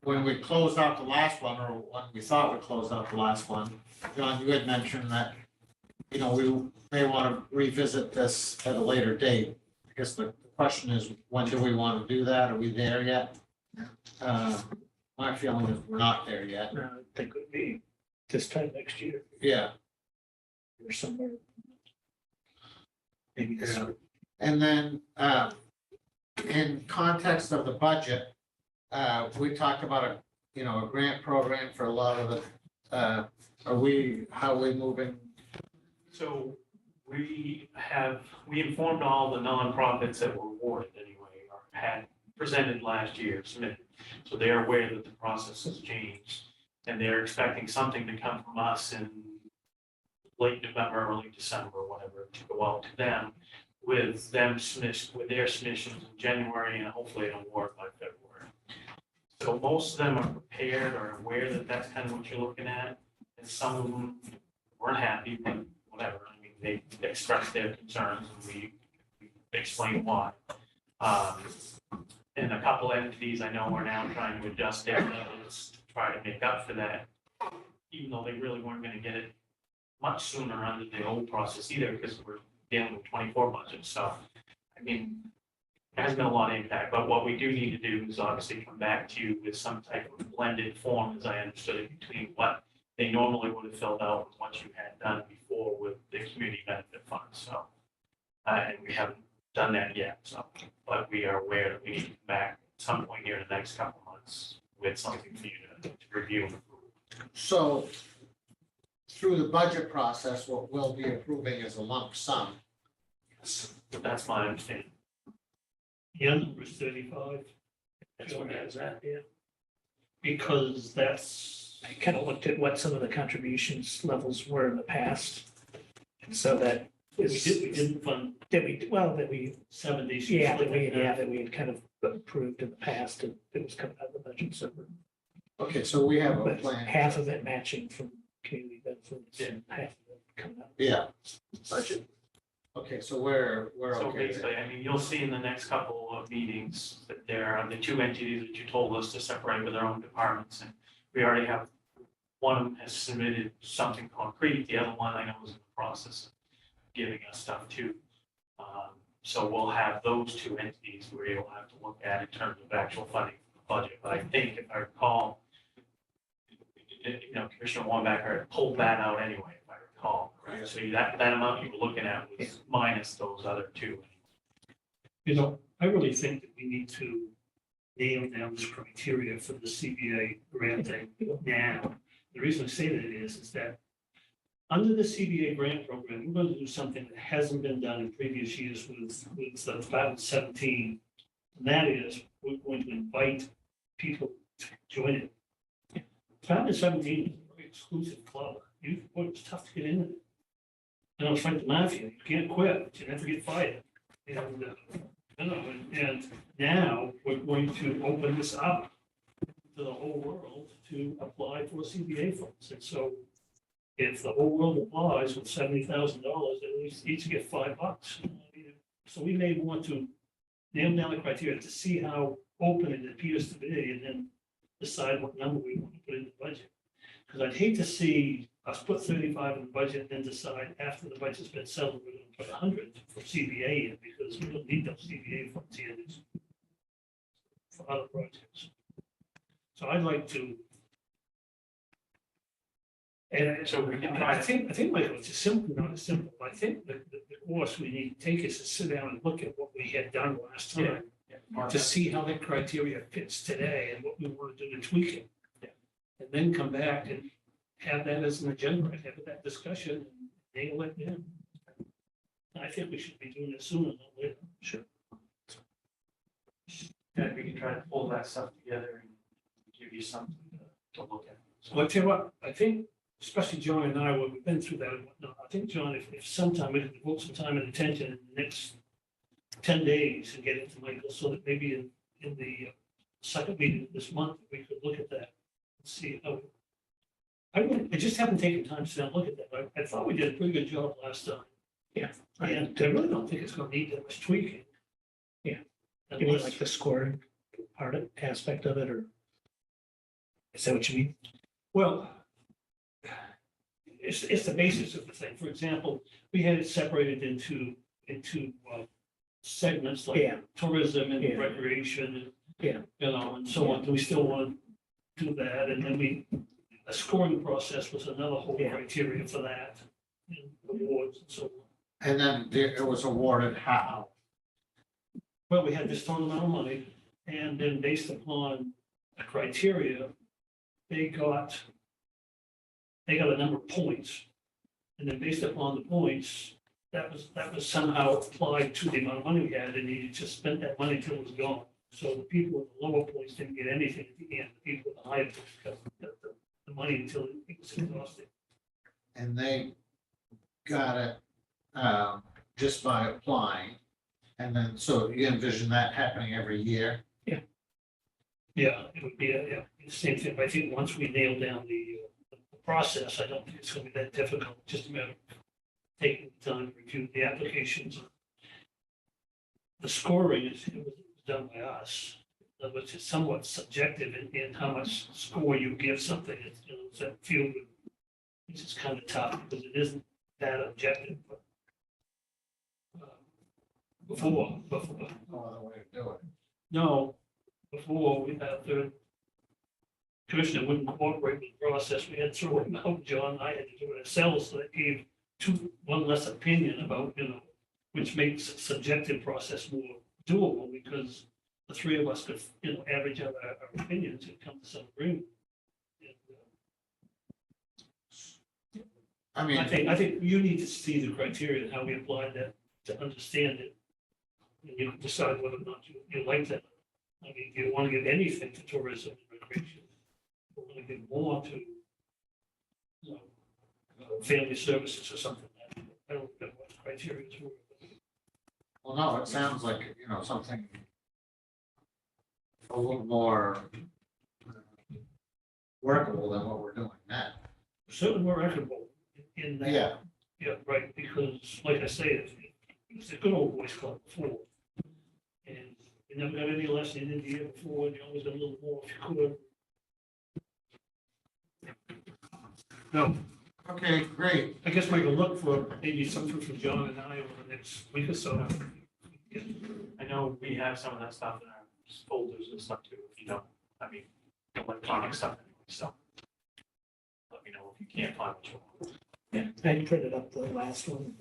when we closed out the last one, or when we thought we closed out the last one, John, you had mentioned that we may want to revisit this at a later date. I guess the question is, when do we want to do that? Are we there yet? My feeling is we're not there yet. No, I think it would be this time next year Yeah. or somewhere. Maybe this Yeah. And then, in context of the budget, we talked about a grant program for a lot of the, how are we moving? So we informed all the nonprofits that were awarded anyway, or had presented last year, submitted. So they're aware that the process has changed, and they're expecting something to come from us in late November, early December, whatever, to go out to them with their submissions in January and hopefully an award by February. So most of them are prepared or aware that that's kind of what you're looking at, and some of them weren't happy, but whatever. I mean, they expressed their concerns and we explained why. And a couple entities I know are now trying to adjust their levels to try to make up for that, even though they really weren't gonna get it much sooner under the old process either, because we're dealing with 24 budgets. So, I mean, there has been a lot of impact, but what we do need to do is obviously come back to you with some type of blended form, as I understood it, between what they normally would have filled out and what you had done before with the community benefit fund. So, and we haven't done that yet, so, but we are aware that we need to come back at some point here in the next couple of months with something for you to review and approve. So through the budget process, what we'll be approving is a lump sum. That's my understanding. The number is 35. That's what it is at, yeah. Because that's, I kind of looked at what some of the contributions levels were in the past. And so that we is, didn't fund that we 70s. yeah, that we had kind of approved in the past, and it was coming out of the budget, so. Okay, so we have a But plan. half of it matching from community benefits and half of it coming out. Yeah, Budget. okay, so we're So okay. there. basically, I mean, you'll see in the next couple of meetings that there are the two entities that you told us to separate with their own departments. And we already have, one of them has submitted something concrete, the other one I know is in the process of giving us stuff too. So we'll have those two entities where you'll have to look at in terms of actual funding for the budget. But I think if I recall, Commissioner Wambacher pulled that out anyway, if I recall. Right? So that amount you were looking at was minus those other two. I really think that we need to nail down this criteria for the CBA granting now. The reason I say that is that under the CBA grant program, we're going to do something that hasn't been done in previous years with Title 17. And that is, we're going to invite people to join it. Title 17 is a very exclusive club. It's tough to get into it. It's like the mafia. You can't quit, but you never get fired. And now we're going to open this up to the whole world to apply for CBA funds. And so if the whole world applies with $70,000, at least each get $5. So we may want to nail down the criteria to see how open it appears to be and then decide what number we want to put in the budget. Because I'd hate to see us put 35 in the budget and then decide after the budget's been settled, we're going to put 100 for CBA in because we don't need those CBA funds here for other projects. So I'd like to. And So we can I try I think, Michael, it's a simple, not a simple, I think the course we need to take is to sit down and look at what we had done last time. To see how that criteria fits today and what we want to do to tweak it. And then come back and have that as an agenda, and have that discussion, and nail it in. I think we should be doing it sooner than later. Sure. Yeah, we can try to pull that stuff together and give you something to look at. So I tell you what, I think, especially John and I, when we've been through that and whatnot, I think, John, if sometime we can devote some time and attention in the next 10 days and get it to Michael, so that maybe in the second meeting this month, we could look at that and see how. I just haven't taken time to sit down and look at that. I thought we did a pretty good job last time. Yeah. And I really don't think it's gonna need that much tweaking. Yeah. You mean Unless- like the scoring part of, aspect of it, or? Is that what you mean? Well, it's the basis of the thing. For example, we had it separated into segments like Yeah. tourism and Yeah. recreation and, Yeah. you know, and so on. Do we still want to do that? And then a scoring process was another whole Yeah. criteria for that. And awards and so on. And then it was awarded how? Well, we had this total amount of money, and then based upon a criteria, they got a number of points. And then based upon the points, that was somehow applied to the amount of money we had, and you just spent that money till it was gone. So the people with the lower points didn't get anything at the end, the people with the higher points got the money until it was exhausted. And they got it just by applying. And then, so you envision that happening every year? Yeah, it would be, the same thing. I think once we nail down the process, I don't think it's gonna be that difficult, just a matter of taking the time to review the applications. The scoring it was done by us, which is somewhat subjective in how much score you give something. It's, you know, it's that feel good. It's just kind of tough because it isn't that objective, but before. No other way to do it. No, before we had the commissioner wouldn't cooperate with the process, we had to throw him out, John and I had to do it ourselves, so that gave one less opinion about, you know, which makes a subjective process more doable, because the three of us could, you know, average out our opinions and come to some agreement. I mean, I think you need to see the criteria and how we applied that to understand it. And you can decide whether or not you like that. I mean, do you want to give anything to tourism and recreation? You want to give more to, you know, family services or something like that. I don't know what the criteria is. well, no, it sounds like, you know, something a little more workable than what we're doing now. Certainly more equitable in that. Yeah, Yeah, right, because like I say, it's a good old boys club before. And you never got any less than in the year before, and you always got a little more if you could. No, okay, great. I guess we can look for maybe something from John and I over the next week or so. I know we have some of that stuff in our folders and stuff too, if you don't, I mean, electronic stuff anyway, so. Let me know if you can't find what you want. Yeah, I printed up the last one.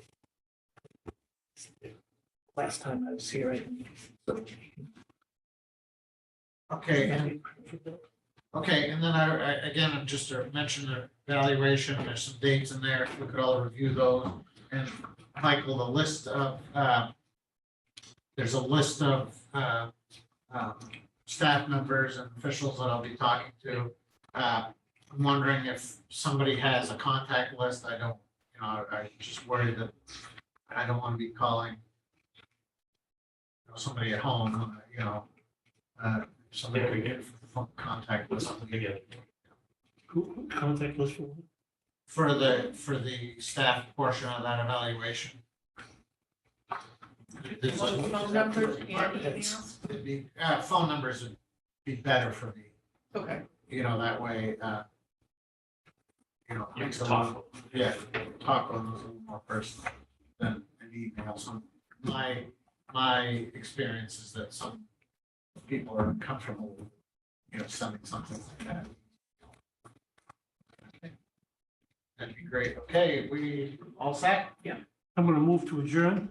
Last time I was here, Okay, and then I again, just to mention the evaluation, there's some dates in there, if we could all review those. And Michael, the list of, there's a list of staff members and officials that I'll be talking to. I'm wondering if somebody has a contact list. I don't, you know, I'm just worried that I don't want to be calling, you know, somebody at home, you know, somebody could get phone contact Put list something together. Who contact list for? for the staff portion of that evaluation. There's a- Phone numbers and emails? It'd be, phone numbers would be better for me, Okay. you know, that way, you know, You makes can it talk. yeah, talk on those a little more personal than an email. So my experience is that some people are comfortable with sending something like that. Okay. That'd be great. Okay, we all set? I'm gonna move to adjourn.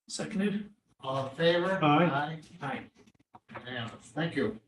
Seconded? All in favor? Aye. Aye. Aye. Unanimous. Thank you.